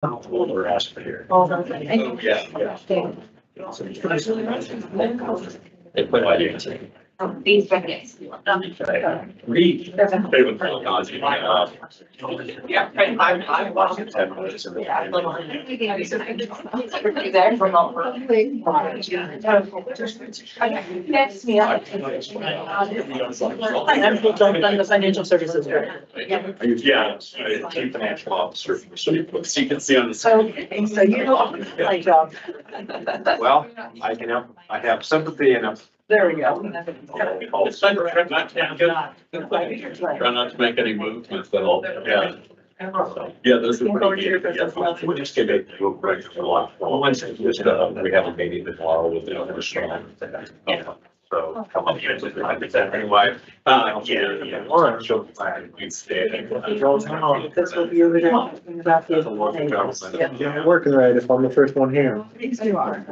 Or Casper here. Yeah, yeah. They put my name. These brackets. Read. They would call it, Yeah, right, I'm watching. 10 minutes in the. There from over. Next me up. I'm the financial services. Yeah, chief financial officer. So you can see on the. Okay, so you know my job. Well, I have sympathy and. There we go. Try not to make any movements at all. Yeah. Yeah, those are pretty good. Yeah, we'll just give it a real break for a while. Once it's just, we have a meeting tomorrow with the other strong. So come up here with anyway. Yeah. She'll we'd stay. That's what you were talking about. That's a local government. Yeah, working right if I'm the first one here. You are.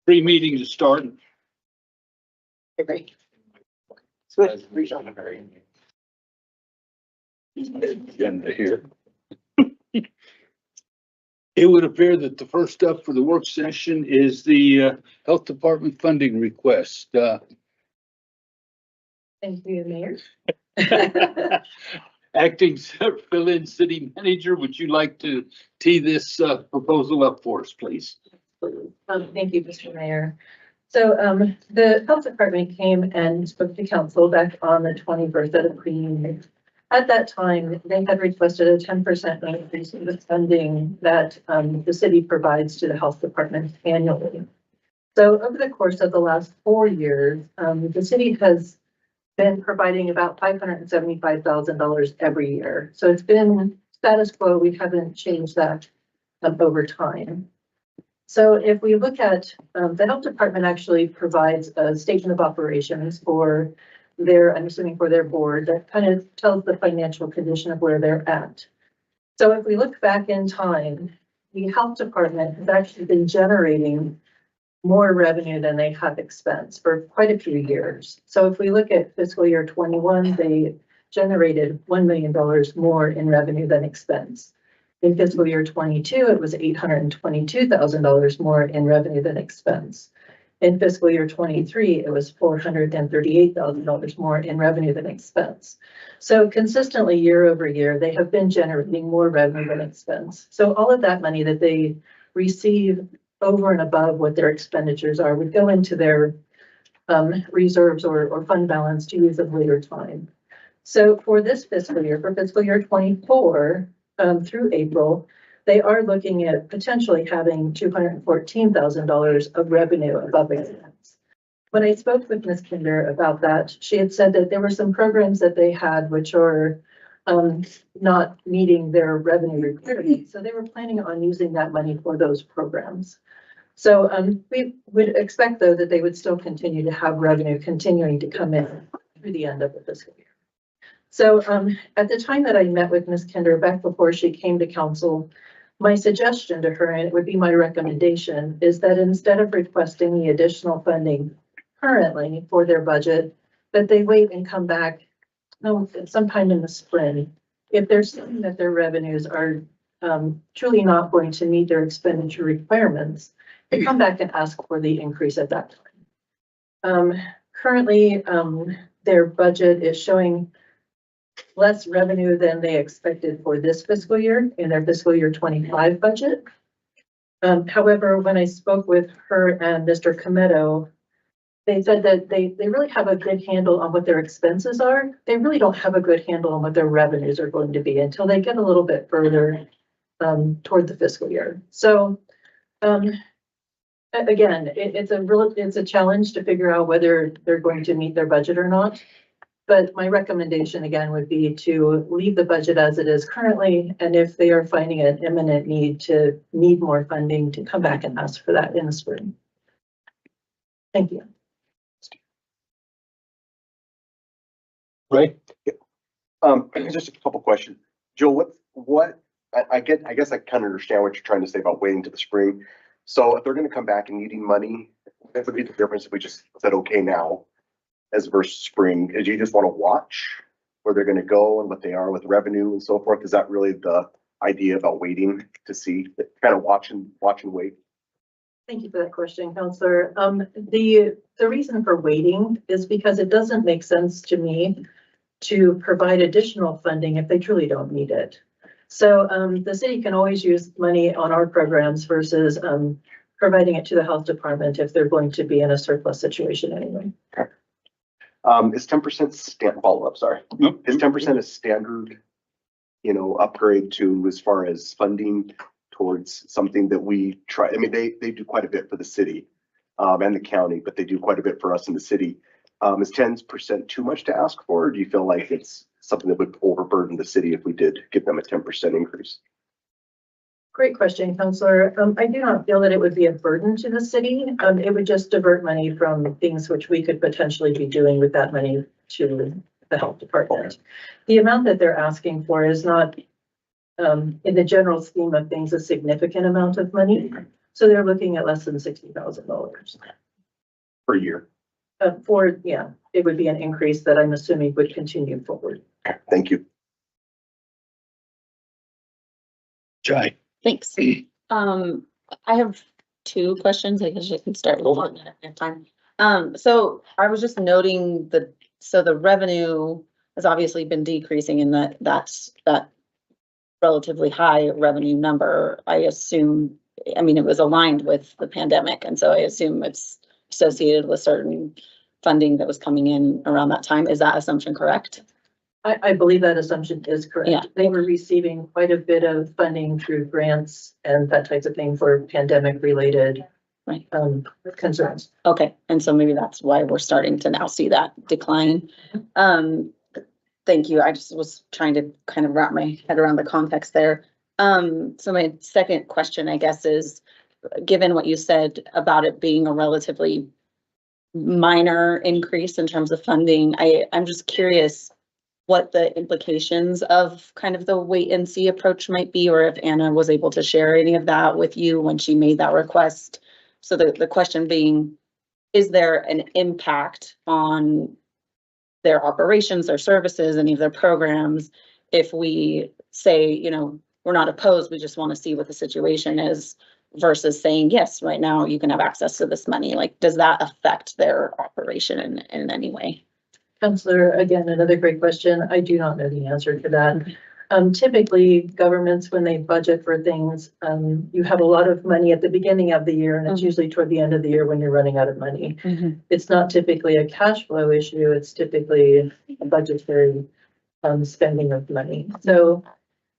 Pre-meeting to start. Great. Switch. Agenda here. It would appear that the first up for the work session is the Health Department funding request. Thank you, Mayor. Acting fill-in city manager, would you like to tee this proposal up for us, please? Thank you, Mr. Mayor. So, the health department came and spoke to council back on the 21st at a pre-meeting. At that time, they had requested a 10% increase in the funding that, the city provides to the health department annually. So over the course of the last 4 years, the city has been providing about $575,000 every year. So it's been status quo. We haven't changed that over time. So if we look at, the health department actually provides a statement of operations for their, I'm assuming for their board, that kind of tells the financial condition of where they're at. So if we look back in time, the health department has actually been generating more revenue than they have expense for quite a few years. So if we look at fiscal year 21, they generated $1 million more in revenue than expense. In fiscal year 22, it was $822,000 more in revenue than expense. In fiscal year 23, it was $438,000 more in revenue than expense. So consistently year over year, they have been generating more revenue than expense. So all of that money that they receive over and above what their expenditures are would go into their reserves or fund balance to use at a later time. So for this fiscal year, for fiscal year 24 through April, they are looking at potentially having $214,000 of revenue above expense. When I spoke with Ms. Kinder about that, she had said that there were some programs that they had which are not meeting their revenue requirements. So they were planning on using that money for those programs. So we would expect, though, that they would still continue to have revenue continuing to come in through the end of the fiscal year. So at the time that I met with Ms. Kinder back before she came to council, my suggestion to her, and it would be my recommendation, is that instead of requesting the additional funding currently for their budget, that they wait and come back sometime in the spring. If there's something that their revenues are truly not going to meet their expenditure requirements, they come back and ask for the increase at that time. Currently, their budget is showing less revenue than they expected for this fiscal year in their fiscal year 25 budget. However, when I spoke with her and Mr. Cometto, they said that they really have a good handle on what their expenses are. They really don't have a good handle on what their revenues are going to be until they get a little bit further toward the fiscal year. So again, it's a challenge to figure out whether they're going to meet their budget or not. But my recommendation again would be to leave the budget as it is currently, and if they are finding an imminent need more funding, to come back and ask for that in the spring. Thank you. Right? Just a couple questions. Joe, I guess I kind of understand what you're trying to say about waiting to the spring. So if they're gonna come back and needing money, what would be the difference if we just said, okay, now, as versus spring? Is you just want to watch where they're gonna go and what they are with revenue and so forth? Is that really the idea about waiting to see, kind of watch and wait? Thank you for that question, Counselor. The reason for waiting is because it doesn't make sense to me to provide additional funding if they truly don't need it. So the city can always use money on our programs versus providing it to the health department if they're going to be in a surplus situation anyway. Okay. Is 10% follow-up, sorry. Is 10% a standard, upgrade to as far as funding towards something that we try? I mean, they do quite a bit for the city and the county, but they do quite a bit for us in the city. Is 10% too much to ask for? Or do you feel like it's something that would overburden the city if we did give them a 10% increase? Great question, Counselor. I do not feel that it would be a burden to the city. It would just divert money from things which we could potentially be doing with that money to the health department. Okay. The amount that they're asking for is not, in the general scheme of things, a significant amount of money. So they're looking at less than $60,000. Per year. It would be an increase that I'm assuming would continue forward. Thank you. Jai. Thanks. I have two questions. I guess I can start with one at a time. So I was just noting so the revenue has obviously been decreasing in that relatively high revenue number. I assume, I mean, it was aligned with the pandemic, and so I assume it's associated with certain funding that was coming in around that time. Is that assumption correct? I believe that assumption is correct. Yeah. They were receiving quite a bit of funding through grants and that type of thing for pandemic related Right. Concerns. Okay, and so maybe that's why we're starting to now see that decline. Thank you. I just was trying to kind of wrap my head around the context there. So my second question, I guess, is given what you said about it being a relatively minor increase in terms of funding, I'm just curious what the implications of kind of the wait and see approach might be, or if Anna was able to share any of that with you when she made that request. So the question being, is there an impact on their operations, their services, any of their programs, if we say, you know, we're not opposed, we just want to see what the situation is, versus saying, yes, right now you can have access to this money? Like, does that affect their operation in any way? Counselor, again, another great question. I do not know the answer to that. Typically, governments, when they budget for things, you have a lot of money at the beginning of the year, and it's usually toward the end of the year when you're running out of money. It's not typically a cash flow issue. It's typically a budgetary spending of money. So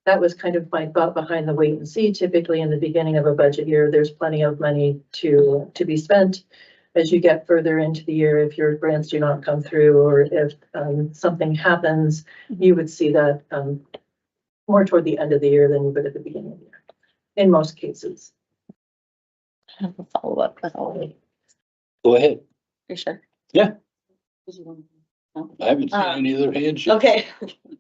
that was kind of my thought behind the wait and see. Typically, in the beginning of a budget year, there's plenty of money to be spent. As you get further into the year, if your grants do not come through, or if something happens, you would see that more toward the end of the year than you would at the beginning of the year, in most cases. I have a follow-up with all of you. Go ahead. You sure? Yeah. No? I haven't seen any other hands yet. Okay.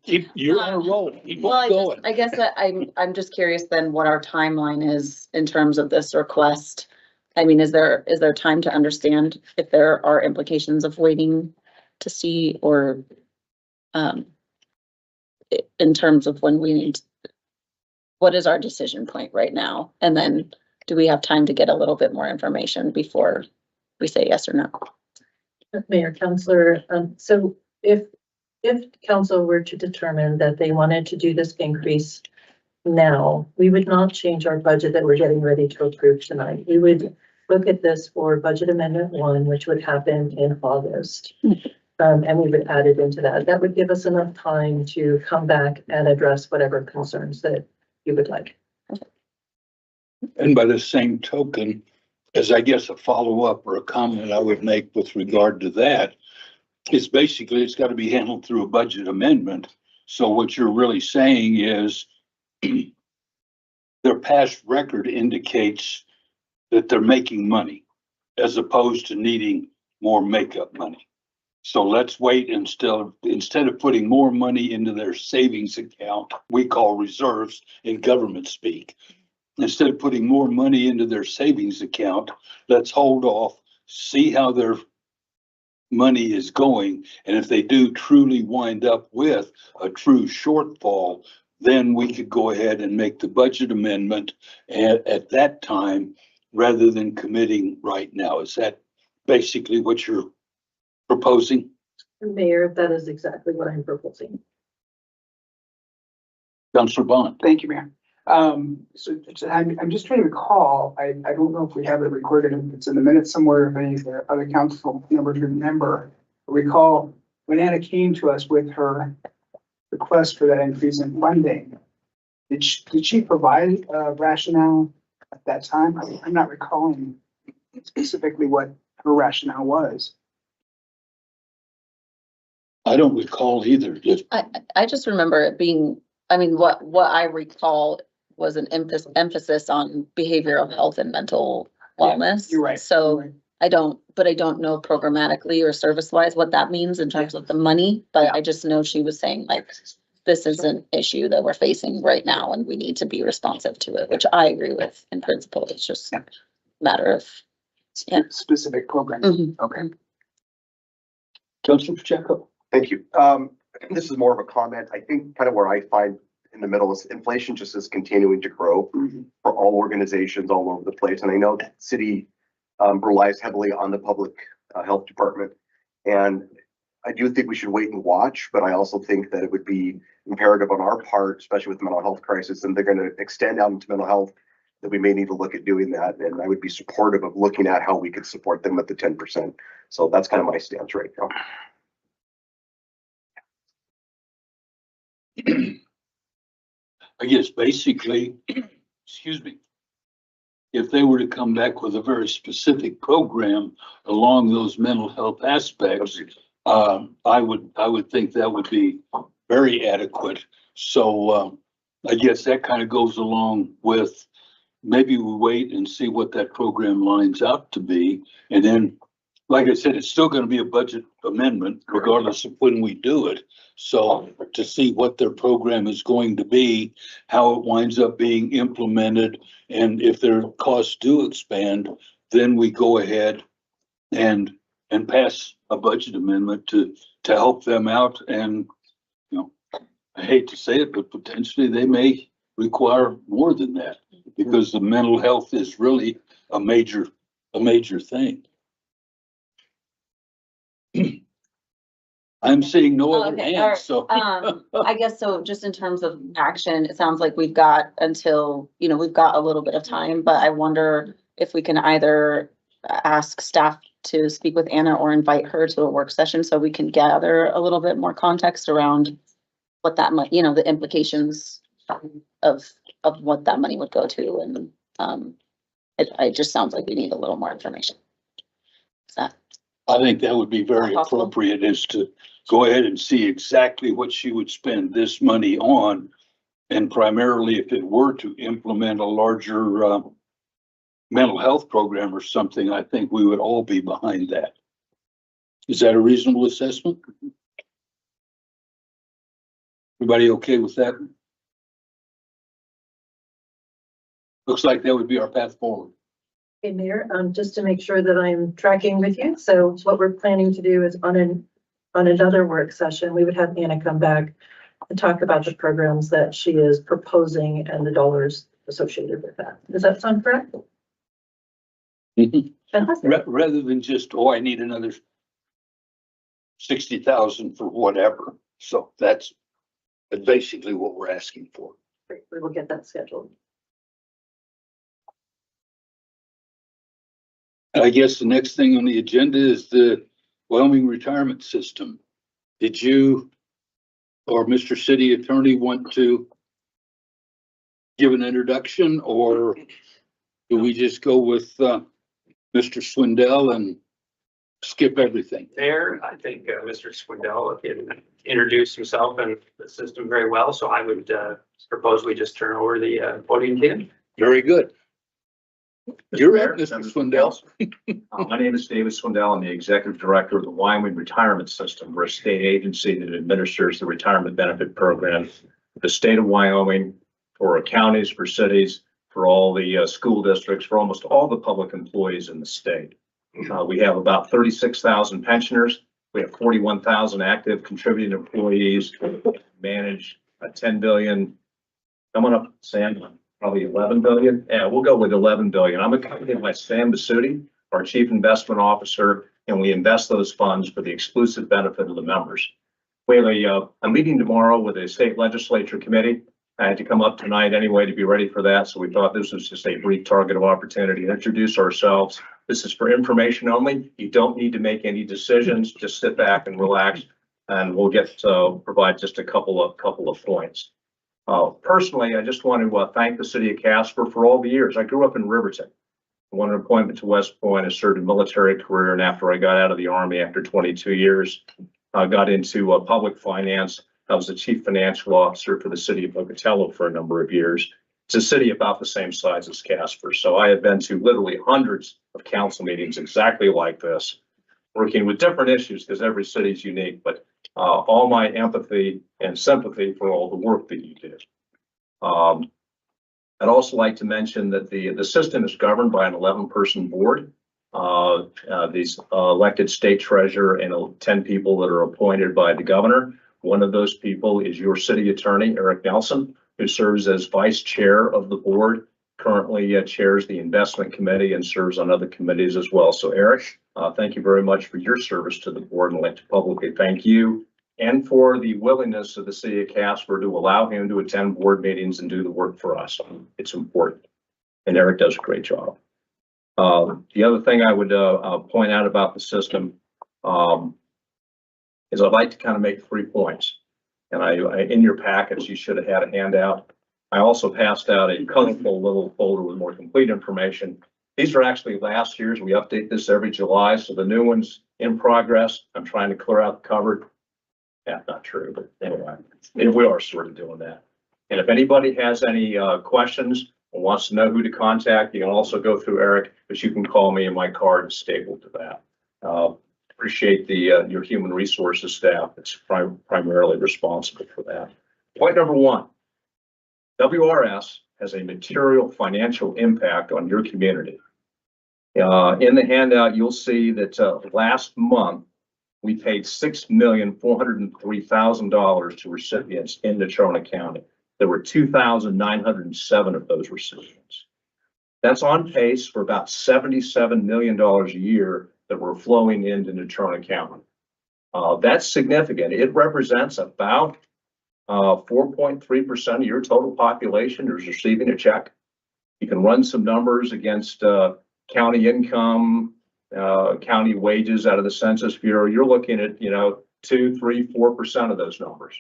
You're on a roll. Keep Well, on going. I guess that I'm just curious then what our timeline is in terms of this request. I mean, is there time to understand if there are implications of waiting to see, or in terms of when we need, what is our decision point right now? And then do we have time to get a little bit more information before we say yes or no? Mayor, Councilor, so if council were to determine that they wanted to do this increase now, we would not change our budget that we're getting ready to approve tonight. We would look at this for budget amendment 1, which would happen in August. And we would add it into that. That would give us enough time to come back and address whatever concerns that you would like. And by the same token, as I guess a follow-up or a comment I would make with regard to that, is basically it's got to be handled through a budget amendment. So what you're really saying is their past record indicates that they're making money as opposed to needing more makeup money. So let's wait instead of putting more money into their savings account, we call reserves in government speak. Instead of putting more money into their savings account, let's hold off, see how their money is going. And if they do truly wind up with a true shortfall, then we could go ahead and make the budget amendment at that time rather than committing right now. Is that basically what you're proposing? Mayor, that is exactly what I'm proposing. Councilor Bond. Thank you, Mayor. So I'm just trying to recall, I don't know if we have it recorded, if it's in the minutes somewhere, if any of the other council members remember. Recall when Anna came to us with her request for that increase in funding, did she provide a rationale at that time? I'm not recalling specifically what her rationale was. I don't recall either. I just remember it being, I mean, what I recall was an emphasis on behavioral health and mental wellness. You're right. So You're right. I don't know programmatically or service wise what that means in terms of the money, but I just know she was saying like this is an issue that we're facing right now and we need to be responsive to it, which I agree with in principle. It's just a matter of, yeah. Specific program. Okay. Councilor Pacheco. Thank you. This is more of a comment. I think kind of where I find in the middle is inflation just is continuing to grow for all organizations all over the place. And I know that city relies heavily on the public health department. And I do think we should wait and watch, but I also think that it would be imperative on our part, especially with the mental health crisis, and they're going to extend out into mental health, that we may need to look at doing that. And I would be supportive of looking at how we could support them with the 10%. So that's kind of my stance right now. I guess basically, excuse me, if they were to come back with a very specific program along those mental health aspects, I would think that would be very adequate. So I guess that kind of goes along with maybe we wait and see what that program lines up to be. And then, like I said, it's still going to be a budget amendment regardless of when we do it. So to see what their program is going to be, how it winds up being implemented, and if their costs do expand, then we go ahead and pass a budget amendment to help them out. And, you know, I hate to say it, but potentially they may require more than that because the mental health is really a major thing. I'm seeing no other Okay, hands, so. I guess so, just in terms of action, it sounds like we've got until, we've got a little bit of time, but I wonder if we can either ask staff to speak with Anna or invite her to a work session so we can gather a little bit more context around what that might, the implications of what that money would go to. And it just sounds like we need a little more information. Is that? I think that would be very Possible. appropriate, is to go ahead and see exactly what she would spend this money on. And primarily, if it were to implement a larger mental health program or something, I think we would all be behind that. Is that a reasonable assessment? Everybody okay with that? Looks like that would be our path forward. Okay, Mayor, just to make sure that I'm tracking with you. So what we're planning to do is on another work session, we would have Anna come back and talk about the programs that she is proposing and the dollars associated with that. Does that sound correct? Fantastic. Rather than just, I need another 60,000 for whatever. So that's basically what we're asking for. Great. We will get that scheduled. I guess the next thing on the agenda is the Wyoming retirement system. Did you or Mr. City Attorney want to give an introduction, or do we just go with Mr. Swindell and skip everything? There, I think Mr. Swindell can introduce himself and the system very well, so I would propose we just turn over the podium to him. Very good. You're it, Mr. Swindell. My name is David Swindell. I'm the Executive Director of the Wyoming Retirement System. We're a state agency that administers the retirement benefit program for the state of Wyoming, for our counties, for cities, for all the school districts, for almost all the public employees in the state. We have about 36,000 pensioners. We have 41,000 active contributing employees, manage a 10 billion, coming up, Sam, probably 11 billion. Yeah, we'll go with 11 billion. I'm accompanied by Sam Basutti, our Chief Investment Officer, and we invest those funds for the exclusive benefit of the members. We have a meeting tomorrow with the state legislature committee. I had to come up tonight anyway to be ready for that. So we thought this was just a brief target of opportunity to introduce ourselves. This is for information only. You don't need to make any decisions. Just sit back and relax, and we'll get to provide just a couple of points. Personally, I just want to thank the city of Casper for all the years. I grew up in Riverton. I won an appointment to West Point. I served a military career, and after I got out of the Army after 22 years, I got into public finance. I was the chief financial officer for the city of Pocatello for a number of years. It's a city about the same size as Casper. So I have been to literally hundreds of council meetings exactly like this, working with different issues because every city is unique. But all my empathy and sympathy for all the work that you did. I'd also like to mention that the system is governed by an 11-person board. These elected state treasurer and 10 people that are appointed by the governor. One of those people is your city attorney, Eric Nelson, who serves as vice chair of the board, currently chairs the investment committee and serves on other committees as well. So Eric, thank you very much for your service to the board, and I'd like to publicly thank you and for the willingness of the city of Casper to allow him to attend board meetings and do the work for us. It's important. And Eric does a great job. The other thing I would point out about the system is I'd like to kind of make 3 points. And I in your packets, you should have had a handout. I also passed out a colorful little folder with more complete information. These are actually last year's. We update this every July. So the new one's in progress. I'm trying to clear out the cupboard. Yeah, not true, but anyway, we are sort of doing that. And if anybody has any questions or wants to know who to contact, you can also go through Eric, but you can call me and my card is stapled to that. Appreciate the your human resources staff that's primarily responsible for that. Point number 1, WRS has a material financial impact on your community. In the handout, you'll see that last month, we paid $6,403,000 to recipients in Natrona County. There were 2,907 of those recipients. That's on pace for about $77 million a year that were flowing into Natrona County. That's significant. It represents about 4.3% of your total population is receiving a check. You can run some numbers against county income, county wages out of the Census Bureau. You're looking at, 2, 3, 4% of those numbers.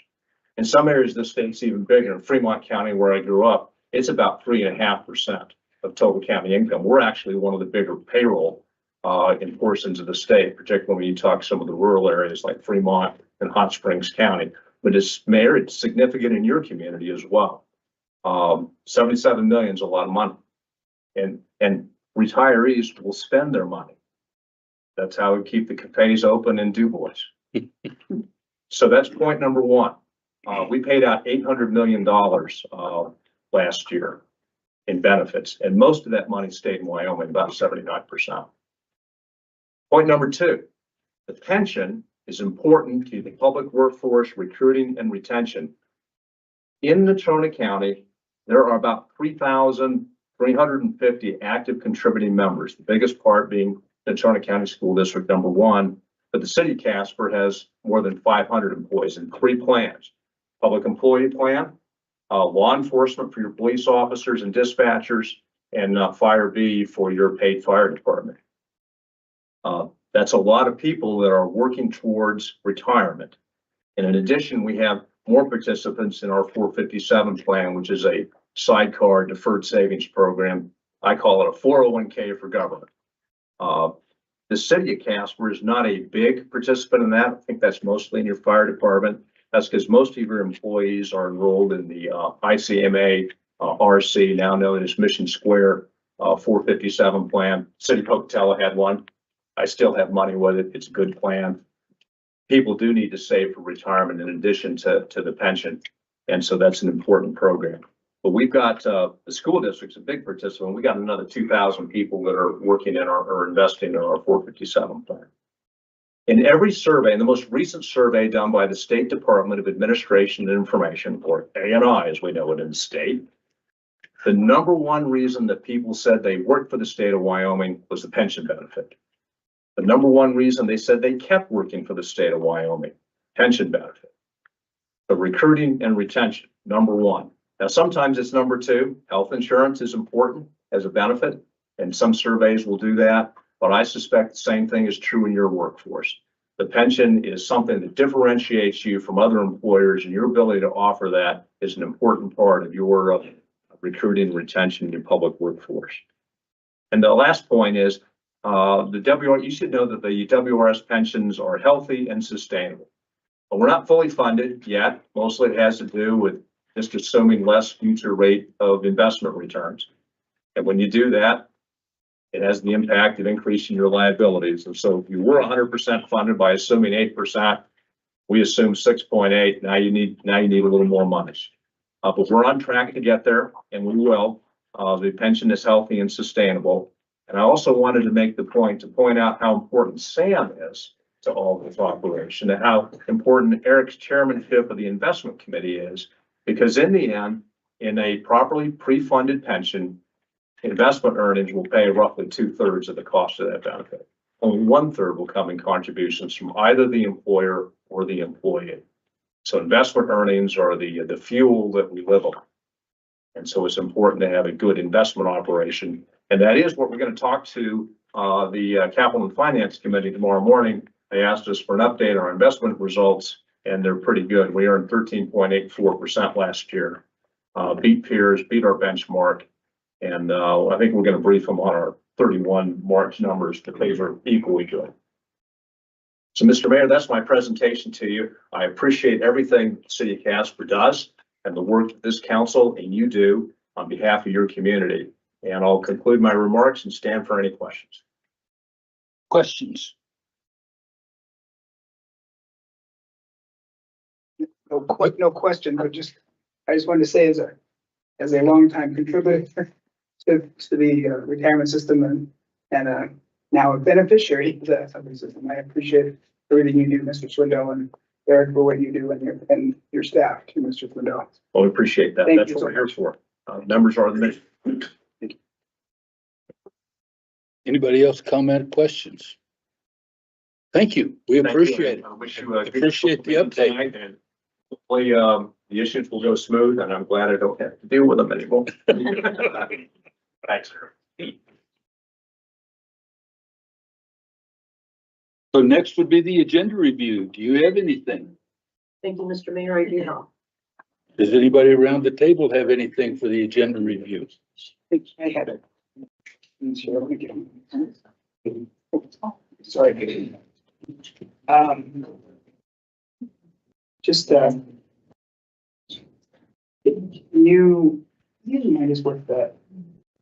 In some areas, the state's even bigger. In Fremont County, where I grew up, it's about 3.5% of total county income. We're actually one of the bigger payroll in portions of the state, particularly when you talk some of the rural areas like Fremont and Hot Springs County. But as mayor, it's significant in your community as well. 77 million is a lot of money, and retirees will spend their money. That's how we keep the cafes open in Du Bois. So that's point number 1. We paid out $800 million last year in benefits, and most of that money stayed in Wyoming, about 79%. Point number 2, the pension is important to the public workforce recruiting and retention. In Natrona County, there are about 3,350 active contributing members, the biggest part being Natrona County School District number 1, but the city of Casper has more than 500 employees in 3 plans: public employee plan, law enforcement for your police officers and dispatchers, and Fire B for your paid fire department. That's a lot of people that are working towards retirement. And in addition, we have more participants in our 457 plan, which is a sidecar deferred savings program. I call it a 401k for government. The city of Casper is not a big participant in that. I think that's mostly in your fire department. That's because most of your employees are enrolled in the ICMA RC, now known as Mission Square 457 plan. City of Pocatello had one. I still have money with it. It's a good plan. People do need to save for retirement in addition to the pension. And so that's an important program. But we've got the school district's a big participant. We got another 2,000 people that are working in or investing in our 457 plan. In every survey, in the most recent survey done by the State Department of Administration and Information, or ANI as we know it in the state, the number 1 reason that people said they worked for the state of Wyoming was the pension benefit. The number 1 reason they said they kept working for the state of Wyoming, pension benefit. The recruiting and retention, number 1. Now, sometimes it's number 2. Health insurance is important as a benefit, and some surveys will do that. But I suspect the same thing is true in your workforce. The pension is something that differentiates you from other employers, and your ability to offer that is an important part of your recruiting and retention in your public workforce. And the last point is you should know that the WRS pensions are healthy and sustainable. But we're not fully funded yet. Mostly it has to do with just assuming less future rate of investment returns. And when you do that, it has the impact of increasing your liabilities. And so if you were 100% funded by assuming 8%, We assume 6.8. Now you need a little more money. But we're on track to get there, and we will. The pension is healthy and sustainable. And I also wanted to make the point to point out how important Sam is to all this operation and how important Eric's chairmanship of the investment committee is, because in the end, in a properly pre-funded pension, investment earnings will pay roughly 2/3 of the cost of that benefit. Only 1/3 will come in contributions from either the employer or the employee. So investment earnings are the fuel that we live on. And so it's important to have a good investment operation. And that is what we're going to talk to the Capital and Finance Committee tomorrow morning. They asked us for an update on our investment results, and they're pretty good. We earned 13.84% last year, beat peers, beat our benchmark. And I think we're going to brief them on our 31 March numbers, but these are equally good. So, Mr. Mayor, that's my presentation to you. I appreciate everything the City of Casper does and the work that this council and you do on behalf of your community. And I'll conclude my remarks and stand for any questions. Questions? No question, but I just wanted to say as a longtime contributor to the retirement system and now a beneficiary of the system, I appreciate everything you do, Mr. Swindell, and Eric, for what you do and your staff too, Mr. Swindell. Well, we appreciate that. Thank That's you what so we're here for. Numbers are the mission. Anybody else comment, questions? Thank you. We appreciate it. I wish you a good Appreciate the meeting update. tonight, and hopefully, the issues will go smooth, and I'm glad I don't have to deal with them anymore. Thanks, sir. So next would be the agenda review. Do you have anything? Thank you, Mr. Mayor. I do not. Does anybody around the table have anything for the agenda review? I had it. Sure, let me get them. Sorry. Just, you remind us what there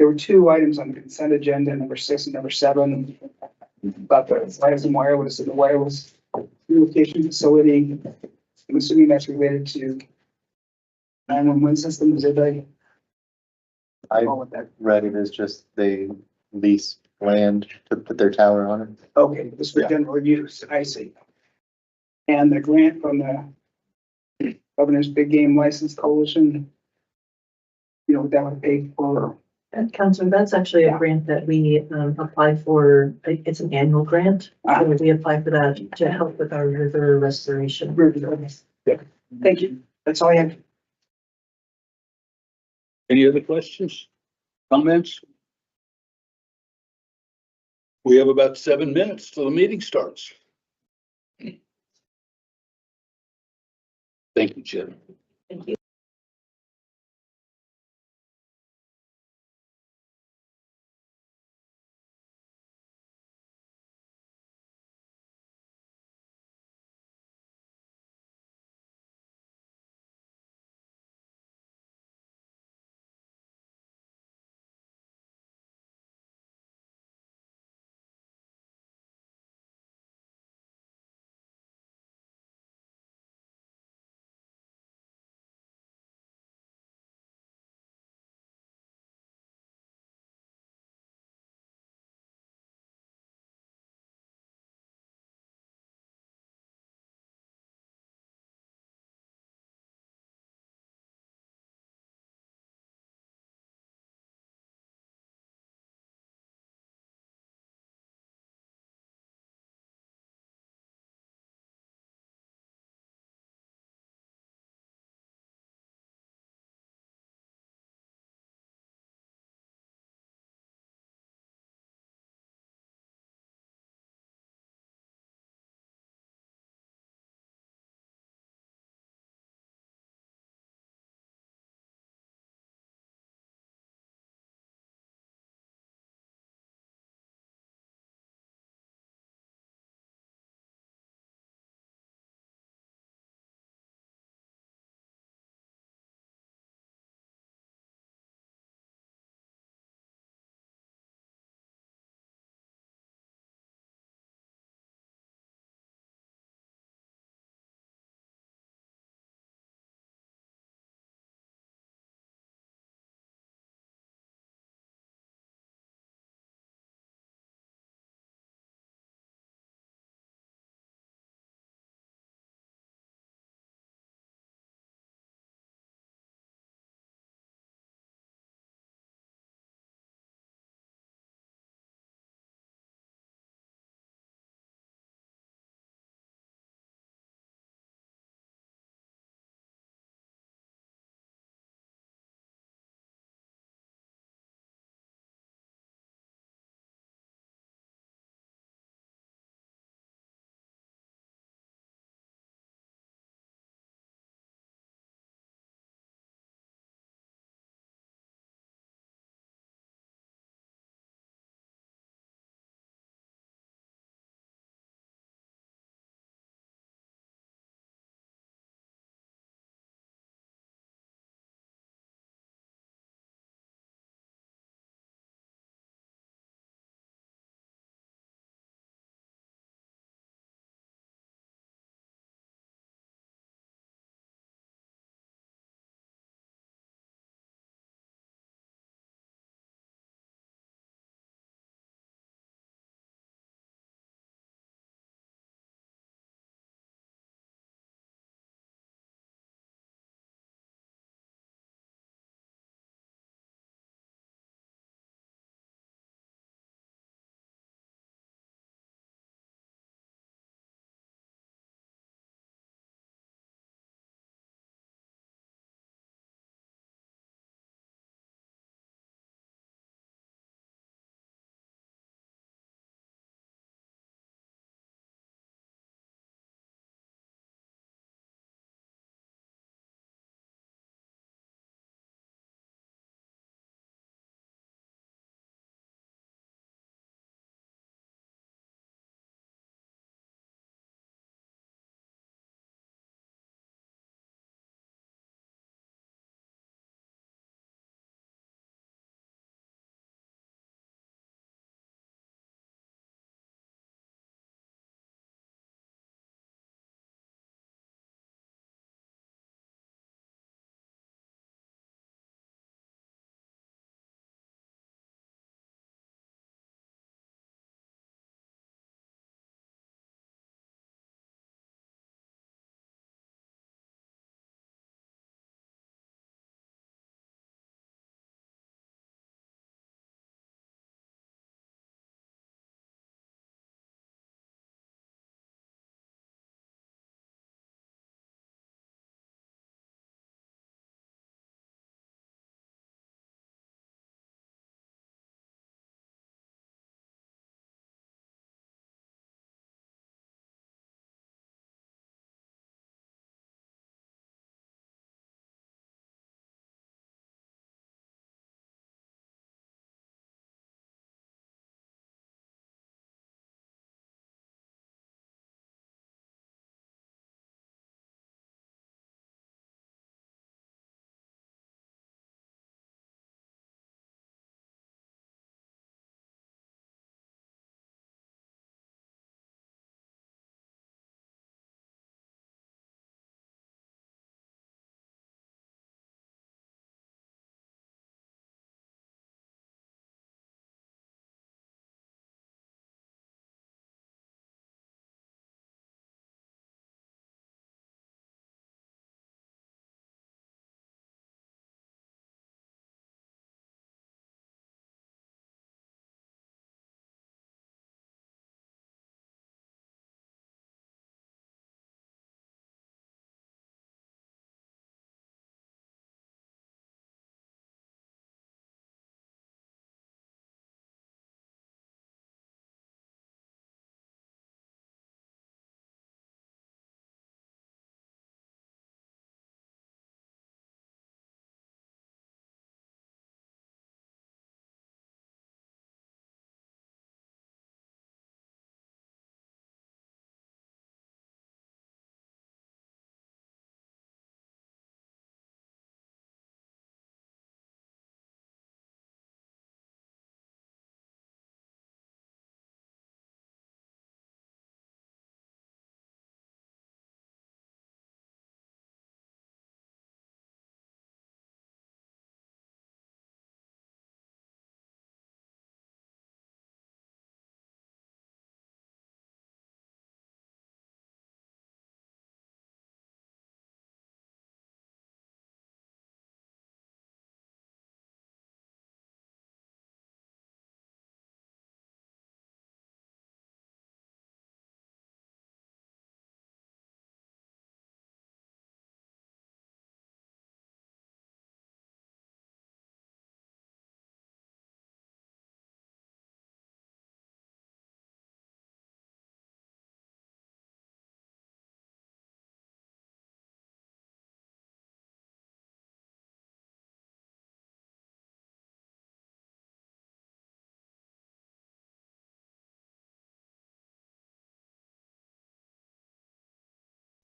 were two items on the consent agenda, number 6 and number 7, about the wireless and the wireless communication facility. I'm assuming that's related to 911 systems, is it? I read it as just they lease land to put their tower on it. Okay, this for Yeah. general use, I see. And the grant from the Governor's Big Game License Coalition, what that would pay for. Counselor, that's actually a grant that we apply for. It's an annual grant. So we apply for that to help with our river restoration. Thank you. That's all I have. Any other questions? Comments? We have about 7 minutes till the meeting starts. Thank you, Jim. Thank you.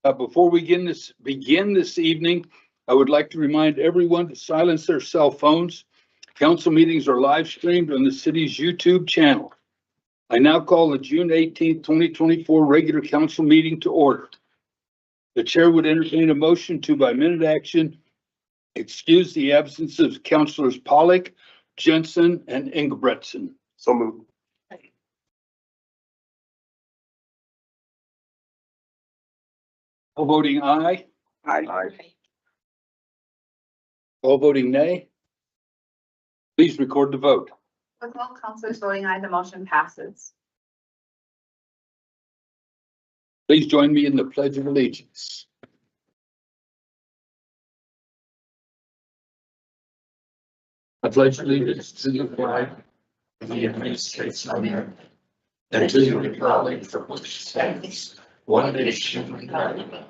Before we begin this evening, I would like to remind everyone to silence their cell phones. Council meetings are live streamed on the city's YouTube channel. I now call the June 18th, 2024 regular council meeting to order. The chair would entertain a motion to, by minute action, excuse the absence of Councilors Pollak, Jensen, and Engelbrechtsen. So moved. All voting aye, Aye. all voting nay. Please record the vote. With all councilors voting aye, the motion passes. Please join me in the Pledge of Allegiance. I pledge allegiance to the flag of the United States of America and to the republic for which it stands, one nation under God,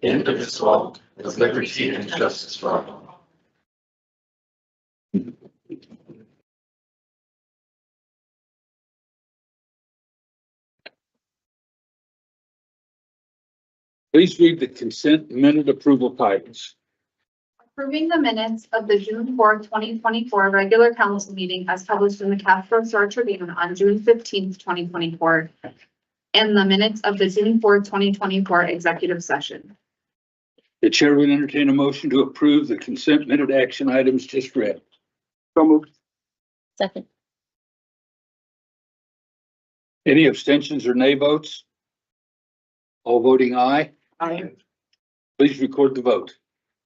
indivisible, with liberty and justice for all. Please read the consent minute approval titles. Approving the minutes of the June 4th, 2024 regular council meeting as published in the Casper Star Tribune on June 15th, 2024, and the minutes of the June 4th, 2024 executive session. The chair would entertain a motion to approve the consent minute action items just read. So moved. Second. Any abstentions or nay votes? All voting aye. Aye. Please record the vote.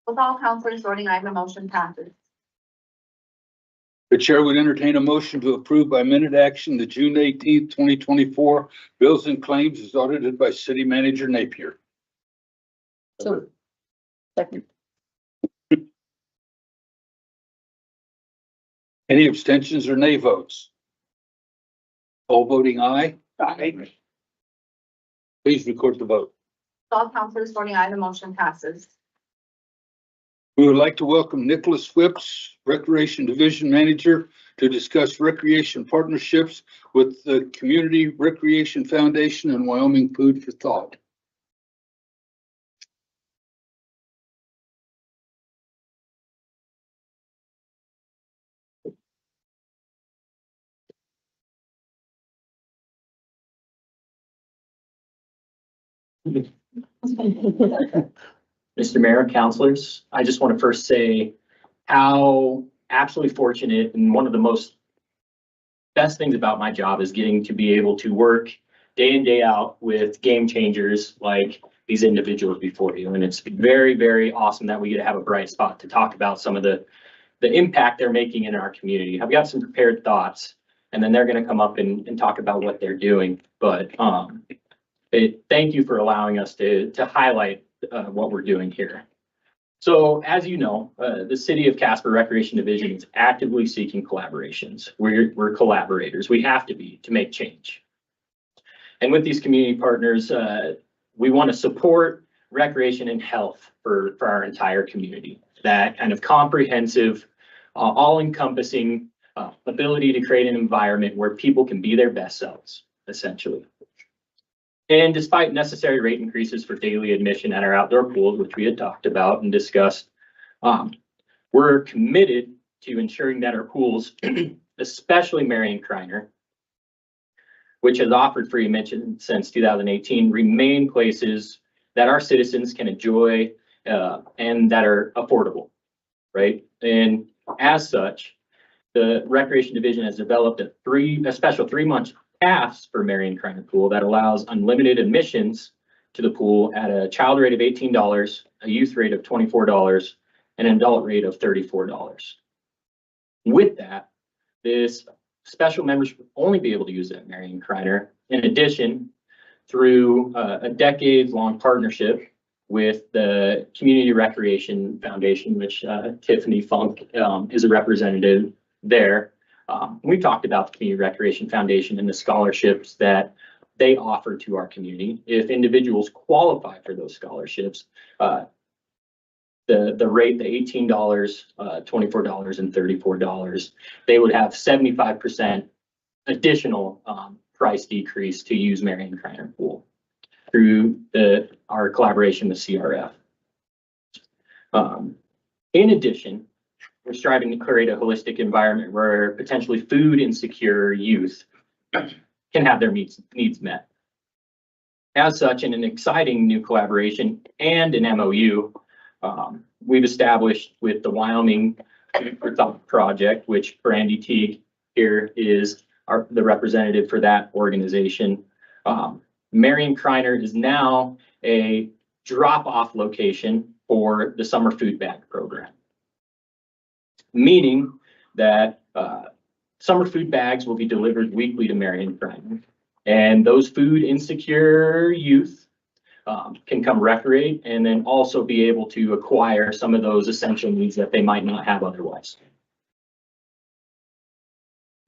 With all councilors voting aye, the motion passes. The chair would entertain a motion to approve by minute action the June 18th, 2024 bills and claims as audited by City Manager Napier. So, second. Any abstentions or nay votes? All voting aye. Aye. Please record the vote. With all councilors voting aye, the motion passes. We would like to welcome Nicholas Whips, Recreation Division Manager, to discuss recreation partnerships with the Community Recreation Foundation and Wyoming Food for Thought. Mr. Mayor, councilors, I just want to first say how absolutely fortunate and one of the most best things about my job is getting to be able to work day in, day out with game changers like these individuals before you. And it's very, very awesome that we get to have a bright spot to talk about some of the impact they're making in our community. I've got some prepared thoughts, and then they're going to come up and talk about what they're doing. But thank you for allowing us to highlight what we're doing here. So as you know, the City of Casper Recreation Division is actively seeking collaborations. We're collaborators. We have to be to make change. And with these community partners, we want to support recreation and health for our entire community. That kind of comprehensive, all-encompassing ability to create an environment where people can be their best selves, essentially. And despite necessary rate increases for daily admission at our outdoor pools, which we had talked about and discussed, we're committed to ensuring that our pools, especially Marion Kreiner, which has offered free admission since 2018, remain places that our citizens can enjoy and that are affordable, right? And as such, the Recreation Division has developed a special 3-month pass for Marion Kreiner Pool that allows unlimited admissions to the pool at a child rate of $18, a youth rate of $24, and an adult rate of $34. With that, this special members will only be able to use it at Marion Kreiner. In addition, through a decades-long partnership with the Community Recreation Foundation, which Tiffany Funk is a representative there. We talked about the Community Recreation Foundation and the scholarships that they offer to our community. If individuals qualify for those scholarships, the rate, the $18, $24, and $34, they would have 75% additional price decrease to use Marion Kreiner Pool. through our collaboration with CRF. In addition, we're striving to create a holistic environment where potentially food insecure youth can have their needs met. As such, in an exciting new collaboration and an MOU, we've established with the Wyoming Food for Thought Project, which Brandy Teague here is the representative for that organization. Marion Kreiner is now a drop-off location for the summer food bag program, meaning that summer food bags will be delivered weekly to Marion Kreiner. And those food insecure youth can come recreate and then also be able to acquire some of those essential needs that they might not have otherwise.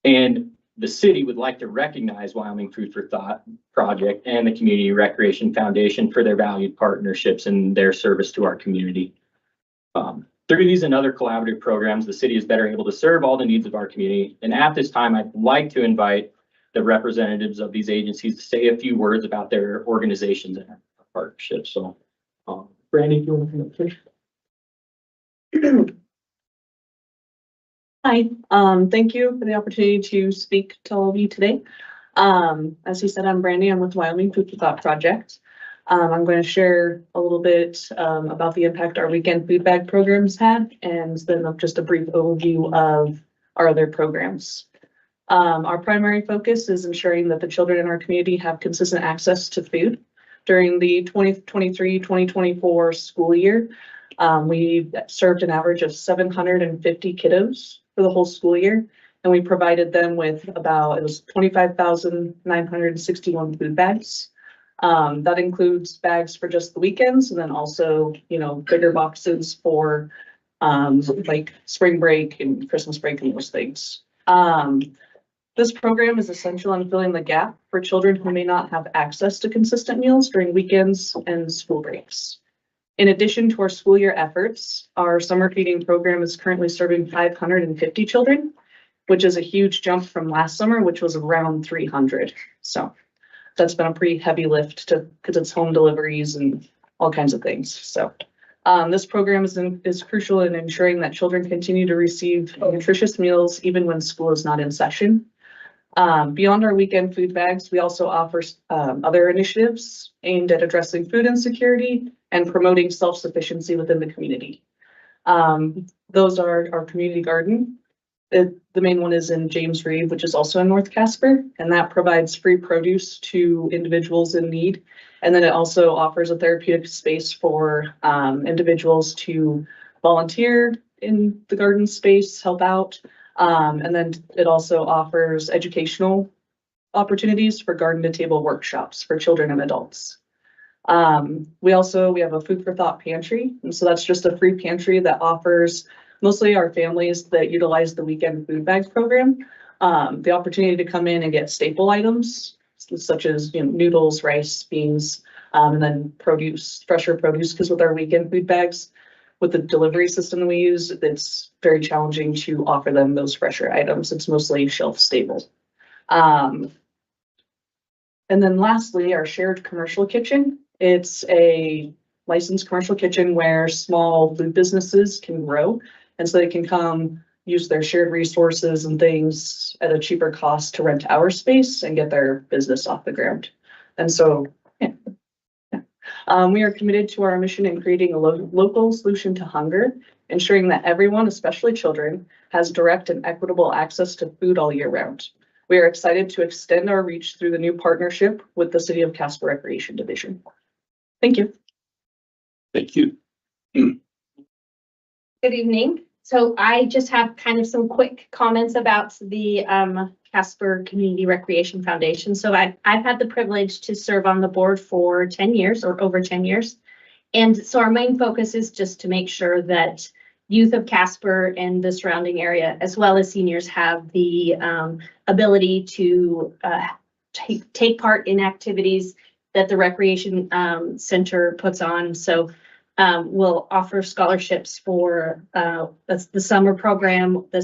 And the city would like to recognize Wyoming Food for Thought Project and the Community Recreation Foundation for their valued partnerships and their service to our community. Through these and other collaborative programs, the city is better able to serve all the needs of our community. And at this time, I'd like to invite the representatives of these agencies to say a few words about their organizations and partnerships. So, Brandy, do you want to come up first? Hi, thank you for the opportunity to speak to all of you today. As he said, I'm Brandy. I'm with Wyoming Food for Thought Project. I'm going to share a little bit about the impact our weekend food bag programs had, and then just a brief overview of our other programs. Our primary focus is ensuring that the children in our community have consistent access to food. During the 2023-2024 school year, we served an average of 750 kiddos for the whole school year, and we provided them with it was 25,961 food bags. That includes bags for just the weekends, and then also, bigger boxes for like spring break and Christmas break and those things. This program is essential in filling the gap for children who may not have access to consistent meals during weekends and school breaks. In addition to our school year efforts, our summer feeding program is currently serving 550 children, which is a huge jump from last summer, which was around 300. So that's been a pretty heavy lift because it's home deliveries and all kinds of things. So this program is crucial in ensuring that children continue to receive nutritious meals even when school is not in session. Beyond our weekend food bags, we also offer other initiatives aimed at addressing food insecurity and promoting self-sufficiency within the community. Those are our community garden. The main one is in James Reeve, which is also in North Casper, and that provides free produce to individuals in need. And then it also offers a therapeutic space for individuals to volunteer in the garden space, help out. And then it also offers educational opportunities for garden to table workshops for children and adults. We have a Food for Thought pantry. And so that's just a free pantry that offers mostly our families that utilize the weekend food bag program, the opportunity to come in and get staple items such as noodles, rice, beans, and then fresher produce, because with our weekend food bags, with the delivery system that we use, it's very challenging to offer them those fresher items. It's mostly shelf stable. And then lastly, our shared commercial kitchen. It's a licensed commercial kitchen where small food businesses can grow. And so they can come use their shared resources and things at a cheaper cost to rent our space and get their business off the ground. And so, we are committed to our mission in creating a local solution to hunger, ensuring that everyone, especially children, has direct and equitable access to food all year round. We are excited to extend our reach through the new partnership with the City of Casper Recreation Division. Thank you. Thank you. Good evening. So I just have kind of some quick comments about the Casper Community Recreation Foundation. So I've had the privilege to serve on the board for 10 years or over 10 years. And so our main focus is just to make sure that youth of Casper and the surrounding area, as well as seniors, have the ability to take part in activities that the Recreation Center puts on. So we'll offer scholarships for that's the summer program, their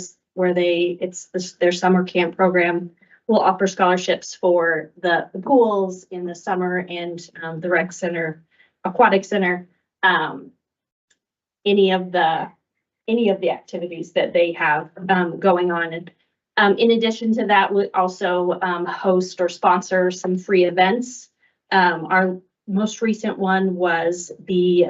summer camp program. we'll offer scholarships for the pools in the summer and the rec center, aquatic center. Any of the activities that they have going on. And in addition to that, we also host or sponsor some free events. Our most recent one was the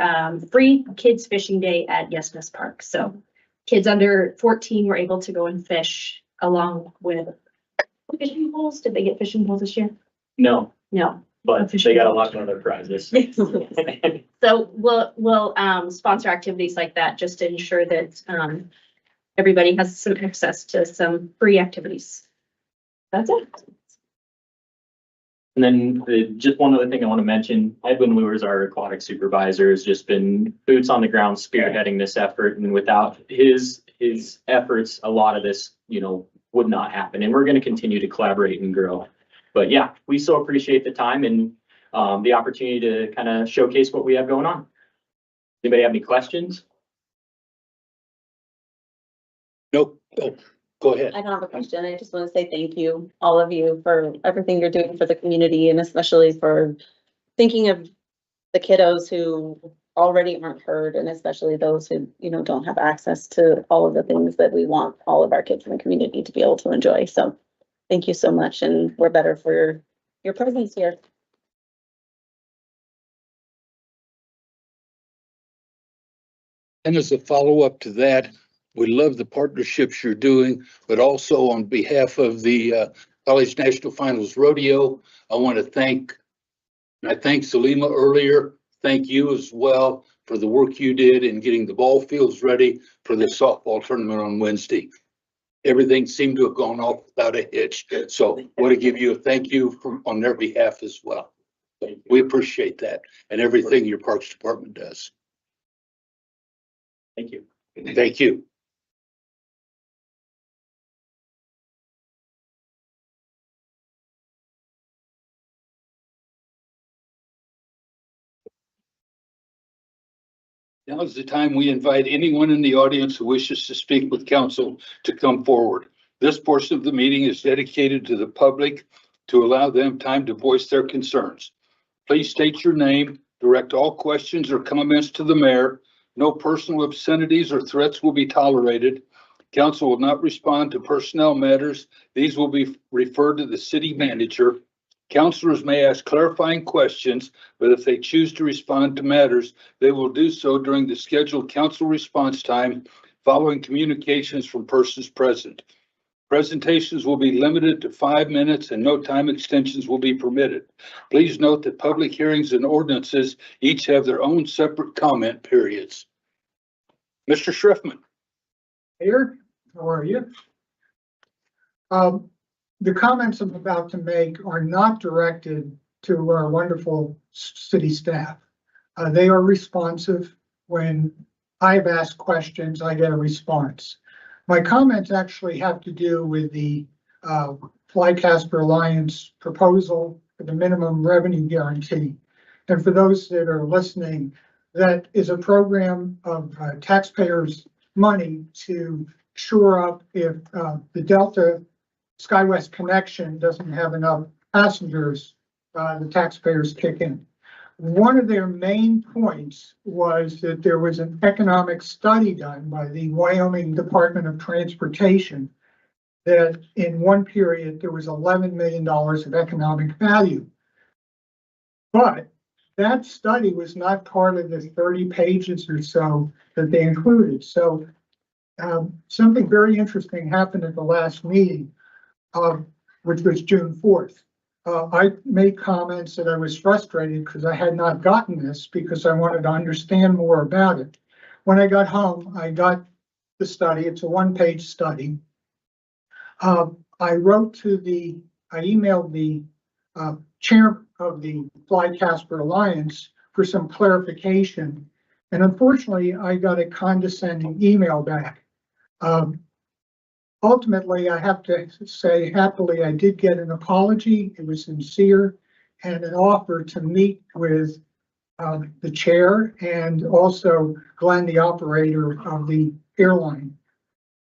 free kids fishing day at Yesness Park. So kids under 14 were able to go and fish along with fishing poles. Did they get fishing poles this year? No, No. but they got a lot of other prizes. So we'll sponsor activities like that just to ensure that everybody has some access to some free activities. That's it. And then just one other thing I want to mention, Edwin Lewis, our aquatic supervisor, has just been boots on the ground spearheading this effort. And without his efforts, a lot of this, would not happen. And we're going to continue to collaborate and grow. But yeah, we so appreciate the time and the opportunity to kind of showcase what we have going on. Anybody have any questions? Nope. Oh, go ahead. I don't have a question. I just want to say thank you, all of you, for everything you're doing for the community and especially for thinking of the kiddos who already aren't heard and especially those who, don't have access to all of the things that we want all of our kids in the community to be able to enjoy. So thank you so much. And we're better for your presence here. And as a follow-up to that, we love the partnerships you're doing, but also on behalf of the College National Finals Rodeo, I want to thank, and I thanked Salima earlier, thank you as well for the work you did in getting the ball fields ready for the softball tournament on Wednesday. Everything seemed to have gone off without a hitch. So I want to give you a thank you on their behalf as well. We appreciate that and everything your Parks Department does. Thank you. Thank you. Now is the time we invite anyone in the audience who wishes to speak with council to come forward. This portion of the meeting is dedicated to the public to allow them time to voice their concerns. Please state your name, direct all questions or comments to the mayor. No personal obscenities or threats will be tolerated. Council will not respond to personnel matters. These will be referred to the city manager. Councilors may ask clarifying questions, but if they choose to respond to matters, they will do so during the scheduled council response time following communications from persons present. Presentations will be limited to 5 minutes and no time extensions will be permitted. Please note that public hearings and ordinances each have their own separate comment periods. Mr. Schriftman. Mayor, how are you? The comments I'm about to make are not directed to our wonderful city staff. They are responsive. When I've asked questions, I get a response. My comments actually have to do with the Casper Alliance proposal for the minimum revenue guarantee. And for those that are listening, that is a program of taxpayers' money to shore up if the Delta SkyWest connection doesn't have enough passengers, the taxpayers kick in. One of their main points was that there was an economic study done by the Wyoming Department of Transportation that in one period there was $11 million of economic value. But that study was not part of the 30 pages or so that they included. So something very interesting happened at the last meeting, which was June 4th. I made comments that I was frustrated because I had not gotten this because I wanted to understand more about it. When I got home, I got the study. It's a one-page study. I emailed the chair of the Casper Alliance for some clarification. And unfortunately, I got a condescending email back. Ultimately, I have to say happily, I did get an apology. It was sincere and an offer to meet with the chair and also Glenn, the operator of the airline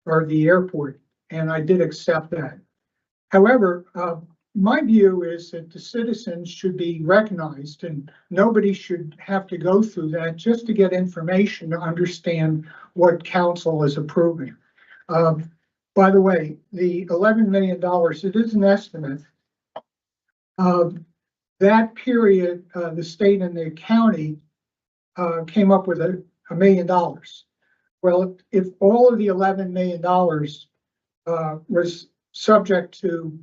or the airport. And I did accept that. However, my view is that the citizens should be recognized and nobody should have to go through that just to get information to understand what council is approving. By the way, the $11 million, it is an estimate. That period, the state and the county came up with $1 million. Well, if all of the $11 million was subject to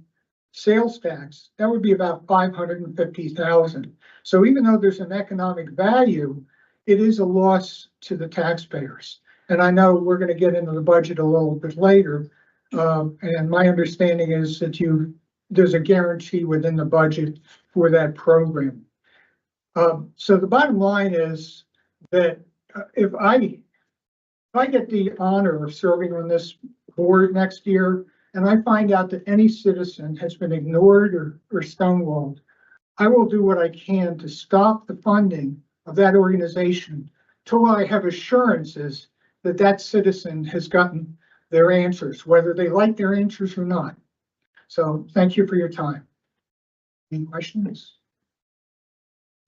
sales tax, that would be about 550,000. So even though there's an economic value, it is a loss to the taxpayers. And I know we're going to get into the budget a little bit later. And my understanding is that there's a guarantee within the budget for that program. So the bottom line is that if I get the honor of serving on this board next year, and I find out that any citizen has been ignored or stonewalled, I will do what I can to stop the funding of that organization till I have assurances that that citizen has gotten their answers, whether they like their answers or not. So thank you for your time. Any questions?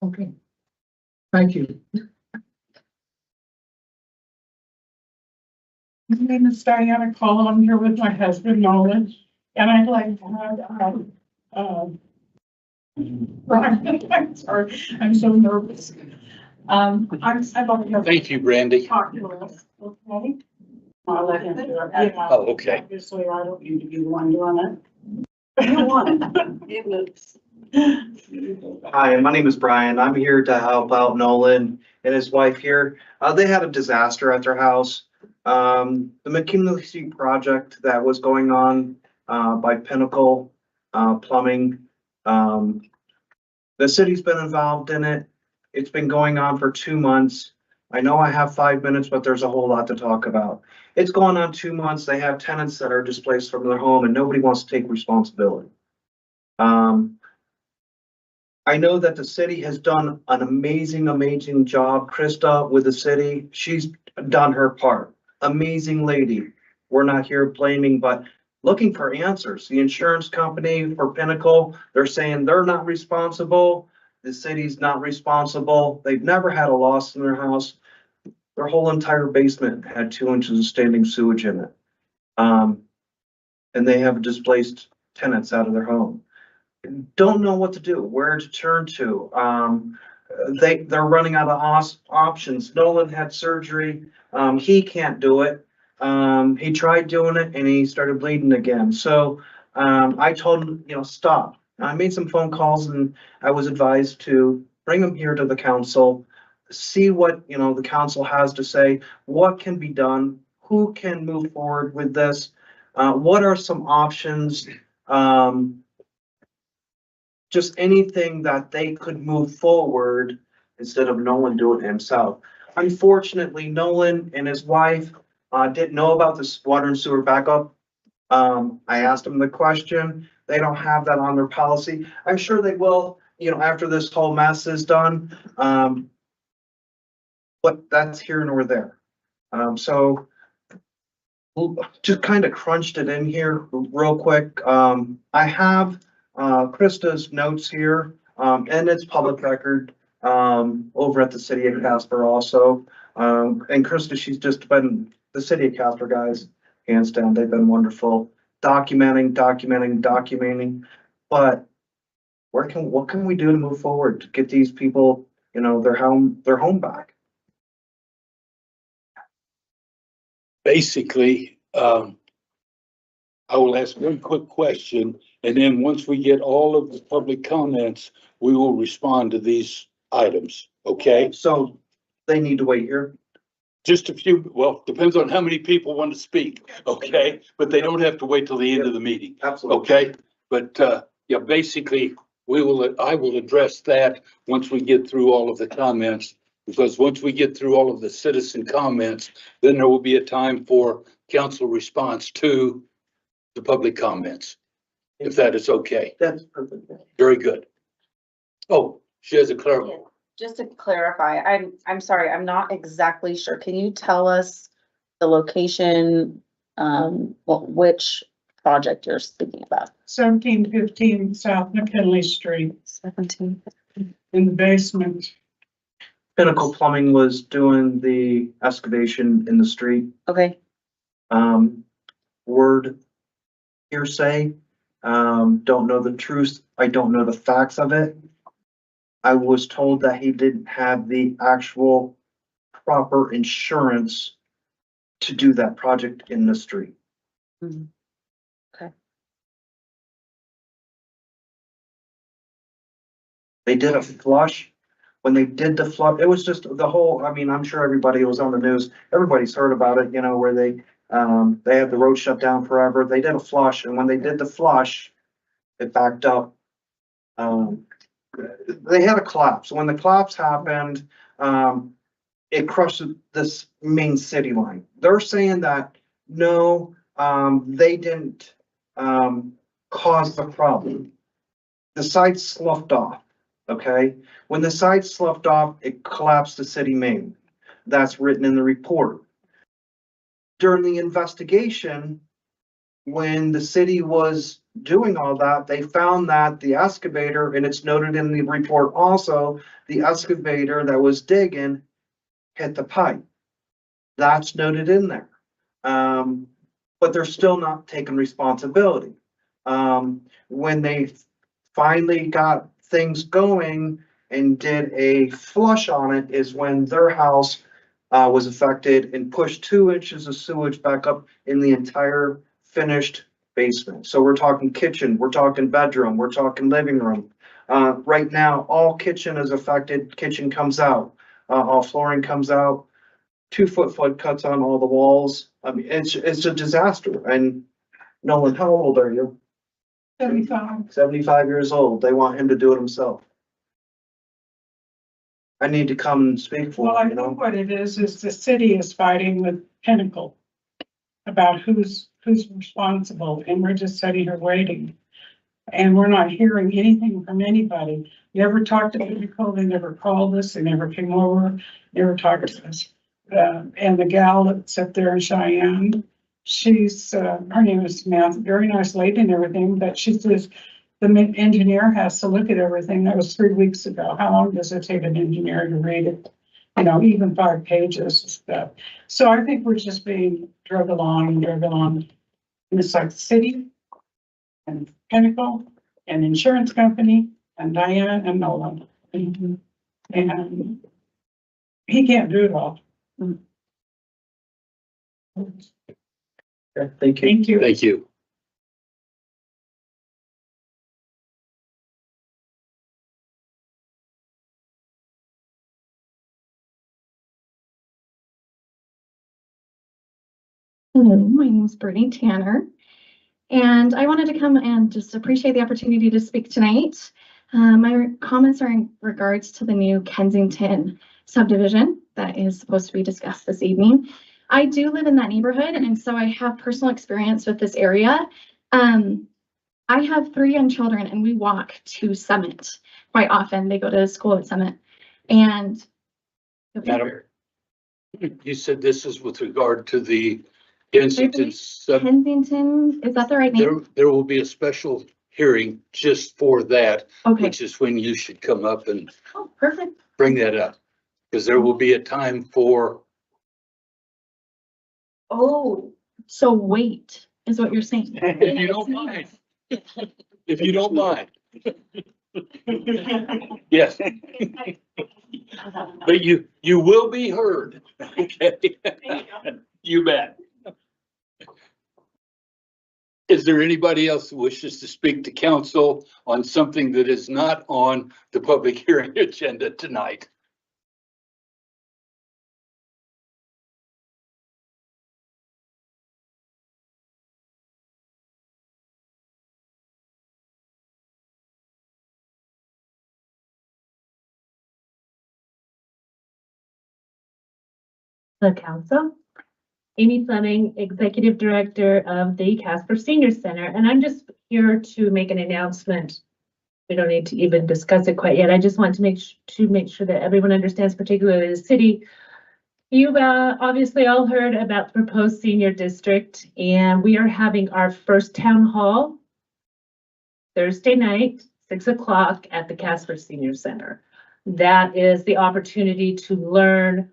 Okay. Thank you. My name is Diana Cole. I'm here with my husband Nolan, and I'd like to add, Brian, I'm sorry, I'm so nervous. I've only heard. Thank you, Brandy. Populist, okay? I'll let him do it. Oh, okay. Obviously, I don't need to be the one doing it. You want it. Hi, my name is Brian. I'm here to help out Nolan and his wife here. They had a disaster at their house. The McKinley project that was going on by Pinnacle Plumbing. The city's been involved in it. It's been going on for 2 months. I know I have 5 minutes, but there's a whole lot to talk about. It's going on 2 months. They have tenants that are displaced from their home and nobody wants to take responsibility. I know that the city has done an amazing job. Krista with the city, she's done her part. Amazing lady. We're not here blaming, but looking for answers. The insurance company for Pinnacle, they're saying they're not responsible. The city's not responsible. They've never had a loss in their house. Their whole entire basement had 2 inches of standing sewage in it. And they have displaced tenants out of their home. Don't know what to do, where to turn to. They're running out of options. Nolan had surgery. He can't do it. He tried doing it and he started bleeding again. So I told him, stop. I made some phone calls and I was advised to bring him here to the council, see what, the council has to say, what can be done, who can move forward with this, what are some options, just anything that they could move forward instead of Nolan doing it himself. Unfortunately, Nolan and his wife didn't know about this water and sewer backup. I asked them the question. They don't have that on their policy. I'm sure they will, after this whole mess is done. But that's here nor there. So just kind of crunched it in here real quick. I have Krista's notes here, and it's public record over at the city of Casper also. And Krista, she's just been the city of Casper guys, hands down. They've been wonderful, documenting. But what can we do to move forward to get these people, their home back? Basically, I will ask one quick question, and then once we get all of the public comments, we will respond to these items, okay? So they need to wait here? Just a few, well, depends on how many people want to speak, okay? But they don't have to wait till the end of the meeting. Absolutely. Okay? But, yeah, basically, I will address that once we get through all of the comments. Because once we get through all of the citizen comments, then there will be a time for council response to the public comments, if that is okay. That's perfect. Very good. Oh, she has a clarify. Just to clarify, I'm sorry, I'm not exactly sure. Can you tell us the location, which project you're speaking about? 1715 South McKinley Street 17. in the basement. Pinnacle Plumbing was doing the excavation in the street. Okay, Word hearsay, don't know the truth. I don't know the facts of it. I was told that he didn't have the actual proper insurance to do that project in the street. okay. They did a flush. When they did the flush, it was just the whole, I mean, I'm sure everybody was on the news. Everybody's heard about it, you know, where they had the road shut down forever. They did a flush, and when they did the flush, it backed up. They had a collapse. When the collapse happened, it crushed this main city line. They're saying that, no, they didn't, cause the problem. The side sloughed off, okay? When the side sloughed off, it collapsed the city main. That's written in the report. During the investigation, when the city was doing all that, they found that the excavator, and it's noted in the report also, the excavator that was digging hit the pipe. That's noted in there. But they're still not taking responsibility. When they finally got things going and did a flush on it is when their house was affected and pushed 2 inches of sewage back up in the entire finished basement. So we're talking kitchen, we're talking bedroom, we're talking living room. Right now, all kitchen is affected. Kitchen comes out, all flooring comes out, 2-foot flood cuts on all the walls. I mean, it's a disaster. And Nolan, how old are you? 75. 75 years old. They want him to do it himself. I need to come and speak for Well, I him, you know? think what it is the city is fighting with Pinnacle about who's responsible, and we're just sitting here waiting. And we're not hearing anything from anybody. Never talked to Pinnacle, they never called us, they never came over, never talked to us. And the gal that's up there in Cheyenne, she's, her name is Samantha, very nice lady and everything, but she says the engineer has to look at everything. That was 3 weeks ago. How long does it take an engineer to read it? You know, even 5 pages and stuff. So I think we're just being drug along. And it's like the city and Pinnacle and insurance company and Diana and Nolan. And he can't do it all. Okay, thank you. Thank you. Thank you. Hello, my name is Brittany Tanner, and I wanted to come and just appreciate the opportunity to speak tonight. My comments are in regards to the new Kensington subdivision that is supposed to be discussed this evening. I do live in that neighborhood, and so I have personal experience with this area. I have 3 young children, and we walk to Summit quite often. They go to school at Summit, and Madam, you said this is with regard to the Kensington Kensington, is that the right name? There will be a special hearing just for that, Okay. which is when you should come up and Oh, perfect. bring that up. Because there will be a time for, Oh, so wait, is what you're saying. if you don't mind. If you don't mind. Yes. But you will be heard. Okay. You bet. Is there anybody else who wishes to speak to council on something that is not on the public hearing agenda tonight? The council. Amy Fleming, Executive Director of the Casper Senior Center, and I'm just here to make an announcement. We don't need to even discuss it quite yet. I just want to make sure that everyone understands, particularly the city, You've obviously all heard about the proposed senior district, and we are having our first town hall Thursday night, 6 o'clock at the Casper Senior Center. That is the opportunity to learn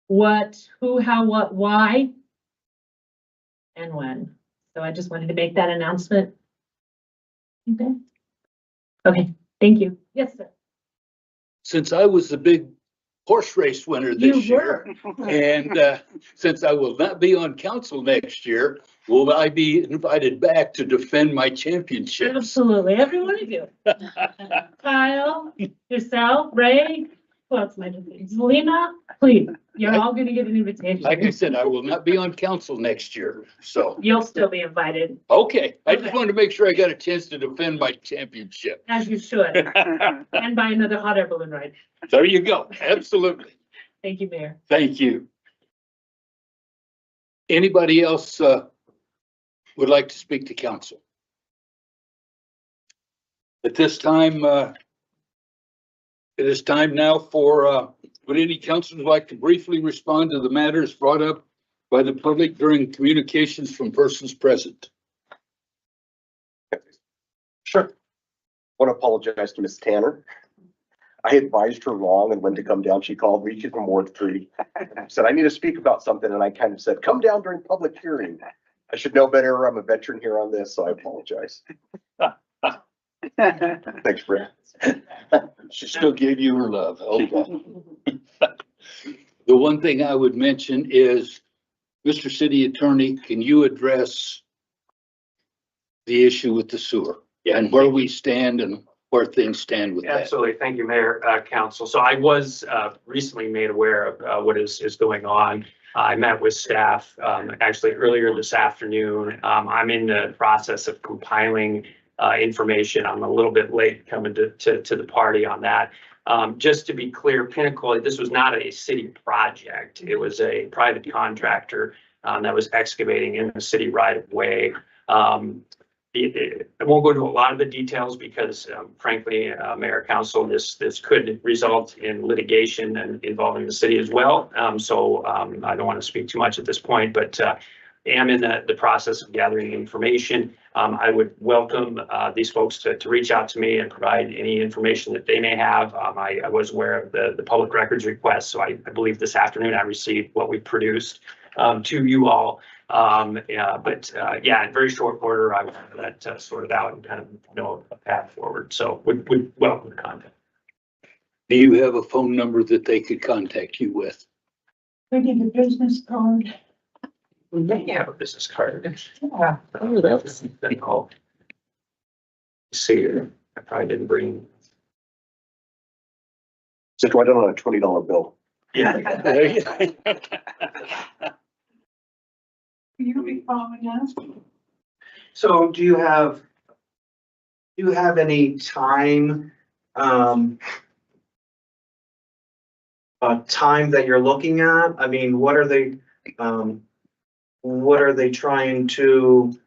what, who, how, what, why, and when. So I just wanted to make that announcement. Okay. Okay, thank you. Yes, sir. Since I was the big horse race winner this You year, and since I will not be on council next year, will I be invited back to defend my championship? Absolutely, every one of you. Kyle, yourself, Ray, who else am I doing? Zelina, please, you're all gonna get an invitation. Like I said, I will not be on council next year, so, You'll still be invited, okay. I just wanted to make sure I got a chance to defend my championship. as you should, and buy another hot air balloon ride. There you go, absolutely. Thank you, Mayor. Thank you. Anybody else would like to speak to council? At this time, it is time now for, would any councilors like to briefly respond to the matters brought up by the public during communications from persons present? Sure. Want to apologize to Miss Tanner. I advised her wrong, and when to come down, she called me. She's from Ward 3. Said, I need to speak about something, and I kind of said, come down during public hearing. I should know better. I'm a veteran here on this, so I apologize. Thanks, Brett. She still gave you her love. Okay. The one thing I would mention is, Mr. City Attorney, can you address the issue with the sewer? And where we stand and where things stand with that? Absolutely. Thank you, Mayor, Council. So I was recently made aware of what is going on. I met with staff actually earlier this afternoon. I'm in the process of compiling information. I'm a little bit late coming to the party on that. Just to be clear, Pinnacle, this was not a city project. It was a private contractor that was excavating in the city right of way. I won't go into a lot of the details because frankly, Mayor, Council, this could result in litigation and involving the city as well. So I don't want to speak too much at this point, but am in the process of gathering information. I would welcome these folks to reach out to me and provide any information that they may have. I was aware of the public records request, so I believe this afternoon I received what we produced to you all. Yeah, in very short order, I will have that sorted out and kind of know a path forward. So would welcome the contact. Do you have a phone number that they could contact you with? We need a business card. We may have a business card. Yeah. Oh, that was then call. See, I probably didn't bring. Just write it on a $20 bill. Yeah. You'll be following us. So do you have any time, time that you're looking at? I mean, what are they trying to,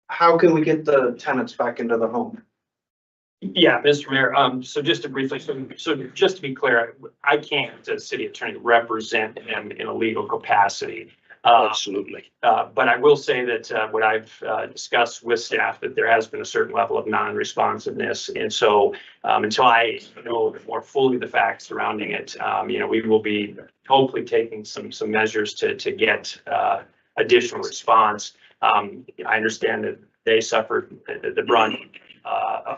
how can we get the tenants back into the home? Yeah, Mr. Mayor, so just to briefly, so just to be clear, I can't, as city attorney, represent them in a legal capacity. Absolutely. But I will say that what I've discussed with staff, that there has been a certain level of non-responsiveness. And so until I know more fully the facts surrounding it, we will be hopefully taking some measures to get additional response. I understand that they suffered the brunt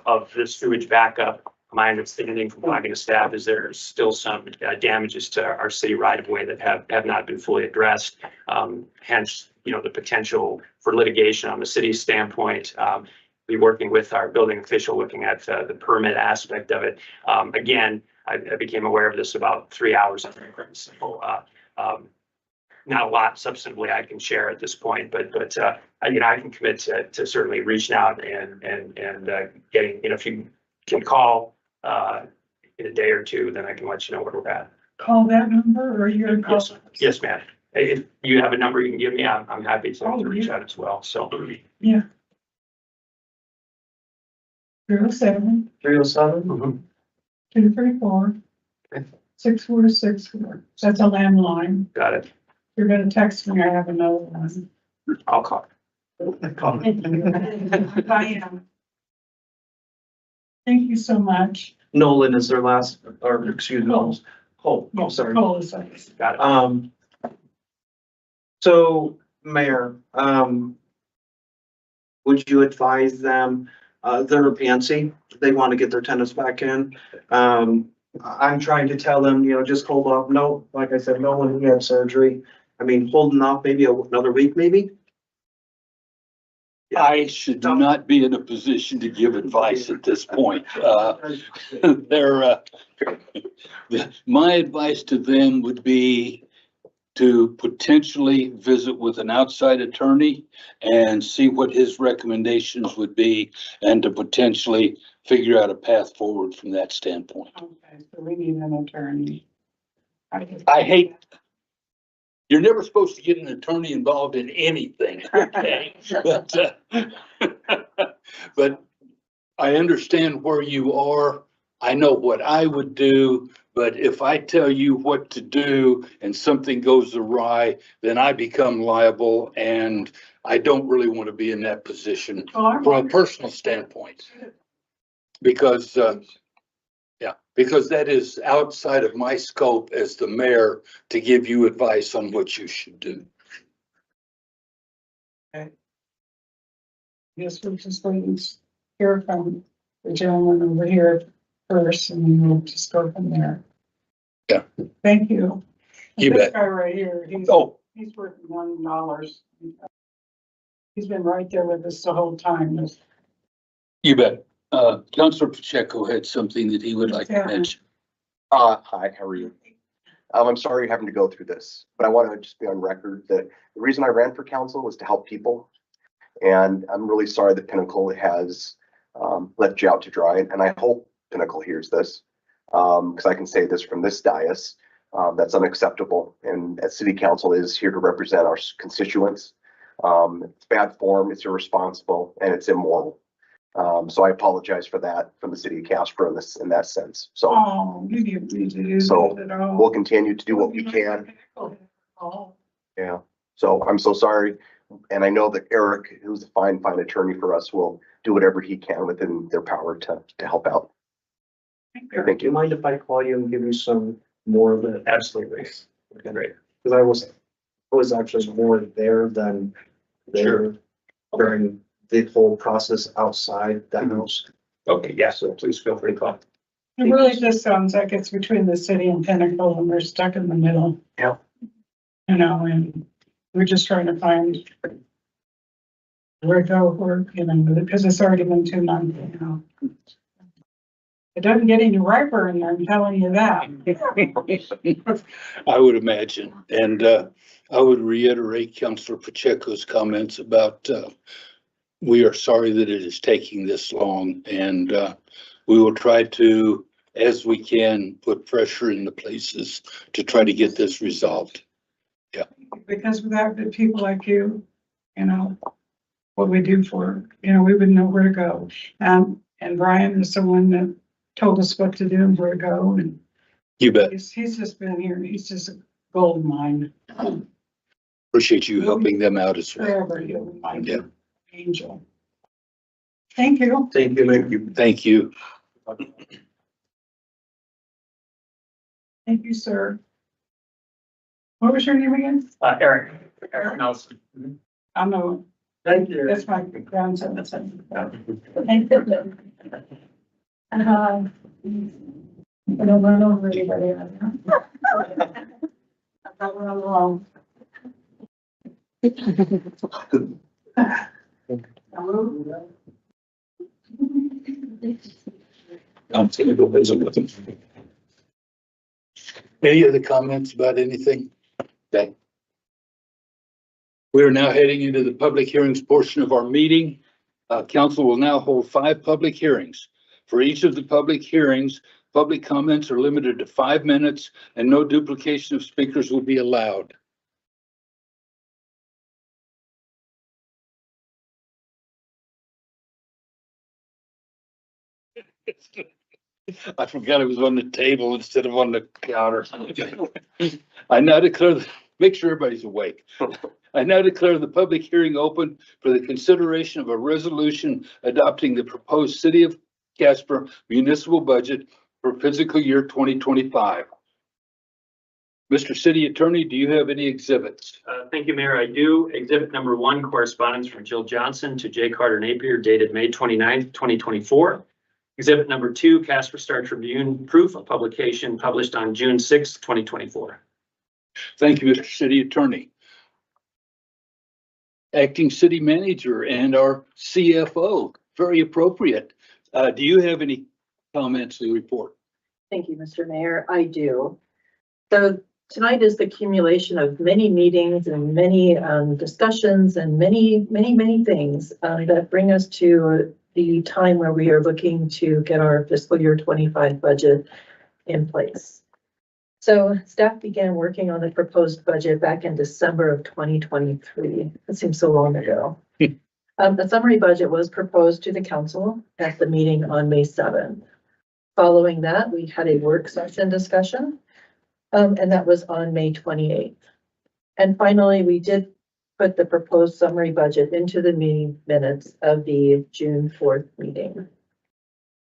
of this sewage backup. My understanding from talking to staff is there's still some damages to our city right of way that have not been fully addressed. Hence, the potential for litigation on the city's standpoint. Be working with our building official, looking at the permit aspect of it. Again, I became aware of this about 3 hours ago. So, not a lot substantively I can share at this point, but I can commit to certainly reaching out and getting, if you can call in a day or two, then I can let you know where we're at. Call that number or you're gonna call? Yes, ma'am. If you have a number you can give me, I'm happy to reach out as well. So. Yeah. 07 307 234 6464. That's a landline. Got it. You're gonna text me, I have another one. I'll call. I am. Thank you so much. Nolan is their last, or excuse me, Cole. oh, Yes, sorry. Cole is like- Got it. So, Mayor, would you advise them, they're antsy, they want to get their tenants back in. I'm trying to tell them, just hold off. No, like I said, no one, he had surgery. I mean, holding off maybe another week, maybe? I should not be in a position to give advice at this point. My advice to them would be to potentially visit with an outside attorney and see what his recommendations would be, and to potentially figure out a path forward from that standpoint. Okay, so we need an attorney. I hate, you're never supposed to get an attorney involved in anything, okay? But I understand where you are. I know what I would do, but if I tell you what to do and something goes awry, then I become liable, and I don't really want to be in that position from a personal standpoint. Because, because that is outside of my scope as the mayor to give you advice on what you should do. Yes, we're just waiting to hear from the gentleman over here first, and then we'll just go from there. Yeah. Thank you. You This bet. guy right here, he's worth $1 million. He's been right there with us the whole time. You bet. Councilor Pacheco had something that he would like to mention. Hi, how are you? I'm sorry you're having to go through this, but I want to just be on record that the reason I ran for council was to help people. And I'm really sorry that Pinnacle has left you out to dry, and I hope Pinnacle hears this. Because I can say this from this dais, that's unacceptable, and as city council is here to represent our constituents. It's bad form, it's irresponsible, and it's immoral. So I apologize for that from the city of Casper in that sense. So, you didn't need to do so that at all. we'll continue to do what we can. Yeah, so I'm so sorry. And I know that Eric, who's a fine attorney for us, will do whatever he can within their power to help out. Thank you. Mind if I call you and give you some more of the? Absolutely. Great. Because I was actually more there than there during the whole process outside the house. Okay, yeah, so please feel free to call. It really just sounds like it's between the city and Pinnacle, and we're stuck in the middle. Yeah. And we're just trying to find where to go, because it's already been 2 months, It doesn't get any riper in there, I'm telling you that. I would imagine, and I would reiterate Councilor Pacheco's comments about we are sorry that it is taking this long, and we will try to, as we can, put pressure in the places to try to get this resolved. Yeah. Because without the people like you, what we do for, we wouldn't know where to go. And Brian is someone that told us what to do and where to go, and you bet. He's just been here, he's just a gold mine. Appreciate you helping them out as well. Forever, you'll be my angel. Thank you. Thank you. Thank you. Thank you. Thank you, sir. What was your name again? Eric Nelson. I know. Thank you. That's my grandson. Thank you. I don't run over anybody. I thought we're alone. I'm gonna go visit with him. Any other comments about anything? Okay. We are now heading into the public hearings portion of our meeting. Council will now hold 5 public hearings. For each of the public hearings, public comments are limited to 5 minutes, and no duplication of speakers will be allowed. I forgot it was on the table instead of on the counter. I now declare, make sure everybody's awake. I now declare the public hearing open for the consideration of a resolution adopting the proposed City of Casper municipal budget for fiscal year 2025. Mr. City Attorney, do you have any exhibits? Thank you, Mayor. I do. Exhibit number 1, correspondence from Jill Johnson to J. Carter Napier dated May 29th, 2024. Exhibit number 2, Casper Star Tribune, proof of publication published on June 6th, 2024. Thank you, Mr. City Attorney. Acting City Manager and our CFO, very appropriate. Do you have any comments to report? Thank you, Mr. Mayor. I do. So tonight is the accumulation of many meetings and many discussions and many things that bring us to the time where we are looking to get our fiscal year 25 budget in place. So staff began working on the proposed budget back in December of 2023. It seems so long ago. The summary budget was proposed to the council at the meeting on May 7th. Following that, we had a work session discussion, and that was on May 28th. And finally, we did put the proposed summary budget into the meeting minutes of the June 4th meeting.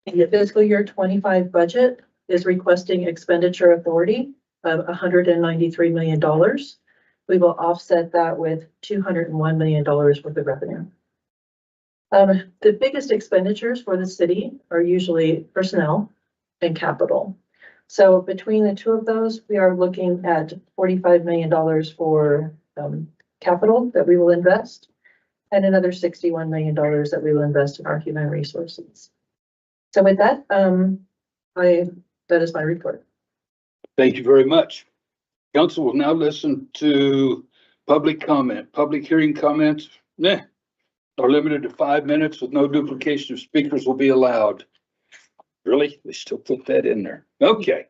In the fiscal year 25 budget is requesting expenditure authority of $193 million. We will offset that with $201 million worth of revenue. The biggest expenditures for the city are usually personnel and capital. So between the two of those, we are looking at $45 million for capital that we will invest, and another $61 million that we will invest in our human resources. So with that, that is my report. Thank you very much. Council will now listen to public comment. Public hearing comments are limited to 5 minutes with no duplication of speakers will be allowed. Really? They still put that in there. Okay.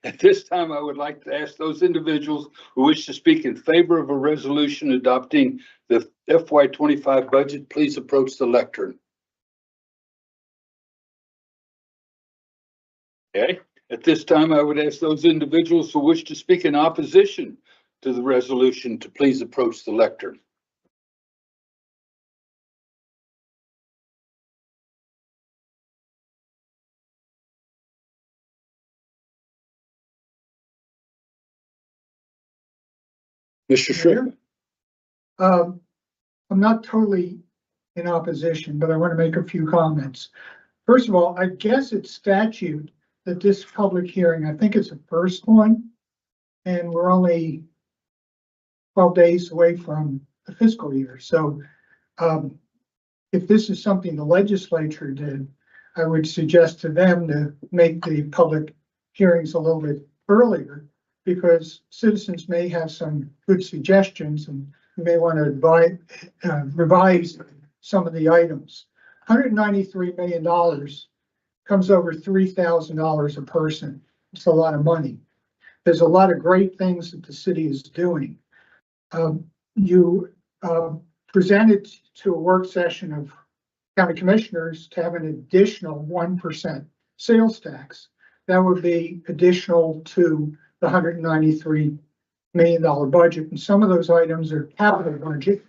At this time, I would like to ask those individuals who wish to speak in favor of a resolution adopting the FY25 budget, please approach the lectern. Okay. At this time, I would ask those individuals who wish to speak in opposition to the resolution to please approach the lectern. Mr. Schreiber. I'm not totally in opposition, but I want to make a few comments. First of all, I guess it's statute that this public hearing, I think it's the first one, and we're only 12 days away from the fiscal year. So if this is something the legislature did, I would suggest to them to make the public hearings a little bit earlier, because citizens may have some good suggestions and may want to revise some of the items. $193 million comes over $3,000 a person. It's a lot of money. There's a lot of great things that the city is doing. You presented to a work session of county commissioners to have an additional 1% sales tax. That would be additional to the $193 million budget. And some of those items are capital budget.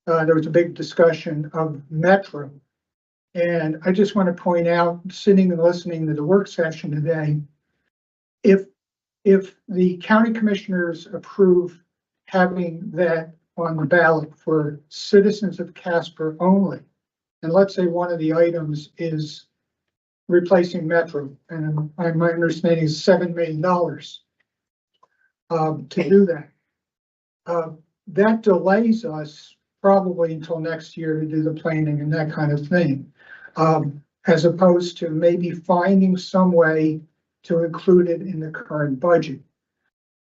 There was a big discussion of Metro. And I just want to point out, sitting and listening to the work session today, if the county commissioners approve having that on the ballot for citizens of Casper only, and let's say one of the items is replacing Metro, and my understanding is $7 million to do that. That delays us probably until next year to do the planning and that kind of thing, as opposed to maybe finding some way to include it in the current budget.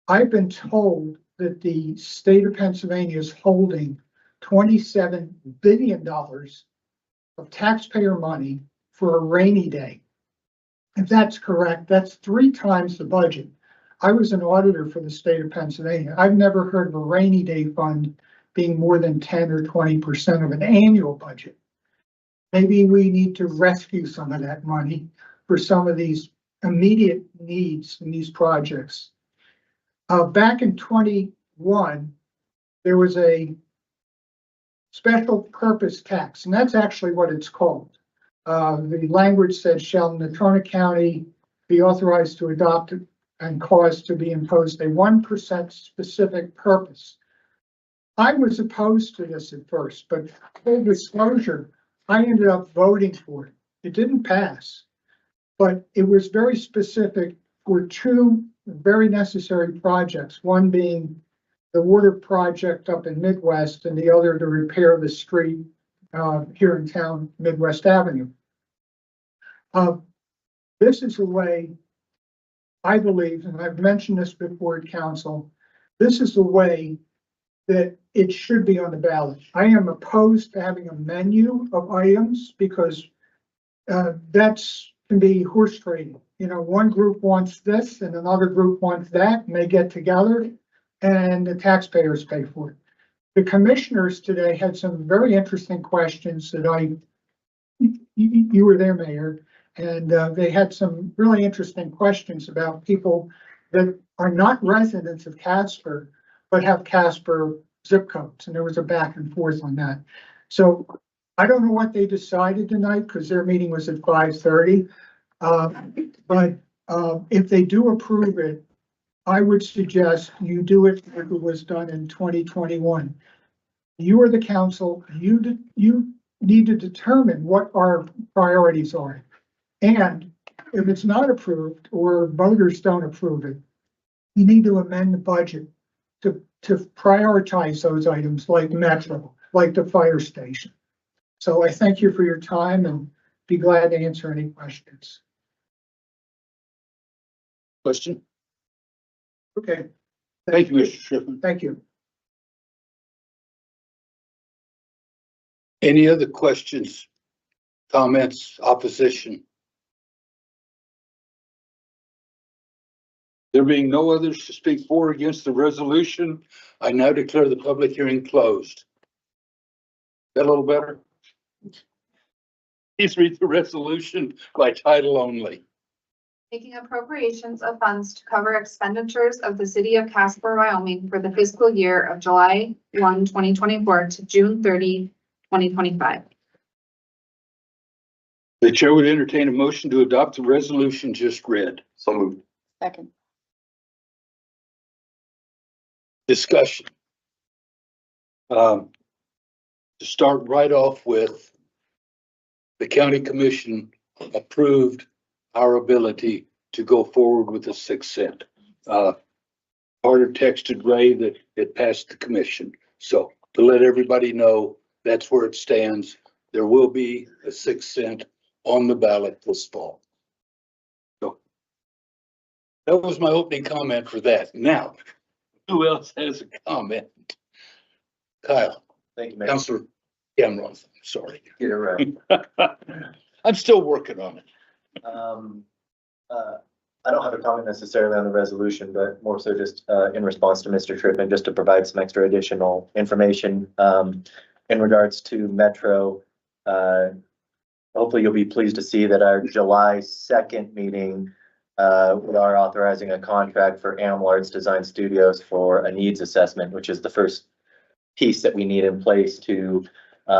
I've been told that the state of Pennsylvania is holding $27 billion of taxpayer money for a rainy day. If that's correct, that's 3 times the budget. I was an auditor for the state of Pennsylvania. I've never heard of a rainy day fund being more than 10 or 20% of an annual budget. Maybe we need to rescue some of that money for some of these immediate needs in these projects. Back in 21, there was a special purpose tax, and that's actually what it's called. The language said, shall Natrona County be authorized to adopt and cause to be imposed a 1% specific purpose. I was opposed to this at first, but full disclosure, I ended up voting for it. It didn't pass, but it was very specific for two very necessary projects, one being the water project up in Midwest and the other to repair the street here in town, Midwest Avenue. This is a way, I believe, and I've mentioned this before at council, this is the way that it should be on the ballot. I am opposed to having a menu of items because that's can be horse trading. You know, one group wants this and another group wants that, and they get together and the taxpayers pay for it. The commissioners today had some very interesting questions that you were there, Mayor, and they had some really interesting questions about people that are not residents of Casper, but have Casper zip codes, and there was a back and forth on that. So I don't know what they decided tonight because their meeting was at 5:30. But if they do approve it, I would suggest you do it like it was done in 2021. You are the council. You need to determine what our priorities are. And if it's not approved or voters don't approve it, you need to amend the budget to prioritize those items like Metro, like the fire station. So I thank you for your time and be glad to answer any questions. Question? Okay, Thank you, Mr. Shipman. thank you. Any other questions, comments, opposition? There being no others to speak for or against the resolution, I now declare the public hearing closed. That a little better? Please read the resolution by title only. Making appropriations of funds to cover expenditures of the city of Casper, Wyoming for the fiscal year of July 1, 2024 to June 30, 2025. The chair would entertain a motion to adopt the resolution just read. So moved. Second. Discussion. To start right off with, the county commission approved our ability to go forward with the 6 cent. Carter texted Ray that it passed the commission. So to let everybody know, that's where it stands. There will be a 6 cent on the ballot this fall. So that was my opening comment for that. Now, who else has a comment? Kyle. Thank you, Mayor. Councilor Cameron, sorry. Get it right. I'm still working on it. I don't have a comment necessarily on the resolution, but more so just in response to Mr. Trippin, just to provide some extra additional information in regards to Metro. Hopefully you'll be pleased to see that our July 2nd meeting, we are authorizing a contract for Animal Arts Design Studios for a needs assessment, which is the first piece that we need in place to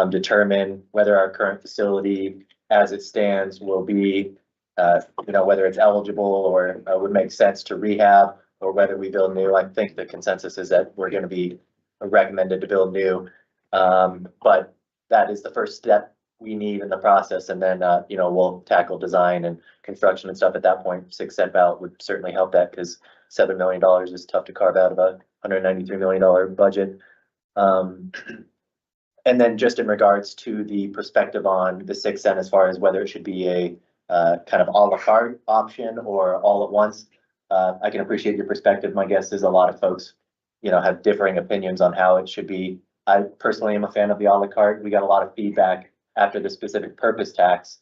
determine whether our current facility as it stands will be, whether it's eligible or would make sense to rehab or whether we build new. I think the consensus is that we're going to be recommended to build new. But that is the first step we need in the process. And then, we'll tackle design and construction and stuff at that point. 6 cent ballot would certainly help that because $7 million is tough to carve out of a $193 million budget. And then just in regards to the perspective on the 6 cent, as far as whether it should be a kind of a la carte option or all at once, I can appreciate your perspective. My guess is a lot of folks, have differing opinions on how it should be. I personally am a fan of the a la carte. We got a lot of feedback after the specific purpose tax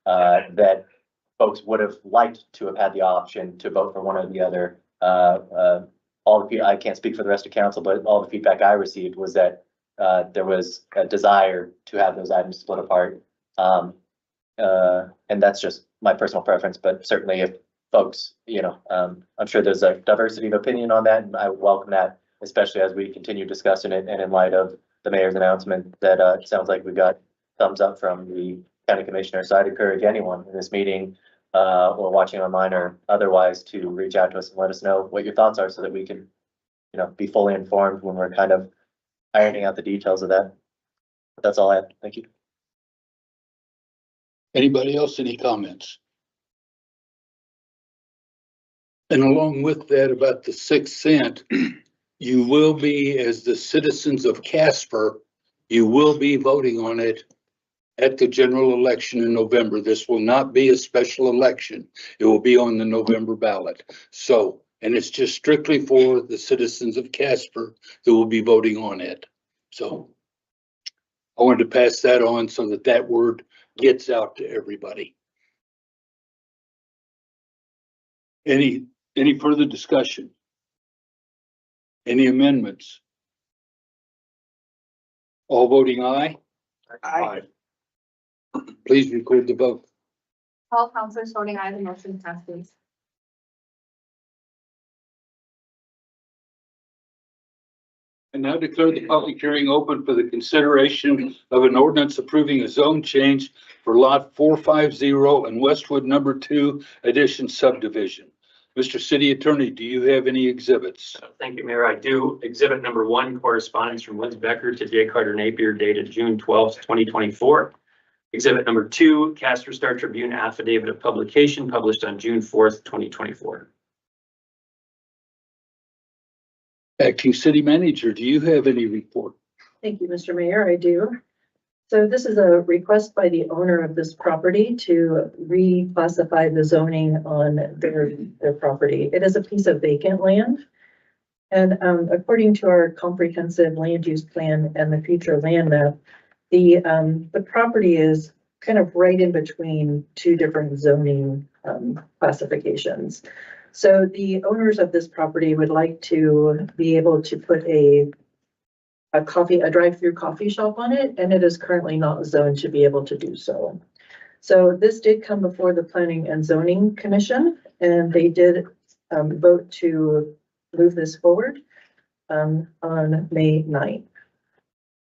that folks would have liked to have had the option to vote for one or the other. I can't speak for the rest of council, but all the feedback I received was that there was a desire to have those items split apart. And that's just my personal preference, but certainly if folks, I'm sure there's a diversity of opinion on that, and I welcome that, especially as we continue discussing it and in light of the mayor's announcement that, it sounds like we got thumbs up from the county commissioner. So I'd encourage anyone in this meeting, or watching online or otherwise to reach out to us and let us know what your thoughts are so that we can, be fully informed when we're kind of ironing out the details of that. But that's all I have. Thank you. Anybody else, any comments? And along with that, about the 6th cent, you will be, as the citizens of Casper, you will be voting on it at the general election in November. This will not be a special election. It will be on the November ballot. So, and it's just strictly for the citizens of Casper that will be voting on it. So I wanted to pass that on so that that word gets out to everybody. Any further discussion? Any amendments? All voting aye? Aye. Please record the vote. All counselors voting aye, the motion passes. I now declare the public hearing open for the consideration of an ordinance approving a zone change for lot 450 and Westwood number 2 addition subdivision. Mr. City Attorney, do you have any exhibits? Thank you, Mayor. I do. Exhibit number 1, correspondence from Liz Becker to J. Carter Napier dated June 12th, 2024. Exhibit number 2, Casper Star Tribune affidavit of publication published on June 4th, 2024. Acting City Manager, do you have any report? Thank you, Mr. Mayor. I do. So this is a request by the owner of this property to reclassify the zoning on their property. It is a piece of vacant land. And according to our comprehensive land use plan and the future land map, the property is kind of right in between 2 different zoning classifications. So the owners of this property would like to be able to put a drive-through coffee shop on it, and it is currently not zoned to be able to do so. So this did come before the Planning and Zoning Commission, and they did vote to move this forward on May 9th.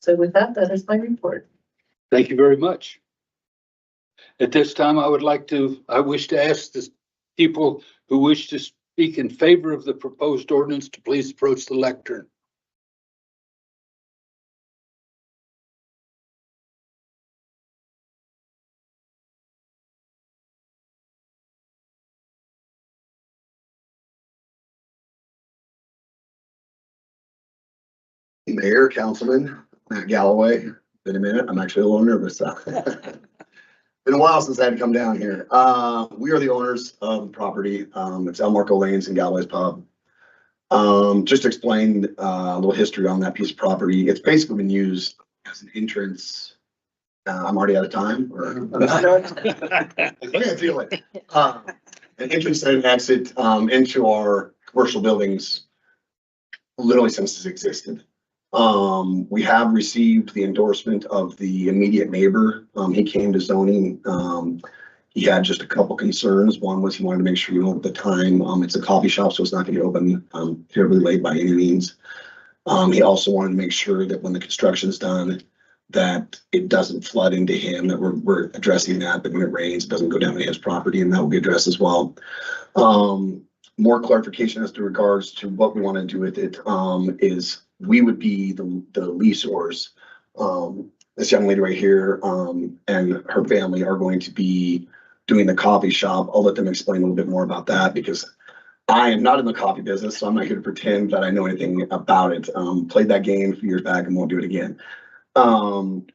So with that, that is my report. Thank you very much. At this time, I wish to ask the people who wish to speak in favor of the proposed ordinance to please approach the lectern. Mayor, Councilman, Matt Galloway, been a minute, I'm actually a little nervous. Been a while since I had to come down here. We are the owners of the property. It's El Marco Lanes and Galloway's Pub. Just to explain a little history on that piece of property. It's basically been used as an entrance. I'm already out of time. I can't feel it. An entrance and an exit into our commercial buildings literally since it's existed. We have received the endorsement of the immediate neighbor. He came to zoning. He had just a couple concerns. One was he wanted to make sure, at the time, it's a coffee shop, so it's not gonna get open terribly late by any means. He also wanted to make sure that when the construction's done, that it doesn't flood into him, that we're addressing that when it rains, it doesn't go down to his property, and that will be addressed as well. More clarification as to regards to what we want to do with it, is we would be the leaseors. This young lady right here, and her family are going to be doing the coffee shop. I'll let them explain a little bit more about that because I am not in the coffee business, so I'm not here to pretend that I know anything about it. Played that game a few years back and won't do it again. So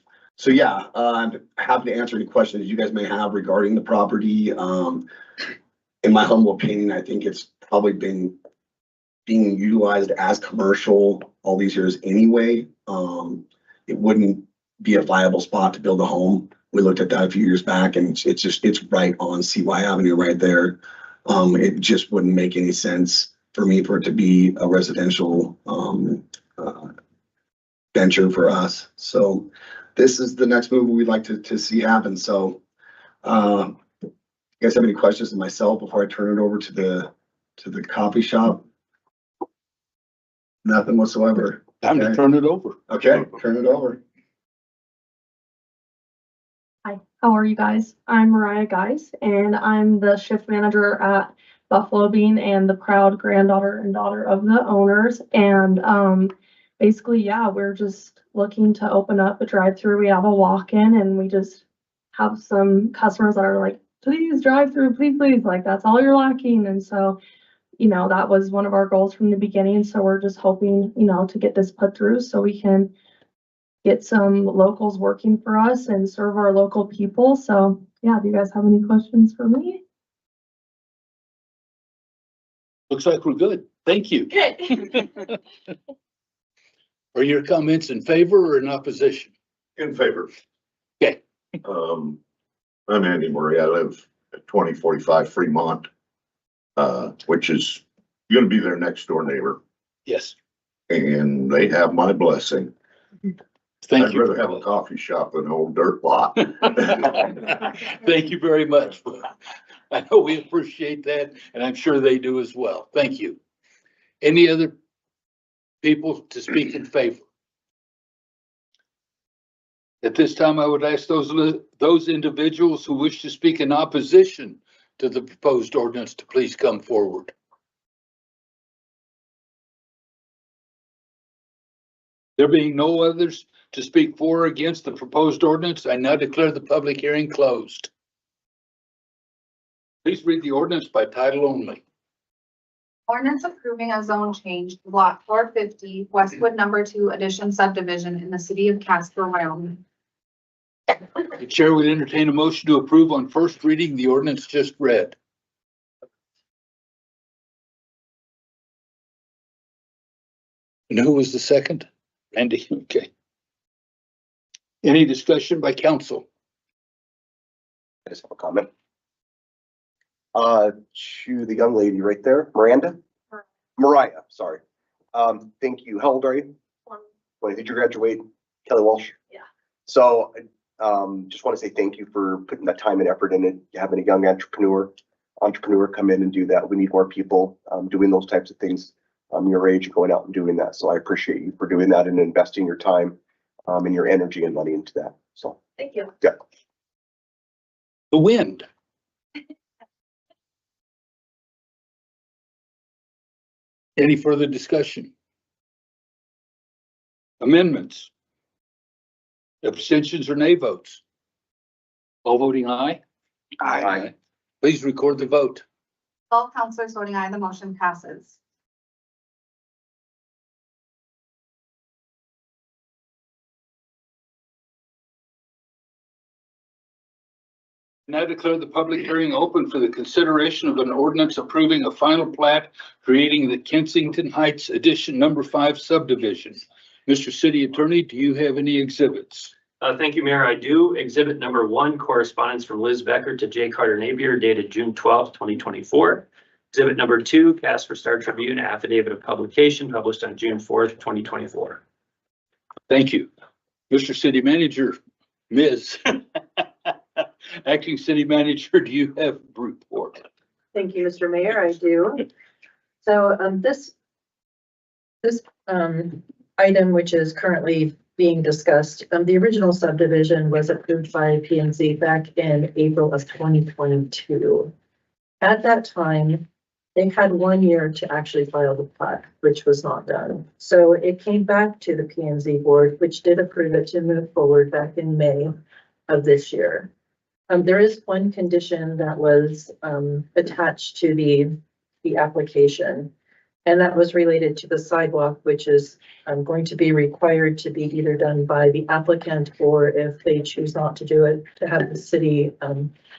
yeah, I'm happy to answer any questions you guys may have regarding the property. In my humble opinion, I think it's probably been being utilized as commercial all these years anyway. It wouldn't be a viable spot to build a home. We looked at that a few years back and it's right on CY Avenue right there. It just wouldn't make any sense for me for it to be a residential venture for us. So this is the next move we'd like to see happen. So You guys have any questions of myself before I turn it over to the coffee shop? Nothing whatsoever. Time to Okay. turn it over. Okay, turn it over. Hi, how are you guys? I'm Mariah Geis, and I'm the shift manager at Buffalo Bean and the proud granddaughter and daughter of the owners. And basically, yeah, we're just looking to open up a drive-through. We have a walk-in, and we just have some customers that are like, please drive through, please, please, like that's all you're lacking. And so, you know, that was one of our goals from the beginning. So we're just hoping, you know, to get this put through so we can get some locals working for us and serve our local people. So yeah, do you guys have any questions for me? Looks like we're good. Thank you. Good. Are your comments in favor or in opposition? In favor. Okay. I'm Andy Murray. I live at 2045 Fremont, which is gonna be their next door neighbor, Yes. and they have my blessing. Thank I'd you. rather have a coffee shop than an old dirt lot. Thank you very much. I know we appreciate that, and I'm sure they do as well. Thank you. Any other people to speak in favor? At this time, I would ask those individuals who wish to speak in opposition to the proposed ordinance to please come forward. There being no others to speak for or against the proposed ordinance, I now declare the public hearing closed. Please read the ordinance by title only. Ordinance approving a zone change, to block 450 Westwood Number 2 Addition subdivision in the city of Casper, Wyoming. The chair would entertain a motion to approve on first reading the ordinance just read. And who was the second? Randy, okay. Any discussion by council? I just have a comment. To the young lady right there, Mariah, sorry. Thank you. How old are you? 20. Did you graduate Kelly Walsh? Yeah. So, just want to say thank you for putting that time and effort in it, having a young entrepreneur come in and do that. We need more people, doing those types of things, your age and going out and doing that. So I appreciate you for doing that and investing your time, and your energy and money into that. So. Thank you. Yeah. The wind. Any further discussion? Amendments? Abstentions or nay votes? All voting aye? Aye. Please record the vote. All councilors voting aye, the motion passes. Now declare the public hearing open for the consideration of an ordinance approving a final plat creating the Kensington Heights Addition Number 5 subdivision. Mr. City Attorney, do you have any exhibits? Thank you, Mayor. I do. Exhibit number 1, correspondence from Liz Becker to J. Carter Napier dated June 12th, 2024. Exhibit number 2, Casper Star Tribune affidavit of publication published on June 4th, 2024. Thank you. Mr. City Manager, Ms. Acting City Manager, do you have a report? Thank you, Mr. Mayor, I do. So, this item, which is currently being discussed, the original subdivision was approved by P&Z back in April of 2022. At that time, they had 1 year to actually file the plat, which was not done. So it came back to the P&Z board, which did approve it to move forward back in May of this year. There is one condition that was attached to the application, and that was related to the sidewalk, which is going to be required to be either done by the applicant, or if they choose not to do it, to have the city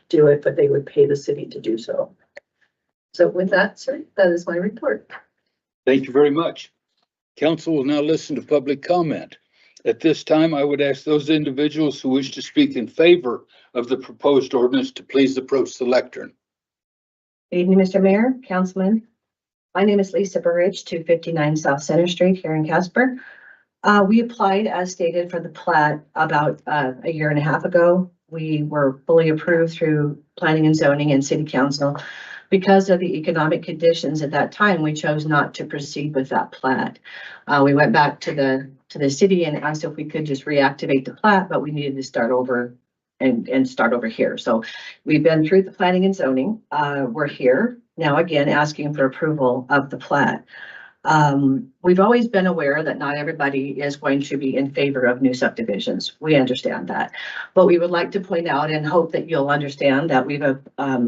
do it, but they would pay the city to do so. So with that, sir, that is my report. Thank you very much. Council will now listen to public comment. At this time, I would ask those individuals who wish to speak in favor of the proposed ordinance to please approach the lectern. Good evening, Mr. Mayor, Councilman. My name is Lisa Burridge, 259 South Center Street here in Casper. We applied as stated for the plat about a year and a half ago. we were fully approved through planning and zoning and city council. Because of the economic conditions at that time, we chose not to proceed with that plat. We went back to the city and asked if we could just reactivate the plat, but we needed to start over and start over here. So we've been through the planning and zoning. We're here now again asking for approval of the plat. We've always been aware that not everybody is going to be in favor of new subdivisions. We understand that. But we would like to point out and hope that you'll understand that we've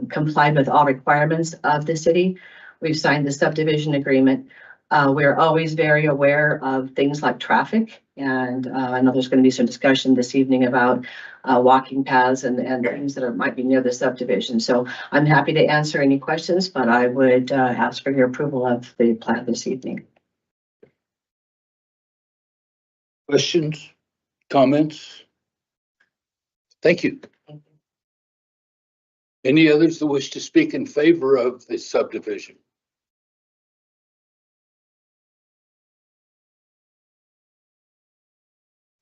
complied with all requirements of the city. We've signed the subdivision agreement. We're always very aware of things like traffic. And I know there's going to be some discussion this evening about walking paths and things that might be near the subdivision. So I'm happy to answer any questions, but I would ask for your approval of the plan this evening. Questions, comments? Thank you. Any others that wish to speak in favor of this subdivision?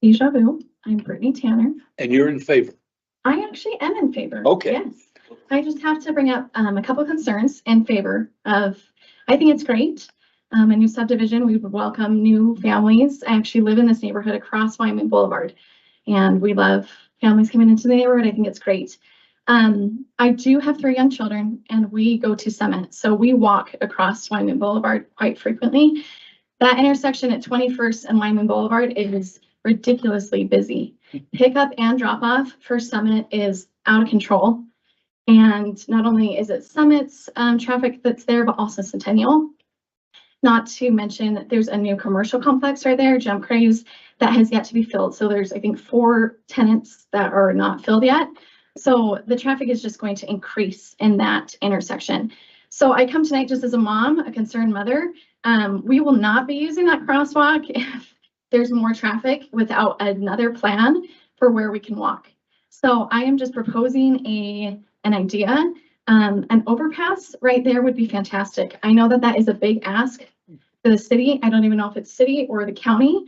Deja vu. I'm Brittany Tanner. And you're in favor? I actually am in favor. Okay. Yes. I just have to bring up a couple concerns in favor of, I think it's great. A new subdivision, we would welcome new families. I actually live in this neighborhood across Wyman Boulevard, and we love families coming into the neighborhood. I think it's great. I do have 3 young children, and we go to Summit, so we walk across Wyman Boulevard quite frequently. That intersection at 21st and Wyman Boulevard is ridiculously busy. Pickup and drop off for Summit is out of control. And not only is it Summit's traffic that's there, but also Centennial. Not to mention there's a new commercial complex right there, Jump Craze, that has yet to be filled. So there's, I think, 4 tenants that are not filled yet. So the traffic is just going to increase in that intersection. So I come tonight just as a mom, a concerned mother. We will not be using that crosswalk if there's more traffic without another plan for where we can walk. So I am just proposing an idea. An overpass right there would be fantastic. I know that that is a big ask for the city. I don't even know if it's city or the county,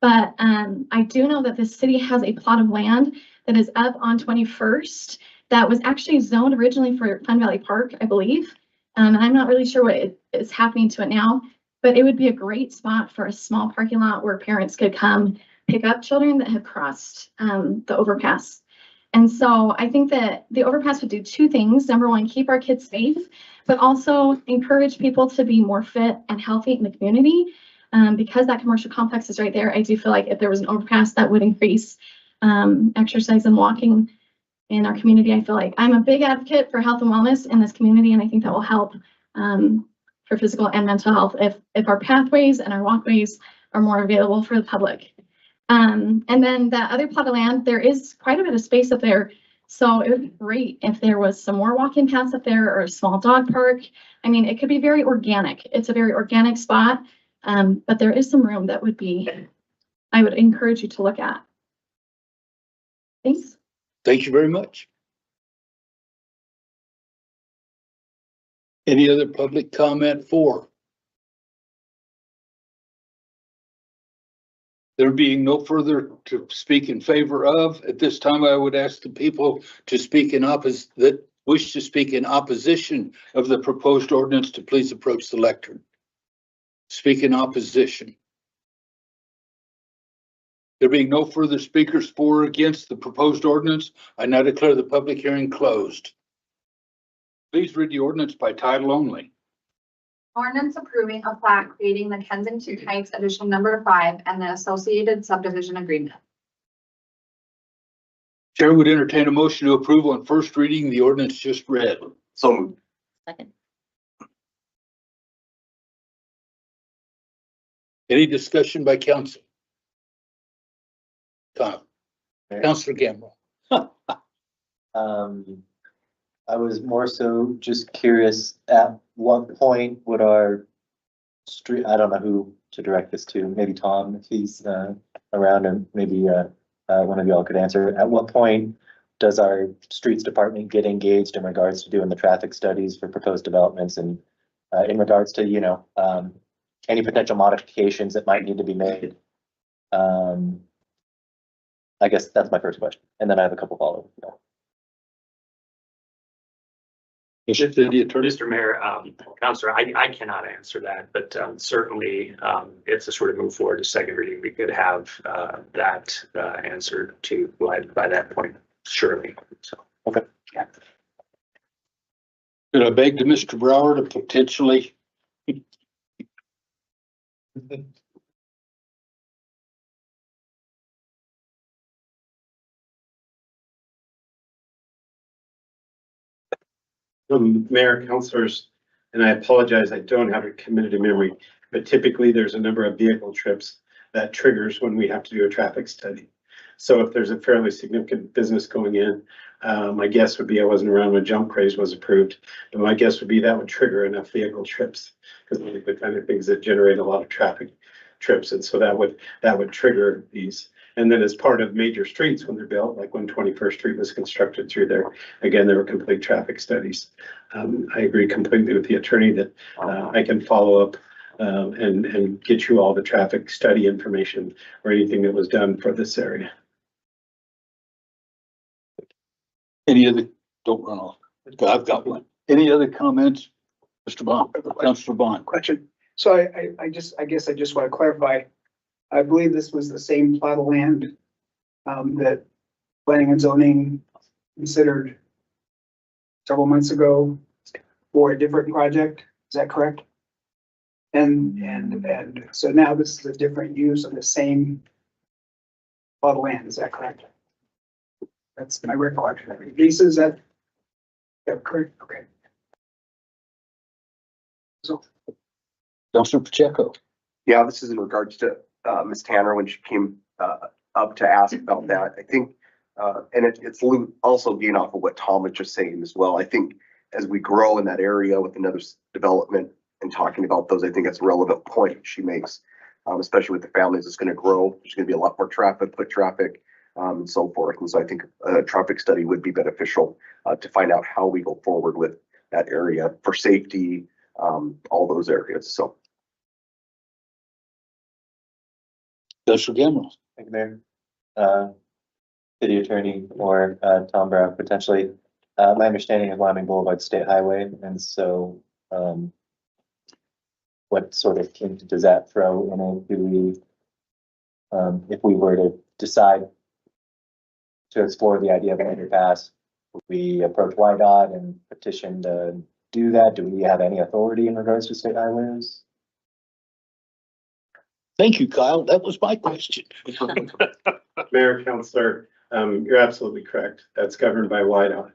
but I do know that the city has a plot of land that is up on 21st that was actually zoned originally for Fun Valley Park, I believe. And I'm not really sure what is happening to it now, but it would be a great spot for a small parking lot where parents could come pick up children that have crossed the overpass. And so I think that the overpass would do 2 things. Number 1, keep our kids safe, but also encourage people to be more fit and healthy in the community. Because that commercial complex is right there, I do feel like if there was an overpass that would increase exercise and walking in our community. I feel like I'm a big advocate for health and wellness in this community, and I think that will help for physical and mental health if our pathways and our walkways are more available for the public. And then the other plot of land, there is quite a bit of space up there. So it would be great if there was some more walking paths up there or a small dog park. I mean, it could be very organic. It's a very organic spot, but there is some room that would be, I would encourage you to look at. Thanks. Thank you very much. Any other public comment for? There being no further to speak in favor of, at this time, I would ask the people to speak that wish to speak in opposition of the proposed ordinance to please approach the lectern. Speak in opposition. There being no further speakers for or against the proposed ordinance, I now declare the public hearing closed. Please read the ordinance by title only. Ordinance approving a plat creating the Kensington Heights Addition Number 5 and the associated subdivision agreement. Chair would entertain a motion to approve on first reading the ordinance just read. So moved. Second. Any discussion by council? Councilor Gamble. I was more so just curious, at what point would our street, I don't know who to direct this to, maybe Tom, if he's around, and maybe one of y'all could answer. At what point does our streets department get engaged in regards to doing the traffic studies for proposed developments, and in regards to, you know, any potential modifications that might need to be made? I guess that's my first question, and then I have a couple follow-up. Mr. Mayor, Counselor, I cannot answer that, but certainly it's a sort of move forward to second reading. We could have that answered to by that point, surely. So, okay. Yeah. Could I beg to Mr. Brower to potentially? Mayor, councilors, and I apologize, I don't have it committed to memory, but typically there's a number of vehicle trips that triggers when we have to do a traffic study. So if there's a fairly significant business going in, my guess would be, I wasn't around when Jump Craze was approved, but my guess would be that would trigger enough vehicle trips, because they're the kind of things that generate a lot of traffic trips, and so that would trigger these. And then as part of major streets when they're built, like when 21st Street was constructed through there, again, there were complete traffic studies. I agree completely with the attorney that I can follow up and get you all the traffic study information or anything that was done for this area. Any other, don't run off. I've got one. Any other comments? Mr. Bond, Councilor Bond. Question. So I guess I just want to clarify. I believe this was the same plot of land that planning and zoning considered several months ago for a different project. Is that correct? And so now this is a different use of the same plot of land. Is that correct? That's my recollection. Lisa, is that correct? Okay. So. Councilor Pacheco. Yeah, this is in regards to Ms. Tanner when she came up to ask about that. I think, and it's also gain off of what Tom was just saying as well. I think as we grow in that area with another development and talking about those, I think that's a relevant point she makes, especially with the families. It's going to grow. There's going to be a lot more traffic, foot traffic, and so forth. And so I think a traffic study would be beneficial to find out how we go forward with that area for safety, all those areas. So. Councilor Gamble. Thank you, Mayor. City Attorney or Tom Brown potentially. My understanding is Wyoming Boulevard State Highway, and so what sort of kink does that throw in it? Do we, if we were to decide to explore the idea of an underpass, would we approach YDOT and petition to do that? Do we have any authority in regards to state highways? Thank you, Kyle. That was my question. Mayor, Councilor, you're absolutely correct. That's governed by YDOT.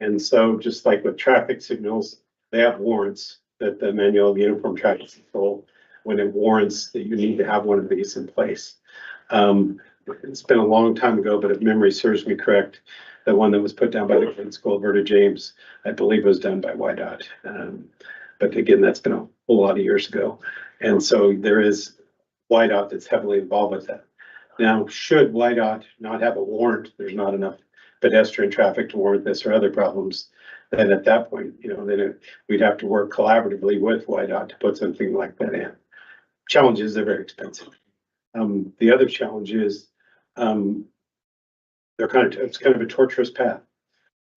And so just like with traffic signals, they have warrants that the Manual of Uniform Traffic Control, when it warrants that you need to have one of these in place. It's been a long time ago, but if memory serves me correct, the one that was put down by the Grade School of Verta James, I believe was done by YDOT. But again, that's been a whole lot of years ago. And so there is YDOT that's heavily involved with that. Now, should YDOT not have a warrant, there's not enough pedestrian traffic to warrant this or other problems, then at that point, then we'd have to work collaboratively with YDOT to put something like that in. Challenges, they're very expensive. The other challenge is it's kind of a torturous path.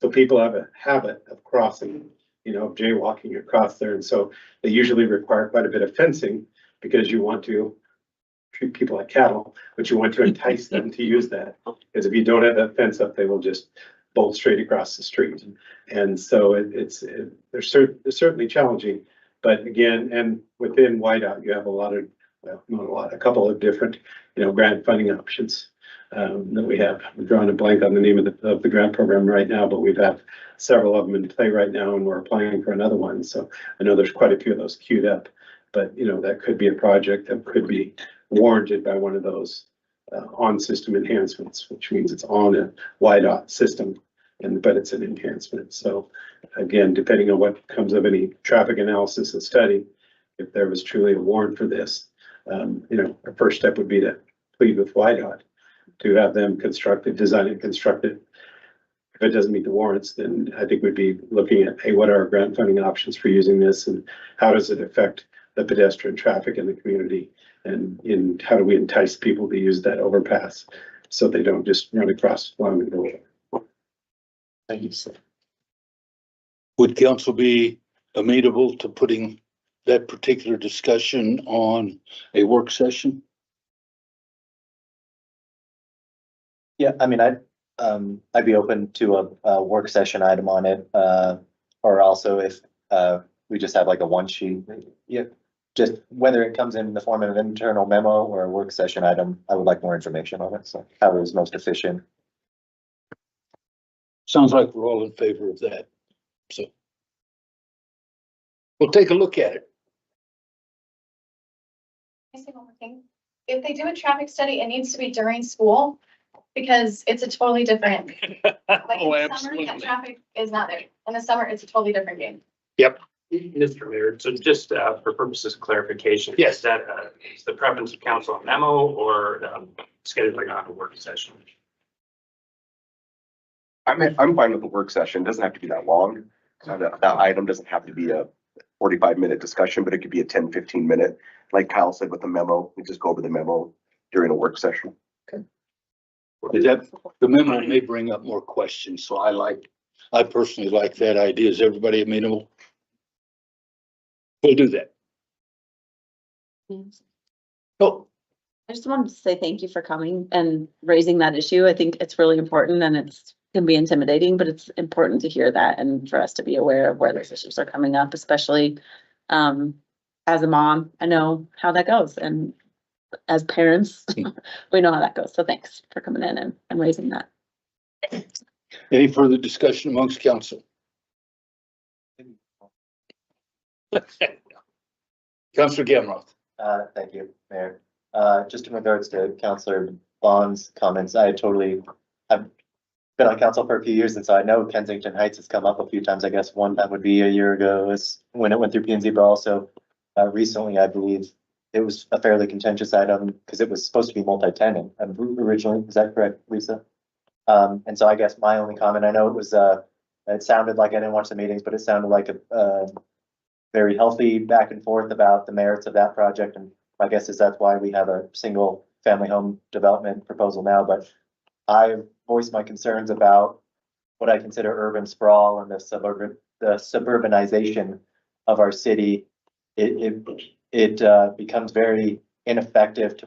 So people have a habit of crossing, jaywalking across there. And so they usually require quite a bit of fencing because you want to treat people like cattle, but you want to entice them to use that. Because if you don't have that fence up, they will just bolt straight across the street. And so they're certainly challenging. But again, and within YDOT, you have a couple of different, grant funding options that we have. I'm drawing a blank on the name of the grant program right now, but we've had several of them in play right now, and we're applying for another one. So I know there's quite a few of those queued up, but that could be a project that could be warranted by one of those on-system enhancements, which means it's on a YDOT system, but it's an enhancement. So again, depending on what comes of any traffic analysis and study, if there was truly a warrant for this, our first step would be to plead with YDOT to have them design and construct it. If it doesn't meet the warrants, then I think we'd be looking at, hey, what are our grant funding options for using this, and how does it affect the pedestrian traffic in the community, and how do we entice people to use that overpass? so they don't just run across one and go. Thank you. Would council be amenable to putting that particular discussion on a work session? Yeah, I mean, I'd be open to a work session item on it, or also if, we just have like a one sheet. Yeah, just whether it comes in the form of an internal memo or a work session item, I would like more information on it, so how it is most efficient. Sounds like we're all in favor of that, so. We'll take a look at it. Can I say one more thing? If they do a traffic study, it needs to be during school because it's a totally different. Like Oh, in the summer, absolutely. that traffic is not there. In the summer, it's a totally different game. Yep. Mr. Mayor, so just for purposes of clarification. Yes. Is that, is the preference of council a memo or scheduling on a work session? I'm fine with the work session. It doesn't have to be that long. That item doesn't have to be a 45-minute discussion, but it could be a 10, 15-minute, like Kyle said with the memo. We just go over the memo during a work session. The memo may bring up more questions, so I personally like that idea. Is everybody amenable? We'll do that. Oh, I just wanted to say thank you for coming and raising that issue. I think it's really important and it's can be intimidating, but it's important to hear that and for us to be aware of where those issues are coming up, especially as a mom. I know how that goes, and as parents, we know how that goes. So thanks for coming in and raising that. any further discussion amongst council? Councilor Gamroth. Thank you, Mayor. Just in regards to Councilor Bond's comments, I've been on council for a few years, and so I know Kensington Heights has come up a few times. I guess one time would be a year ago is when it went through P&Z, but also recently, I believe it was a fairly contentious item because it was supposed to be multi-tenant originally. Is that correct, Lisa? And so I guess my only comment, I know it was, it sounded like, I didn't watch the meetings, but it sounded like a very healthy back and forth about the merits of that project. And my guess is that's why we have a single family home development proposal now, but I voiced my concerns about what I consider urban sprawl and the suburbanization of our city. It becomes very ineffective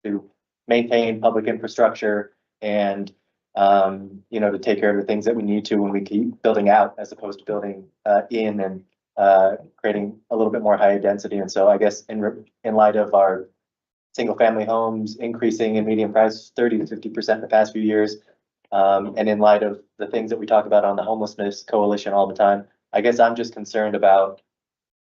to maintain public infrastructure and to take care of the things that we need to when we keep building out as opposed to building in and creating a little bit more high density. And so I guess in light of our single family homes increasing in median price 30 to 50% in the past few years, and in light of the things that we talk about on the homelessness coalition all the time, I guess I'm just concerned about,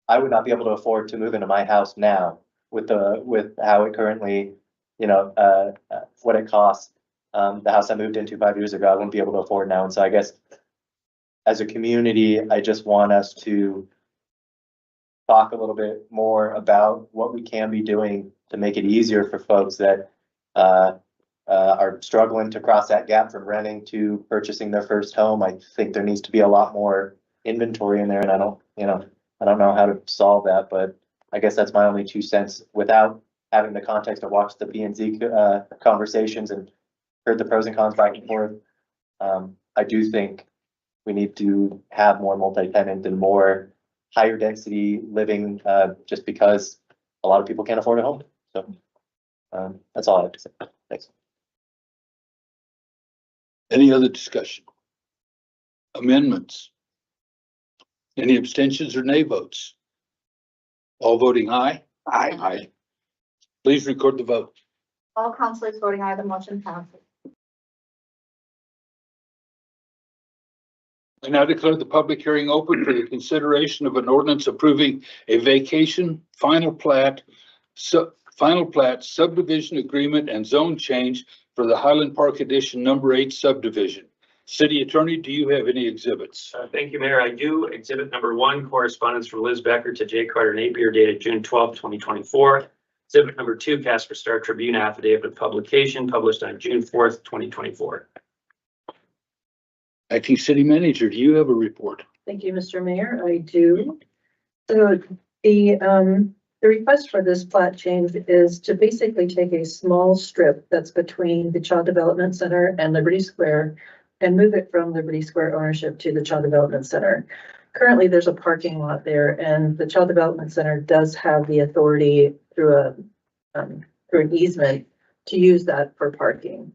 I would not be able to afford to move into my house now with how it currently, what it costs. The house I moved into 5 years ago, I wouldn't be able to afford now. And so I guess as a community, I just want us to talk a little bit more about what we can be doing to make it easier for folks that are struggling to cross that gap from renting to purchasing their first home. I think there needs to be a lot more inventory in there, and I don't know how to solve that, but I guess that's my only 2 cents without having the context to watch the P&Z conversations and heard the pros and cons back and forth. I do think we need to have more multi-tenant and more higher density living, just because a lot of people can't afford a home. So that's all I have to say. Thanks. Any other discussion? Amendments? Any abstentions or nay votes? All voting aye? Aye. Please record the vote. All councilors voting aye, the motion passes. I now declare the public hearing open for the consideration of an ordinance approving a vacation final plat subdivision agreement and zone change for the Highland Park Edition number 8 subdivision. City Attorney, do you have any exhibits? Thank you, Mayor. I do. Exhibit number 1, correspondence from Liz Becker to J. Carter Napier dated June 12, 2024. Exhibit number 2, Casper Star Tribune affidavit of publication published on June 4th, 2024. Acting City Manager, do you have a report? Thank you, Mr. Mayor. I do. So the The request for this plat change is to basically take a small strip that's between the Child Development Center and Liberty Square and move it from Liberty Square ownership to the Child Development Center. Currently, there's a parking lot there, and the Child Development Center does have the authority through an easement to use that for parking.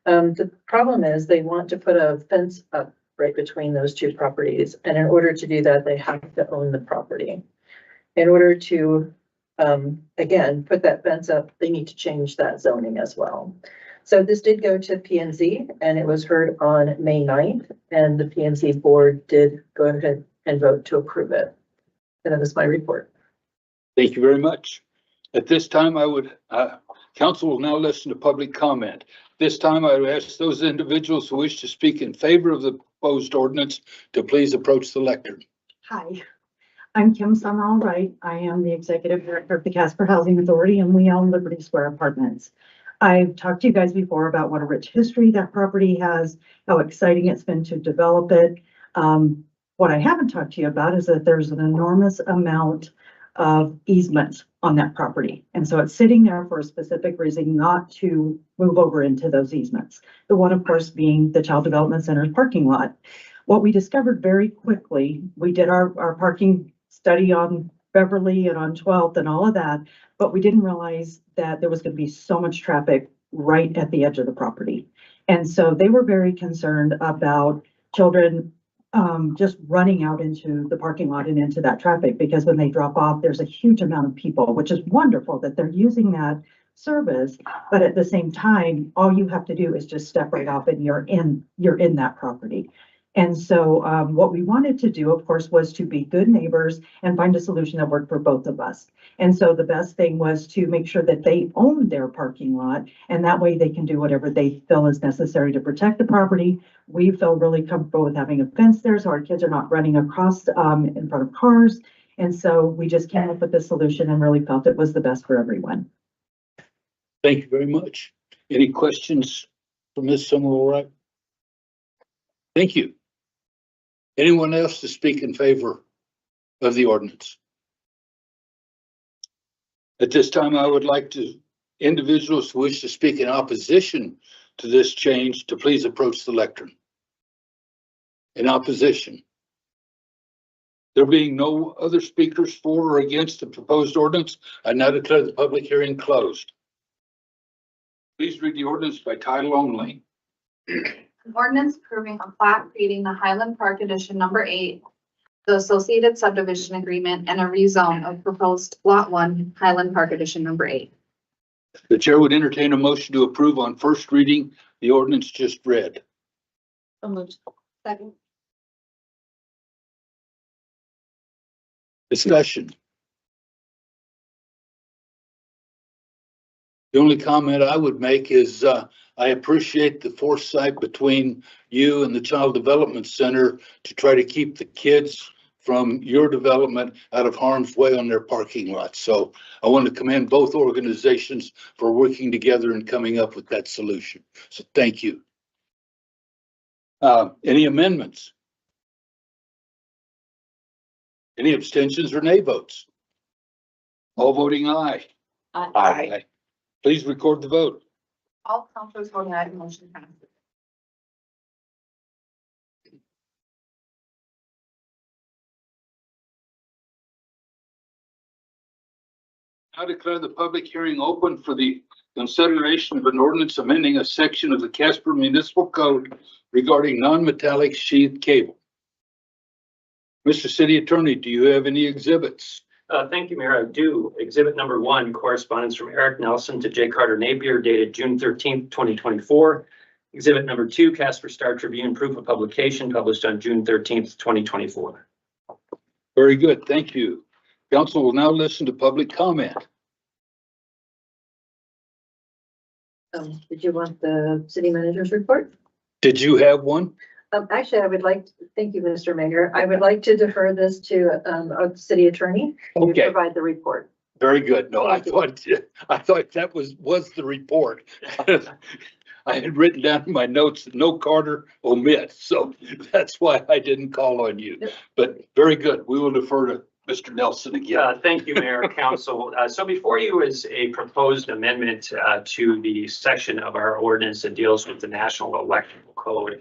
The problem is they want to put a fence up right between those two properties, and in order to do that, they have to own the property. In order to, again, put that fence up, they need to change that zoning as well. So this did go to P&Z, and it was heard on May 9th, and the P&Z board did go ahead and vote to approve it. And that is my report. Thank you very much. At this time, council will now listen to public comment. This time, I would ask those individuals who wish to speak in favor of the proposed ordinance to please approach the lectern. Hi, I'm Kim Summerall Wright. I am the Executive Director of the Casper Housing Authority, and we own Liberty Square Apartments. I've talked to you guys before about what a rich history that property has, how exciting it's been to develop it. What I haven't talked to you about is that there's an enormous amount of easements on that property. And so it's sitting there for a specific reason, not to move over into those easements. The one, of course, being the Child Development Center's parking lot. What we discovered very quickly, we did our parking study on Beverly and on 12th and all of that, but we didn't realize that there was going to be so much traffic right at the edge of the property. And so they were very concerned about children just running out into the parking lot and into that traffic, because when they drop off, there's a huge amount of people, which is wonderful that they're using that service. But at the same time, all you have to do is just step right off and you're in that property. And so what we wanted to do, of course, was to be good neighbors and find a solution that worked for both of us. And so the best thing was to make sure that they own their parking lot, and that way they can do whatever they feel is necessary to protect the property. We feel really comfortable with having a fence there so our kids are not running across in front of cars. And so we just came up with this solution and really felt it was the best for everyone. Thank you very much. Any questions for Ms. Summerall Wright? Thank you. Anyone else to speak in favor of the ordinance? At this time, I would like individuals who wish to speak in opposition to this change to please approach the lectern. In opposition. There being no other speakers for or against the proposed ordinance, I now declare the public hearing closed. Please read the ordinance by title only. An ordinance approving a plat creating the Highland Park Addition Number 8, the associated subdivision agreement, and a rezone of proposed Lot 1, Highland Park Addition Number 8. The chair would entertain a motion to approve on first reading the ordinance just read. So moved. Second. Discussion. The only comment I would make is I appreciate the foresight between you and the Child Development Center to try to keep the kids from your development out of harm's way on their parking lots. So I want to commend both organizations for working together and coming up with that solution. So thank you. Any amendments? Any abstentions or nay votes? All voting aye. Aye. Please record the vote. All councilors voting aye, motion passes. I declare the public hearing open for the consideration of an ordinance amending a section of the Casper Municipal Code regarding non-metallic sheath cable. Mr. City Attorney, do you have any exhibits? Thank you, Mayor. I do. Exhibit number 1, correspondence from Eric Nelson to J. Carter Napier dated June 13th, 2024. Exhibit number 2, Casper Star Tribune, proof of publication published on June 13th, 2024. Very good. Thank you. Council will now listen to public comment. Did you want the city manager's report? Did you have one? Actually, I would like to, thank you, Mr. Mayor. I would like to defer this to our city attorney to Okay. provide the report. Very good. No, I thought that was the report. I had written down in my notes, no Carter omit. So that's why I didn't call on you, but very good. We will defer to Mr. Nelson again. Thank you, Mayor and Council. So before you is a proposed amendment to the section of our ordinance that deals with the National Electrical Code.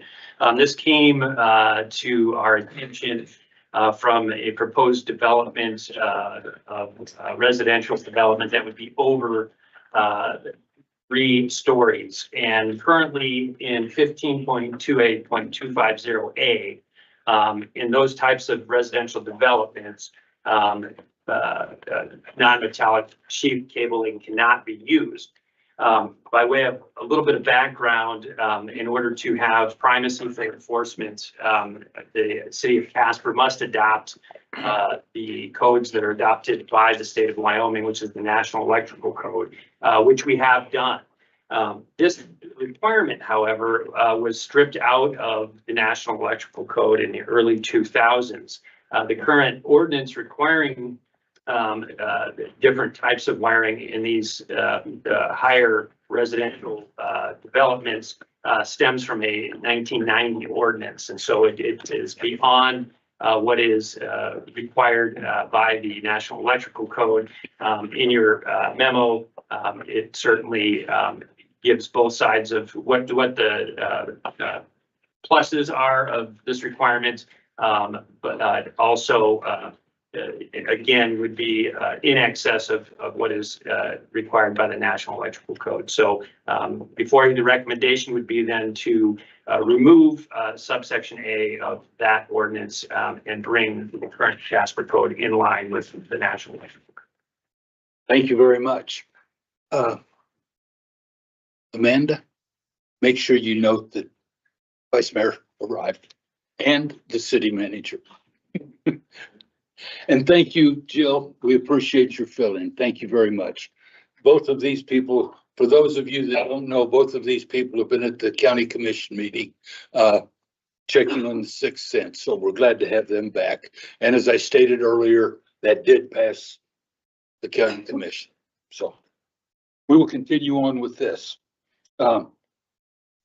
This came to our attention from a proposed development of residential development that would be over 3 stories. And currently in 15.28.250A, in those types of residential developments, non-metallic sheet cabling cannot be used. By way of a little bit of background, in order to have primacy for enforcement, the city of Casper must adopt the codes that are adopted by the state of Wyoming, which is the National Electrical Code, which we have done. This requirement, however, was stripped out of the National Electrical Code in the early 2000s. The current ordinance requiring different types of wiring in these higher residential developments stems from a 1990 ordinance. And so it is beyond what is required by the National Electrical Code. In your memo, it certainly gives both sides of what the pluses are of this requirement, but also again would be in excess of what is required by the National Electrical Code. So before you, the recommendation would be then to remove subsection A of that ordinance and bring the current Casper code in line with the National Electrical Code. Thank you very much. Amanda, make sure you note that Vice Mayor arrived and the city manager. And thank you, Jill. We appreciate your fill-in. Thank you very much. Both of these people, for those of you that don't know, both of these people have been at the county commission meeting, checking on the 6th sense. So we're glad to have them back. And as I stated earlier, that did pass the county commission. So we will continue on with this.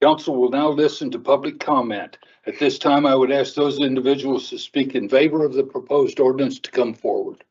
Council will now listen to public comment. At this time, I would ask those individuals to speak in favor of the proposed ordinance to come forward.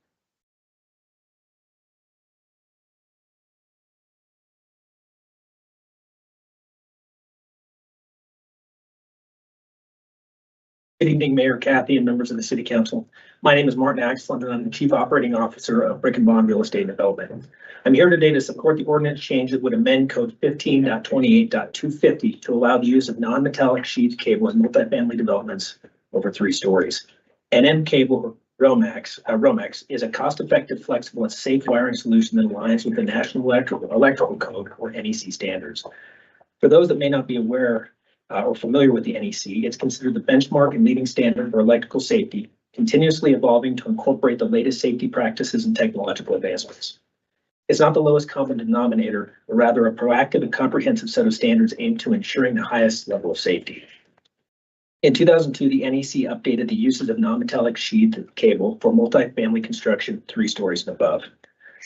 Good evening, Mayor Kathy and members of the City Council. My name is Martin Axel and I'm the Chief Operating Officer of Brick and Bond Real Estate Development. I'm here today to support the ordinance change that would amend Code 15.28.250 to allow the use of non-metallic sheath cable in multifamily developments over 3 stories. NM cable, Romex, is a cost-effective, flexible, and safe wiring solution that aligns with the National Electrical Code, or NEC standards. For those that may not be aware or familiar with the NEC, it's considered the benchmark and leading standard for electrical safety, continuously evolving to incorporate the latest safety practices and technological advancements. It's not the lowest common denominator, but rather a proactive and comprehensive set of standards aimed to ensuring the highest level of safety. In 2002, the NEC updated the uses of non-metallic sheath cable for multifamily construction 3 stories and above.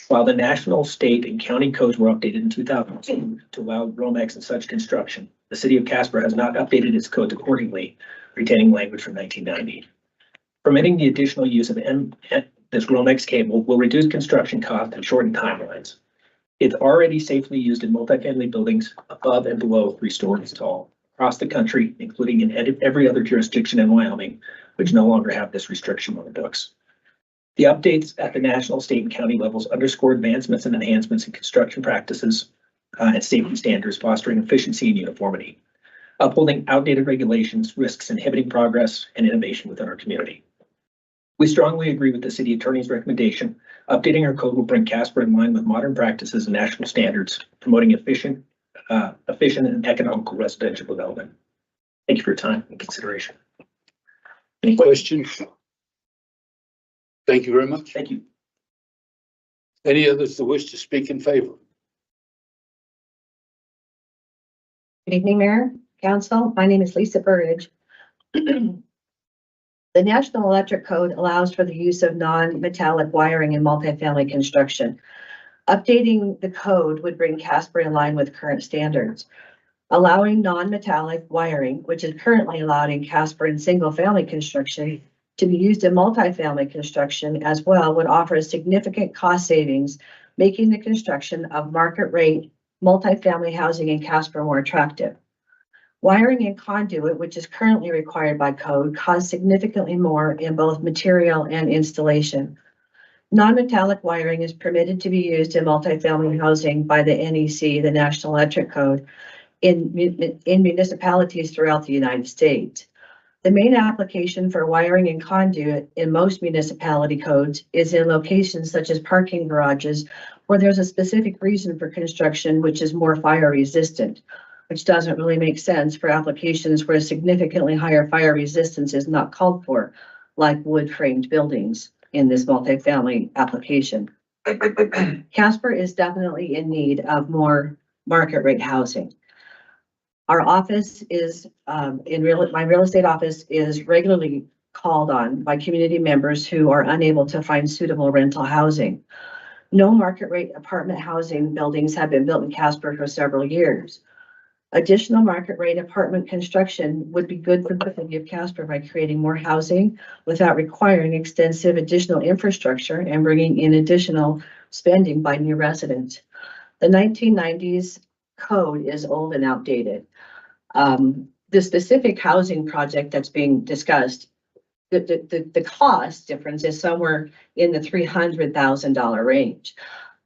While the national, state, and county codes were updated in 2002 to allow Romex and such construction, the city of Casper has not updated its codes accordingly, retaining language from 1990. Permitting the additional use of this Romex cable will reduce construction costs and shorten timelines. It's already safely used in multifamily buildings above and below 3 stories tall across the country, including in every other jurisdiction in Wyoming, which no longer have this restriction on the books. The updates at the national, state, and county levels underscore advancements and enhancements in construction practices and safety standards, fostering efficiency and uniformity. Upholding outdated regulations risks inhibiting progress and innovation within our community. We strongly agree with the city attorney's recommendation. Updating our code will bring Casper in line with modern practices and national standards, promoting efficient and economical residential development. Thank you for your time and consideration. Any questions? Thank you very much. Thank you. Any others that wish to speak in favor? Good evening, Mayor, Council. My name is Lisa Burridge. The National Electric Code allows for the use of non-metallic wiring in multifamily construction. Updating the code would bring Casper in line with current standards. Allowing non-metallic wiring, which is currently allowed in Casper in single-family construction, to be used in multifamily construction as well would offer a significant cost savings, making the construction of market rate multifamily housing in Casper more attractive. Wiring and conduit, which is currently required by code, costs significantly more in both material and installation. Non-metallic wiring is permitted to be used in multifamily housing by the NEC, the National Electric Code, in municipalities throughout the United States. The main application for wiring and conduit in most municipality codes is in locations such as parking garages, where there's a specific reason for construction, which is more fire resistant, which doesn't really make sense for applications where significantly higher fire resistance is not called for, like wood framed buildings in this multifamily application. Casper is definitely in need of more market rate housing. Our office is, my real estate office is regularly called on by community members who are unable to find suitable rental housing. No market rate apartment housing buildings have been built in Casper for several years. Additional market rate apartment construction would be good for the city of Casper by creating more housing without requiring extensive additional infrastructure and bringing in additional spending by new residents. The 1990s code is old and outdated. The specific housing project that's being discussed, the cost difference is somewhere in the $300,000 range.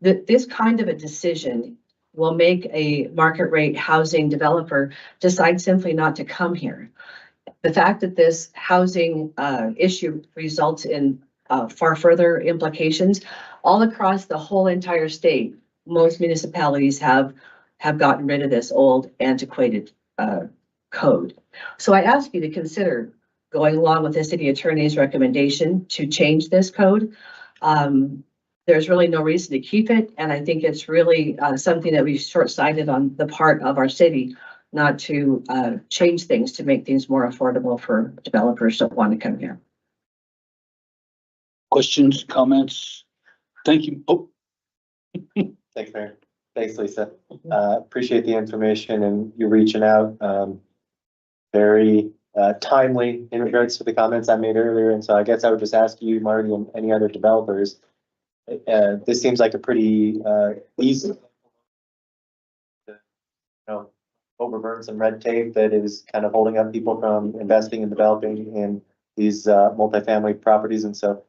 This kind of a decision will make a market rate housing developer decide simply not to come here. The fact that this housing issue results in far further implications all across the whole entire state. Most municipalities have gotten rid of this old, antiquated code. So I ask you to consider going along with the city attorney's recommendation to change this code. There's really no reason to keep it, and I think it's really something that we've short-sighted on the part of our city, not to change things to make things more affordable for developers that want to come here. Questions, comments? Thank you. Oh. Thanks, Mayor. Thanks, Lisa. Appreciate the information and you reaching out. Very timely in regards to the comments I made earlier. And so I guess I would just ask you, Marty, and any other developers, this seems like a pretty easy, overburden some red tape that is kind of holding up people from investing and developing in these multifamily properties. And so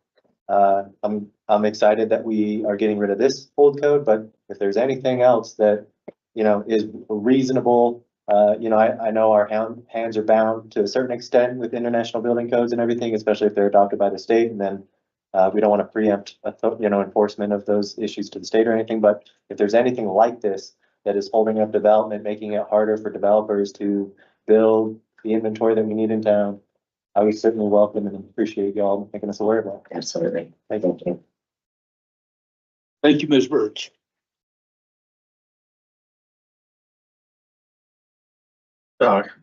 I'm excited that we are getting rid of this old code, but if there's anything else that, is reasonable, I know our hands are bound to a certain extent with international building codes and everything, especially if they're adopted by the state. And then we don't want to preempt, enforcement of those issues to the state or anything. But if there's anything like this that is holding up development, making it harder for developers to build the inventory that we need in town, I would certainly welcome and appreciate y'all making us aware of that. Absolutely. Thank you. Thank you, Ms. Birch.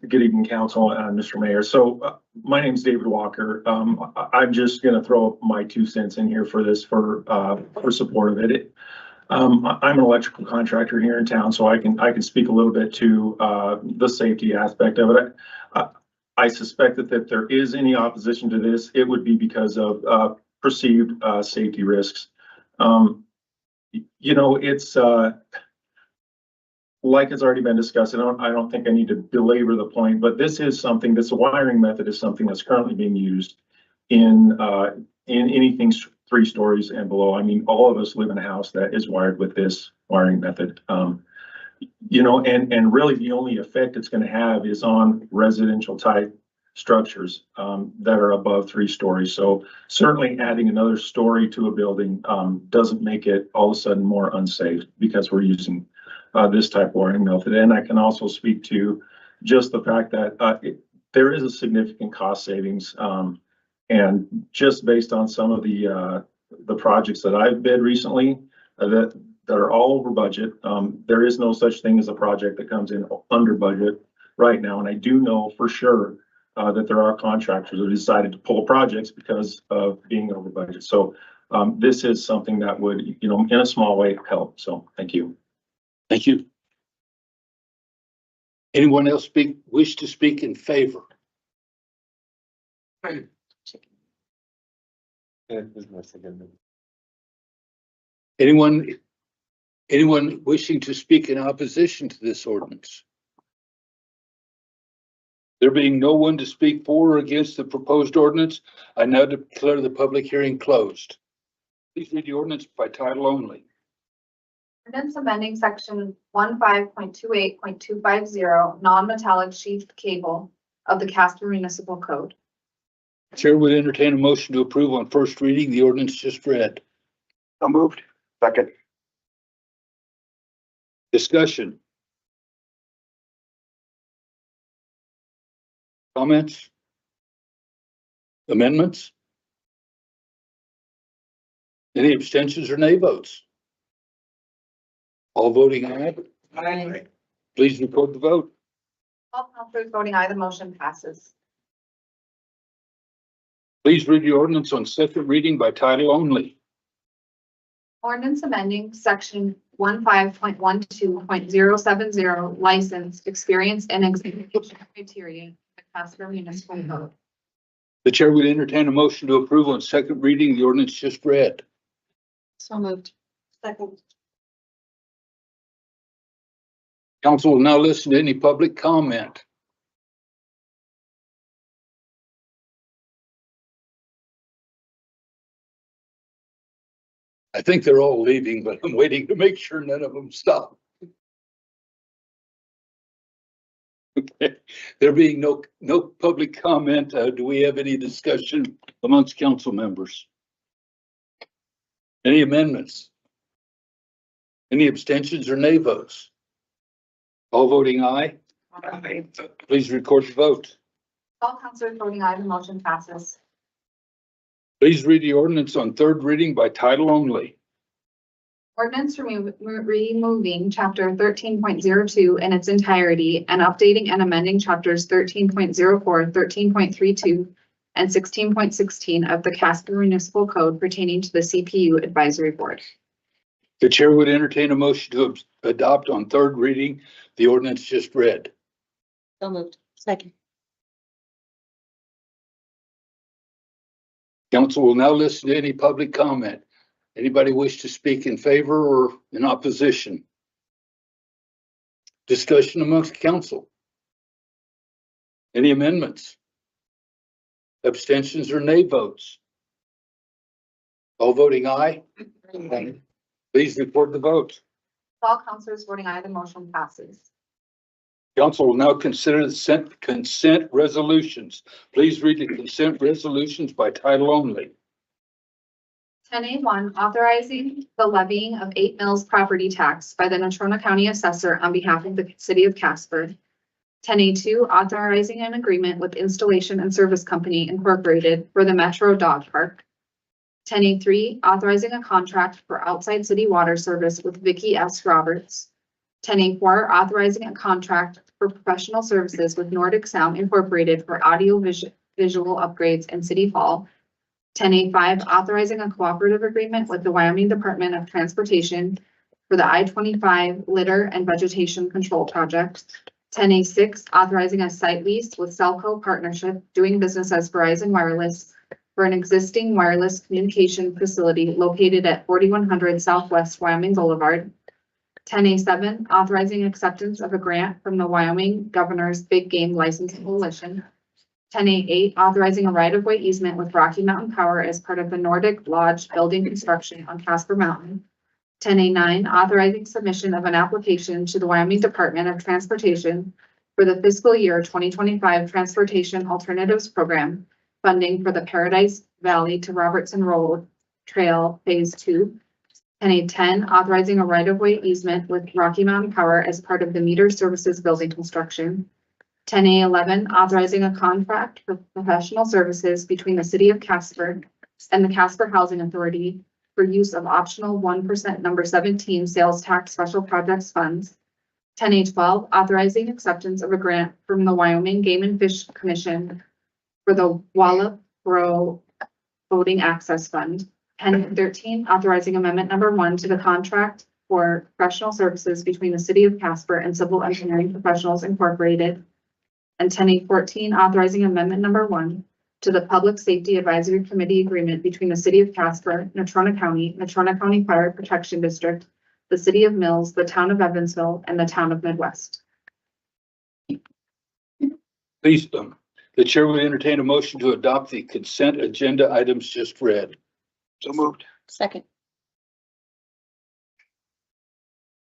Good evening, Council and Mr. Mayor. So my name is David Walker. I'm just going to throw my 2 cents in here for this for support of it. I'm an electrical contractor here in town, so I can speak a little bit to the safety aspect of it. I suspect that if there is any opposition to this, it would be because of perceived safety risks. It's like it's already been discussed. I don't think I need to belabor the point, but this wiring method is something that's currently being used in anything 3 stories and below. I mean, all of us live in a house that is wired with this wiring method. And really the only effect it's going to have is on residential type structures that are above 3 stories. So certainly adding another story to a building doesn't make it all of a sudden more unsafe because we're using this type of wiring method. And I can also speak to just the fact that there is a significant cost savings. And just based on some of the projects that I've bid recently that are all over budget, there is no such thing as a project that comes in under budget right now. And I do know for sure that there are contractors who decided to pull projects because of being over budget. So this is something that would, in a small way help. So thank you. Thank you. Anyone else wish to speak in favor? Anyone wishing to speak in opposition to this ordinance? There being no one to speak for or against the proposed ordinance, I now declare the public hearing closed. Please read the ordinance by title only. Ordinance amending section 15.28.250 non-metallic sheathed cable of the Casper Municipal Code. Chair would entertain a motion to approve on first reading the ordinance just read. So moved. Second. Discussion. Comments? Amendments? Any abstentions or nay votes? All voting aye. Aye. Please record the vote. All councilors voting aye, the motion passes. Please read the ordinance on second reading by title only. Ordinance amending section 15.12.070 license, experience and examination criteria, the Casper Municipal Code. The chair would entertain a motion to approve on second reading the ordinance just read. So moved. Second. Council will now listen to any public comment. I think they're all leaving, but I'm waiting to make sure none of them stop. Okay. There being no public comment, do we have any discussion amongst council members? Any amendments? Any abstentions or nay votes? All voting aye. Aye. Please record the vote. All councilors voting aye, the motion passes. Please read the ordinance on third reading by title only. Ordinance removing chapter 13.02 in its entirety and updating and amending chapters 13.04, 13.32, and 16.16 of the Casper Municipal Code pertaining to the CPU Advisory Board. The chair would entertain a motion to adopt on third reading the ordinance just read. So moved. Second. Council will now listen to any public comment. Anybody wish to speak in favor or in opposition? Discussion amongst council. Any amendments? Abstentions or nay votes? All voting aye. Please report the vote. All councilors voting aye, the motion passes. Council will now consider the consent resolutions. Please read the consent resolutions by title only. 10A1, authorizing the levying of 8 mills property tax by the Natrona County Assessor on behalf of the City of Casper. 10A2, authorizing an agreement with Installation and Service Company Incorporated for the Metro Dog Park. 10A3, authorizing a contract for outside city water service with Vicki S. Roberts. 10A4, authorizing a contract for professional services with Nordic Sound Incorporated for audio visual upgrades in City Hall. 10A5, authorizing a cooperative agreement with the Wyoming Department of Transportation for the I-25 Litter and Vegetation Control Project. 10A6, authorizing a site lease with Cellco Partnership doing business as Verizon Wireless for an existing wireless communication facility located at 4100 Southwest Wyoming Boulevard. 10A7, authorizing acceptance of a grant from the Wyoming Governor's Big Game Licensing Coalition. 10A8, authorizing a right-of-way easement with Rocky Mountain Power as part of the Nordic Lodge building construction on Casper Mountain. 10A9, authorizing submission of an application to the Wyoming Department of Transportation for the fiscal year 2025 Transportation Alternatives Program, funding for the Paradise Valley to Robertson Road Trail Phase 2. 10A10, authorizing a right-of-way easement with Rocky Mountain Power as part of the Meter Services building construction. 10A11, authorizing a contract for professional services between the City of Casper and the Casper Housing Authority for use of optional 1% number 17 sales tax special projects funds. 10A12, authorizing acceptance of a grant from the Wyoming Game and Fish Commission for the Wallop Grow Voting Access Fund. 10A13, authorizing amendment number 1 to the contract for professional services between the City of Casper and Civil Engineering Professionals Incorporated. And 10A14, authorizing amendment number 1 to the Public Safety Advisory Committee agreement between the City of Casper, Natrona County Fire Protection District, the City of Mills, the Town of Evansville, and the Town of Midwest. Please, the chair will entertain a motion to adopt the consent agenda items just read. So moved. Second.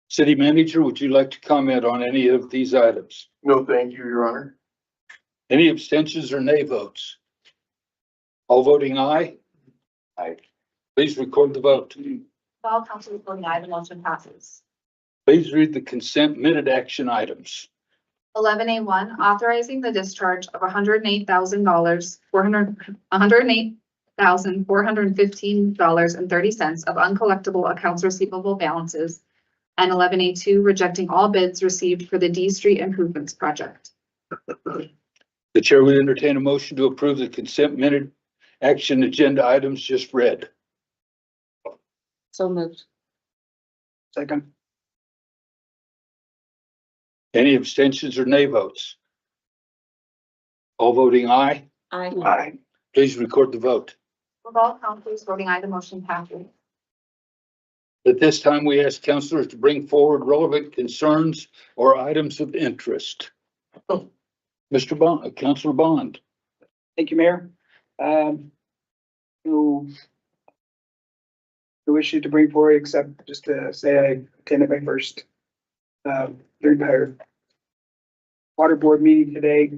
City manager, would you like to comment on any of these items? No, thank you, Your Honor. Any abstentions or nay votes? All voting aye? Aye. Please record the vote. All councilors voting aye, the motion passes. Please read the consent minute action items. 11A1, authorizing the discharge of $108,415.30 of uncollectible accounts receivable balances. And 11A2, rejecting all bids received for the D Street Improvements Project. The chair will entertain a motion to approve the consent minute action agenda items just read. So moved. Second. Any abstentions or nay votes? All voting aye? Aye. Aye. Please record the vote. With all councilors voting aye, the motion passes. At this time, we ask councilors to bring forward relevant concerns or items of interest. Mr. Bond, Councilor Bond. Thank you, Mayor. No issue to bring forward, except just to say I attended my first their entire water board meeting today.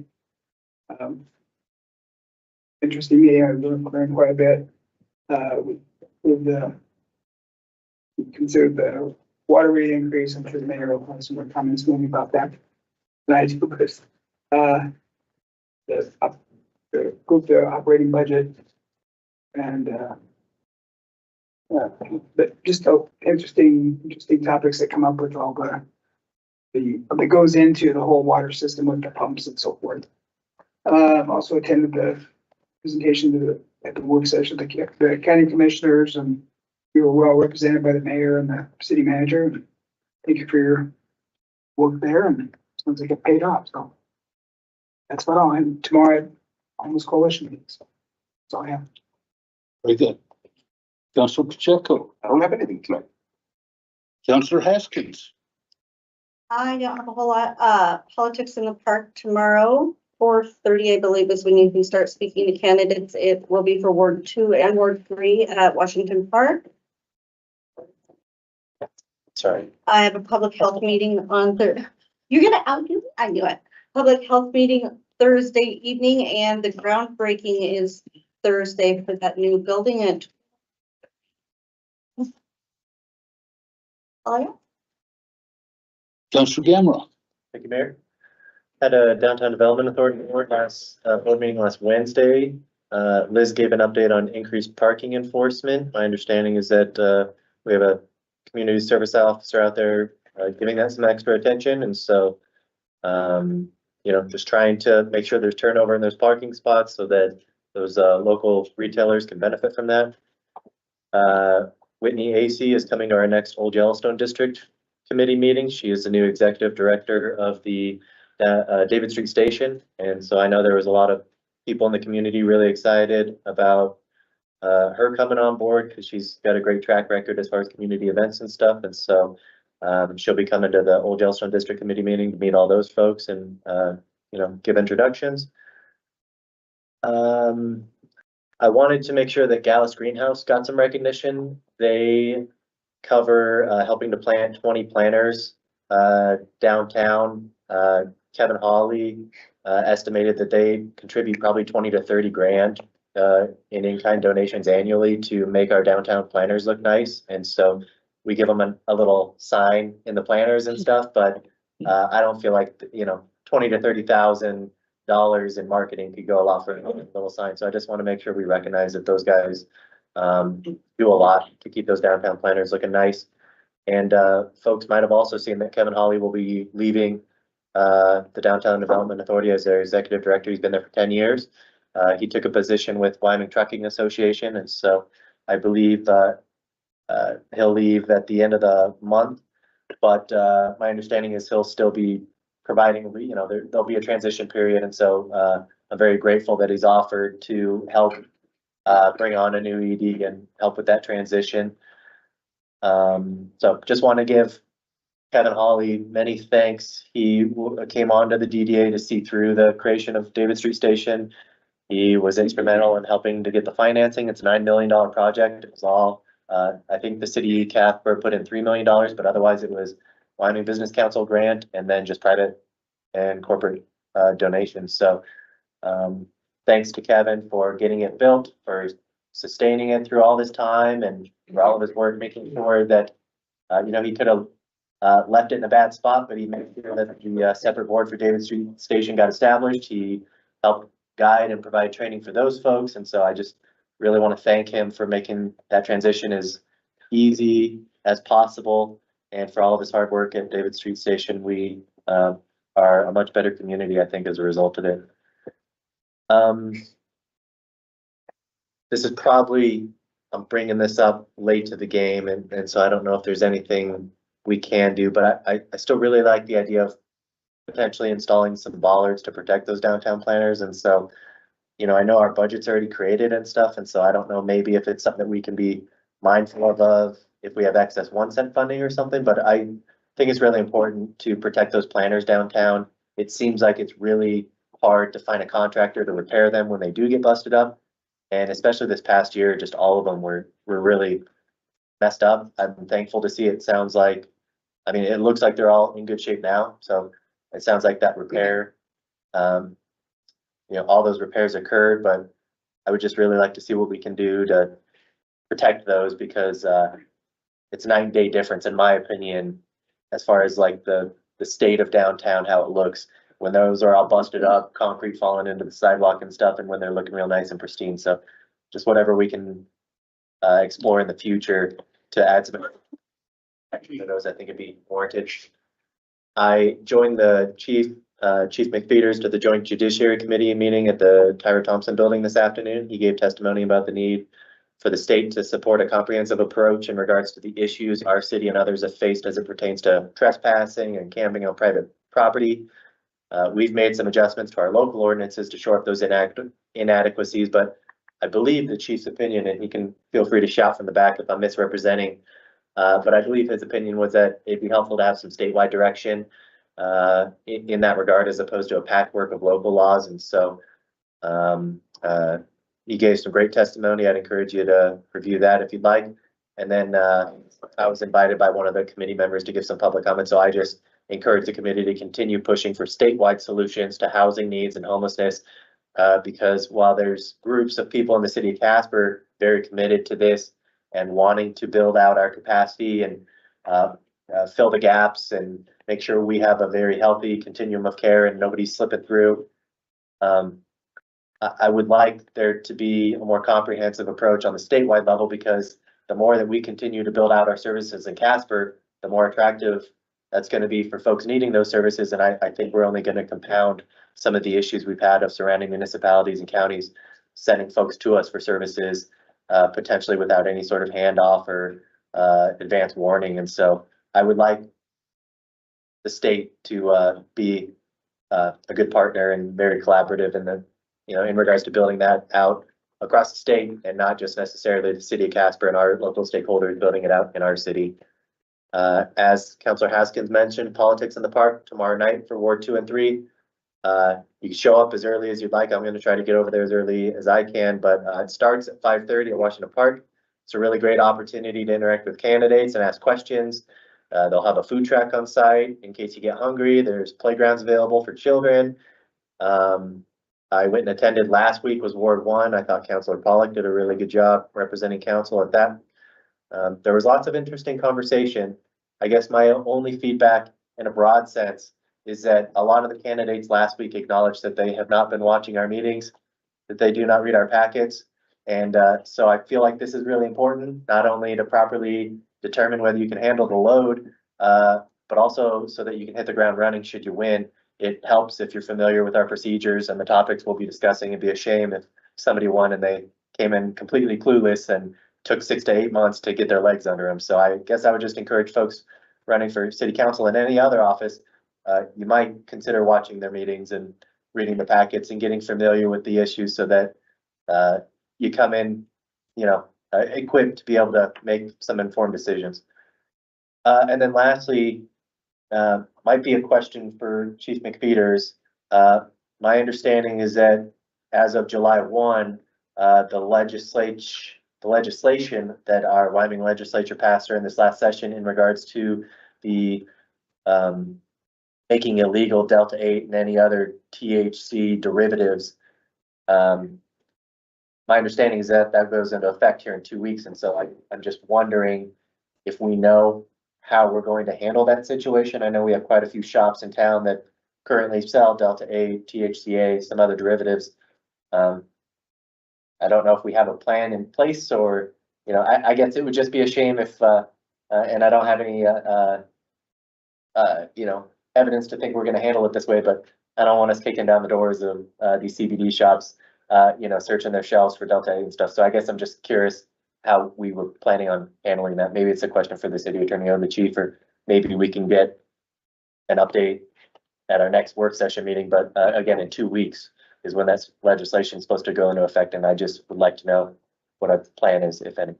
Interesting meeting. I learned quite a bit with the considered the water rate increase. I'm sure the mayor will have some more comments maybe about that. And I do, but the operating budget and but just interesting topics that come up with all that goes into the whole water system with the pumps and so forth. Also attended the presentation at the work session, the county commissioners, and we were well represented by the mayor and the city manager. Thank you for your work there, and it sounds like it paid off. So that's about all. And tomorrow, almost coalition meetings. That's all I have. Very good. Councilor Pacheco. I don't have anything tonight. Councilor Haskins. I don't have a whole lot. Politics in the park tomorrow, 4:30, I believe, is when you can start speaking to candidates. It will be for Ward 2 and Ward 3 at Washington Park. Sorry. I have a public health meeting on You're gonna outdo me? I knew it. Public health meeting Thursday evening, and the groundbreaking is Thursday for that new building at. Oh, yeah. Councilor Gamera. Thank you, Mayor. Had a Downtown Development Authority board meeting last Wednesday. Liz gave an update on increased parking enforcement. My understanding is that we have a community service officer out there giving that some extra attention. And so, just trying to make sure there's turnover in those parking spots so that those local retailers can benefit from that. Whitney AC is coming to our next Old Yellowstone District Committee meeting. She is the new executive director of the David Street Station. And so I know there was a lot of people in the community really excited about her coming on board because she's got a great track record as far as community events and stuff. And so she'll be coming to the Old Yellowstone District Committee meeting to meet all those folks and, give introductions. I wanted to make sure that Gallus Greenhouse got some recognition. They cover helping to plant 20 planters downtown. Kevin Hawley estimated that they contribute probably 20 to 30 grand in in-kind donations annually to make our downtown planters look nice. And so we give them a little sign in the planters and stuff, but I don't feel like, $20,000 to $30,000 in marketing could go a lot for a little sign. So I just want to make sure we recognize that those guys do a lot to keep those downtown planters looking nice. And folks might have also seen that Kevin Hawley will be leaving the Downtown Development Authority as their executive director. He's been there for 10 years. He took a position with Wyoming Trucking Association. And so I believe he'll leave at the end of the month. But my understanding is he'll still be providing, there'll be a transition period. And so I'm very grateful that he's offered to help bring on a new ED and help with that transition. So just want to give Kevin Hawley many thanks. He came onto the DDA to see through the creation of David Street Station. He was instrumental in helping to get the financing. It's a $9 million project. It was all, I think the city Casper put in $3 million, but otherwise it was Wyoming Business Council grant and then just private and corporate donations. So thanks to Kevin for getting it built, for sustaining it through all this time, and for all of his work, making sure that, he could have left it in a bad spot, but he made sure that the separate board for David Street Station got established. He helped guide and provide training for those folks. And so I just really want to thank him for making that transition as easy as possible. And for all of his hard work at David Street Station, we are a much better community, I think, as a result of it. This is probably, I'm bringing this up late to the game, and so I don't know if there's anything we can do, but I still really like the idea of potentially installing some bollards to protect those downtown planners. And so, I know our budget's already created and stuff, and so I don't know, maybe if it's something that we can be mindful of if we have excess 1 cent funding or something, but I think it's really important to protect those planners downtown. It seems like it's really hard to find a contractor to repair them when they do get busted up. And especially this past year, just all of them were really messed up. I'm thankful to see it sounds like, it looks like they're all in good shape now. So it sounds like that repair, all those repairs occurred, but I would just really like to see what we can do to protect those, because it's a 9-day difference, in my opinion, as far as like the state of downtown, how it looks when those are all busted up, concrete falling into the sidewalk and stuff, and when they're looking real nice and pristine. So just whatever we can explore in the future to add some to those, I think it'd be warranted. I joined the Chief McFeeters to the Joint Judiciary Committee meeting at the Tyra Thompson building this afternoon. He gave testimony about the need for the state to support a comprehensive approach in regards to the issues our city and others have faced as it pertains to trespassing and camping on private property. We've made some adjustments to our local ordinances to shore up those inadequacies, but I believe the chief's opinion, and he can feel free to shout from the back if I'm misrepresenting, but I believe his opinion was that it'd be helpful to have some statewide direction in that regard, as opposed to a patchwork of local laws. And so he gave some great testimony. I'd encourage you to review that if you'd like. And then I was invited by one of the committee members to give some public comment. So I just encourage the committee to continue pushing for statewide solutions to housing needs and homelessness, because while there's groups of people in the city of Casper very committed to this and wanting to build out our capacity and fill the gaps and make sure we have a very healthy continuum of care and nobody's slipping through, I would like there to be a more comprehensive approach on the statewide level, because the more that we continue to build out our services in Casper, the more attractive that's going to be for folks needing those services. And I think we're only going to compound some of the issues we've had of surrounding municipalities and counties sending folks to us for services, potentially without any sort of handoff or advance warning. And so I would like the state to be a good partner and very collaborative in the, in regards to building that out across the state, and not just necessarily the city of Casper and our local stakeholders building it out in our city. As Councilor Haskins mentioned, politics in the park tomorrow night for Ward 2 and 3. You can show up as early as you'd like. I'm going to try to get over there as early as I can, but it starts at 5:30 at Washington Park. It's a really great opportunity to interact with candidates and ask questions. They'll have a food truck on site in case you get hungry. There's playgrounds available for children. I went and attended last week, was Ward 1. I thought Councilor Pollock did a really good job representing council at that. There was lots of interesting conversation. I guess my only feedback in a broad sense is that a lot of the candidates last week acknowledged that they have not been watching our meetings, that they do not read our packets. And so I feel like this is really important, not only to properly determine whether you can handle the load, but also so that you can hit the ground running should you win. It helps if you're familiar with our procedures and the topics we'll be discussing. It'd be a shame if somebody won and they came in completely clueless and took 6 to 8 months to get their legs under them. So I guess I would just encourage folks running for city council and any other office, you might consider watching their meetings and reading the packets and getting familiar with the issues so that you come in, equipped to be able to make some informed decisions. And then lastly, might be a question for Chief McPeters. My understanding is that as of July 1, the legislation that our Wyoming legislature passed during this last session in regards to the making illegal Delta-8 and any other THC derivatives. My understanding is that that goes into effect here in 2 weeks. And so I'm just wondering if we know how we're going to handle that situation. I know we have quite a few shops in town that currently sell Delta-8, THCA, some other derivatives. I don't know if we have a plan in place or, I guess it would just be a shame if, and I don't have any, evidence to think we're going to handle it this way, but I don't want us kicking down the doors of these CBD shops, searching their shelves for Delta-8 and stuff. So I guess I'm just curious how we were planning on handling that. Maybe it's a question for the city attorney or the chief, or maybe we can get an update at our next work session meeting. But again, in 2 weeks is when that legislation is supposed to go into effect. And I just would like to know what our plan is, if any.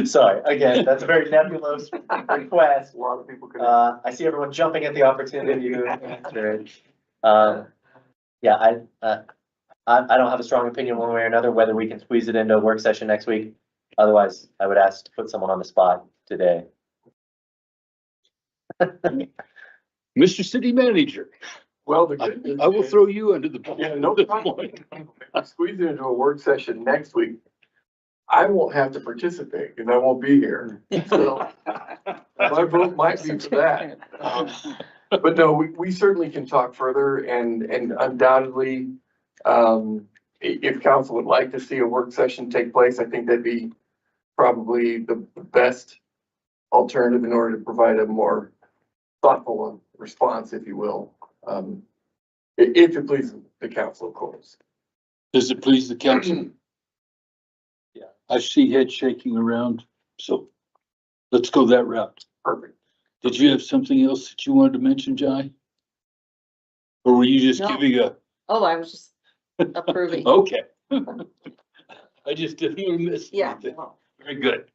Sorry, again, that's a very nebulous request. A lot of people could. I see everyone jumping at the opportunity to answer it. Yeah, I don't have a strong opinion one way or another, whether we can squeeze it into a work session next week. Otherwise, I would ask to put someone on the spot today. Mr. City Manager, Well, the good news I will is- throw you under the Yeah, bus no at this problem. point. I squeeze it into a work session next week. I won't have to participate because I won't be here. So my vote might be for that. But no, we certainly can talk further and undoubtedly, if council would like to see a work session take place, I think that'd be probably the best alternative in order to provide a more thoughtful response, if you will. If it pleases the council, of course. Does it please the council? Yeah. I see head shaking around, so let's go that route. Perfect. Did you have something else that you wanted to mention, Jai? Or were you just No. giving a, Oh, I was just approving. okay. I just didn't want to miss Yeah. anything. Very good.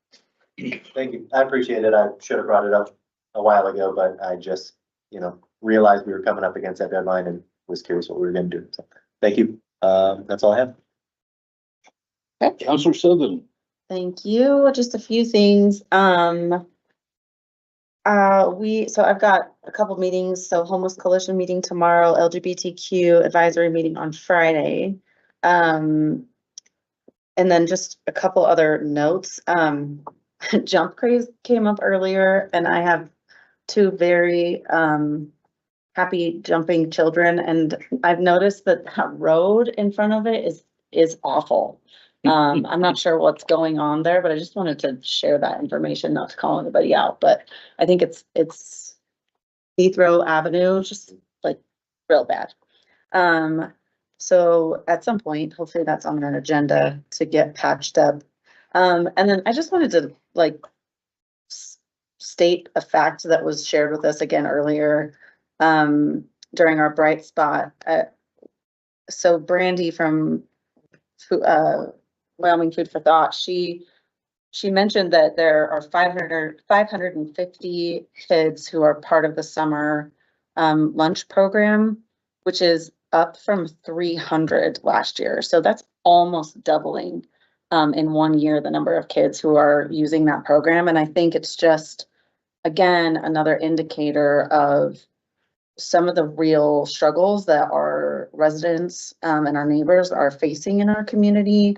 Thank you. I appreciate it. I should have brought it up a while ago, but I just, realized we were coming up against that deadline and was curious what we were going to do. So thank you. That's all I have. Counselor Sutherland. Thank you. Just a few things. So I've got a couple meetings. So Homeless Coalition meeting tomorrow, LGBTQ advisory meeting on Friday. And then just a couple other notes. Jump Craze came up earlier, and I have two very happy jumping children, and I've noticed that road in front of it is awful. I'm not sure what's going on there, but I just wanted to share that information, not to call anybody out, but I think it's Heathrow Avenue, just like real bad. So at some point, hopefully that's on an agenda to get patched up. And then I just wanted to state a fact that was shared with us again earlier during our Bright Spot. So Brandy from Wyoming Food for Thought, she mentioned that there are 550 kids who are part of the summer lunch program, which is up from 300 last year. So that's almost doubling in 1 year the number of kids who are using that program. And I think it's just, again, another indicator of some of the real struggles that our residents and our neighbors are facing in our community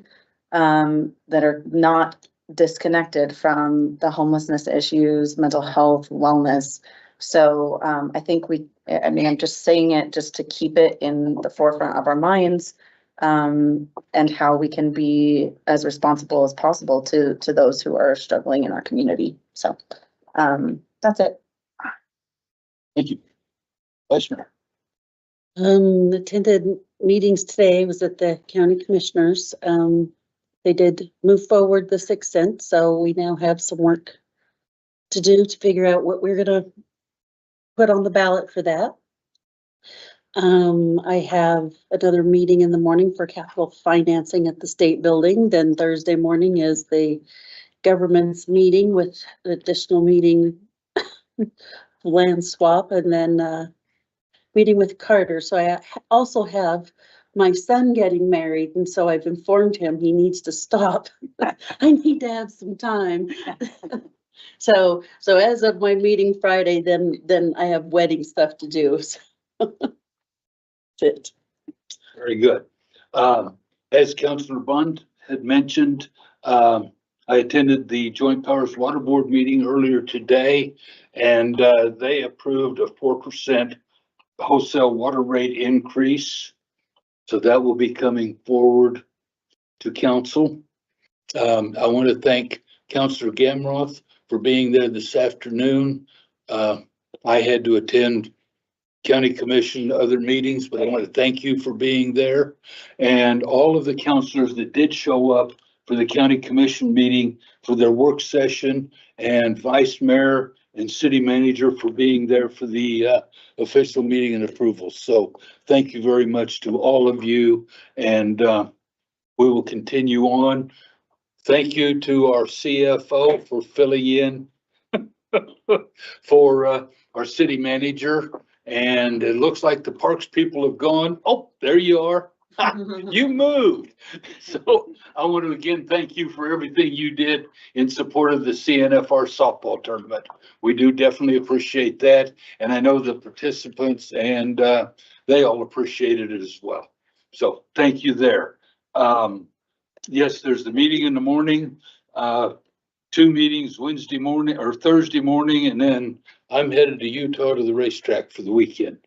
that are not disconnected from the homelessness issues, mental health, wellness. So I think I'm just saying it just to keep it in the forefront of our minds and how we can be as responsible as possible to those who are struggling in our community. So that's it. Thank you. Vice Mayor. Attended meetings today, was at the county commissioners. They did move forward the 6th cent, so we now have some work to do to figure out what we're gonna put on the ballot for that. I have another meeting in the morning for capital financing at the state building. Then Thursday morning is the government's meeting with additional meeting land swap, and then meeting with Carter. So I also have my son getting married, and so I've informed him he needs to stop. I need to have some time. So as of my meeting Friday, then I have wedding stuff to do. So. That's it. Very good. As Councillor Bond had mentioned, I attended the Joint Powers Water Board meeting earlier today, and they approved a 4% wholesale water rate increase. So that will be coming forward to council. I want to thank Councillor Gamroth for being there this afternoon. I had to attend county commission, other meetings, but I want to thank you for being there. And all of the councilors that did show up for the county commission meeting for their work session, and vice mayor and city manager for being there for the official meeting and approval. So thank you very much to all of you, and we will continue on. Thank you to our CFO for filling in for our city manager. And it looks like the parks people have gone. Oh, there you are. You moved. So I want to again thank you for everything you did in support of the CNFR softball tournament. We do definitely appreciate that. And I know the participants and they all appreciated it as well. So thank you there. Yes, there's the meeting in the morning, 2 meetings Wednesday morning or Thursday morning, and then I'm headed to Utah to the racetrack for the weekend.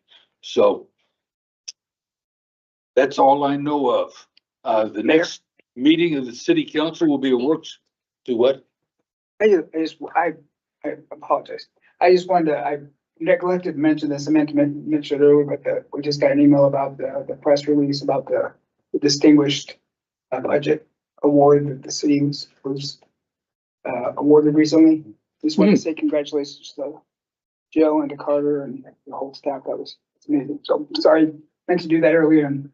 So that's all I know of. The next meeting of the city council will be a works to what? I apologize. I just wanted to, I neglected to mention this, I meant to mention it earlier, but we just got an email about the press release about the distinguished budget award that the city was awarded recently. Just want to say congratulations to Joe and to Carter and the whole staff. That was amazing. So sorry, meant to do that earlier and.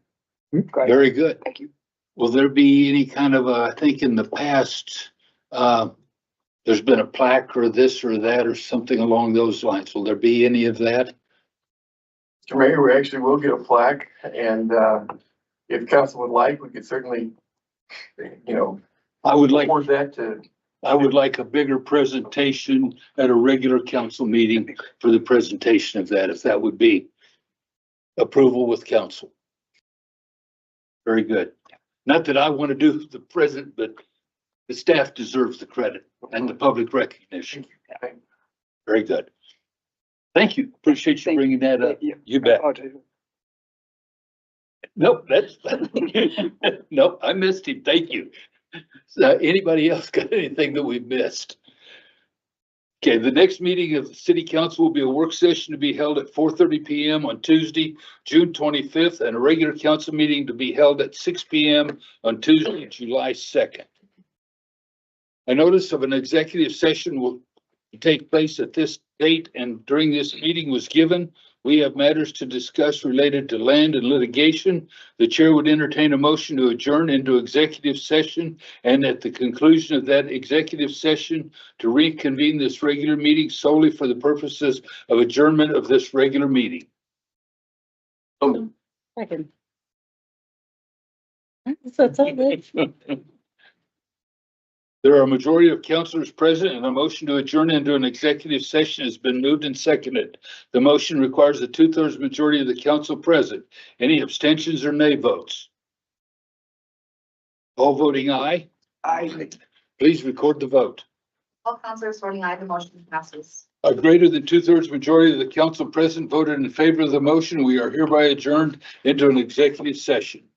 Very good. Thank you. Will there be any kind of, I think in the past, there's been a plaque or this or that or something along those lines. Will there be any of that? Mr. Mayor, we actually will get a plaque, and if council would like, we could certainly, I would like that to. I would like a bigger presentation at a regular council meeting for the presentation of that, if that would be approval with council. Very good. Not that I want to do the present, but the staff deserves the credit and the public recognition. Very good. Thank you. Appreciate you bringing that up. You bet. Nope, nope, I missed him. Thank you. Anybody else got anything that we've missed? Okay, the next meeting of the city council will be a work session to be held at 4:30 p.m. on Tuesday, June 25th, and a regular council meeting to be held at 6 p.m. on Tuesday, July 2nd. A notice of an executive session will take place at this date and during this meeting was given. We have matters to discuss related to land and litigation. The chair would entertain a motion to adjourn into executive session, and at the conclusion of that executive session to reconvene this regular meeting solely for the purposes of adjournment of this regular meeting. Second. So it's all good. There are a majority of councilors present, and a motion to adjourn into an executive session has been moved and seconded. The motion requires a 2/3 majority of the council present. Any abstentions or nay votes? All voting aye? Aye. Please record the vote. All councilors voting aye, the motion passes. A greater than 2/3 majority of the council present voted in favor of the motion. We are hereby adjourned into an executive session.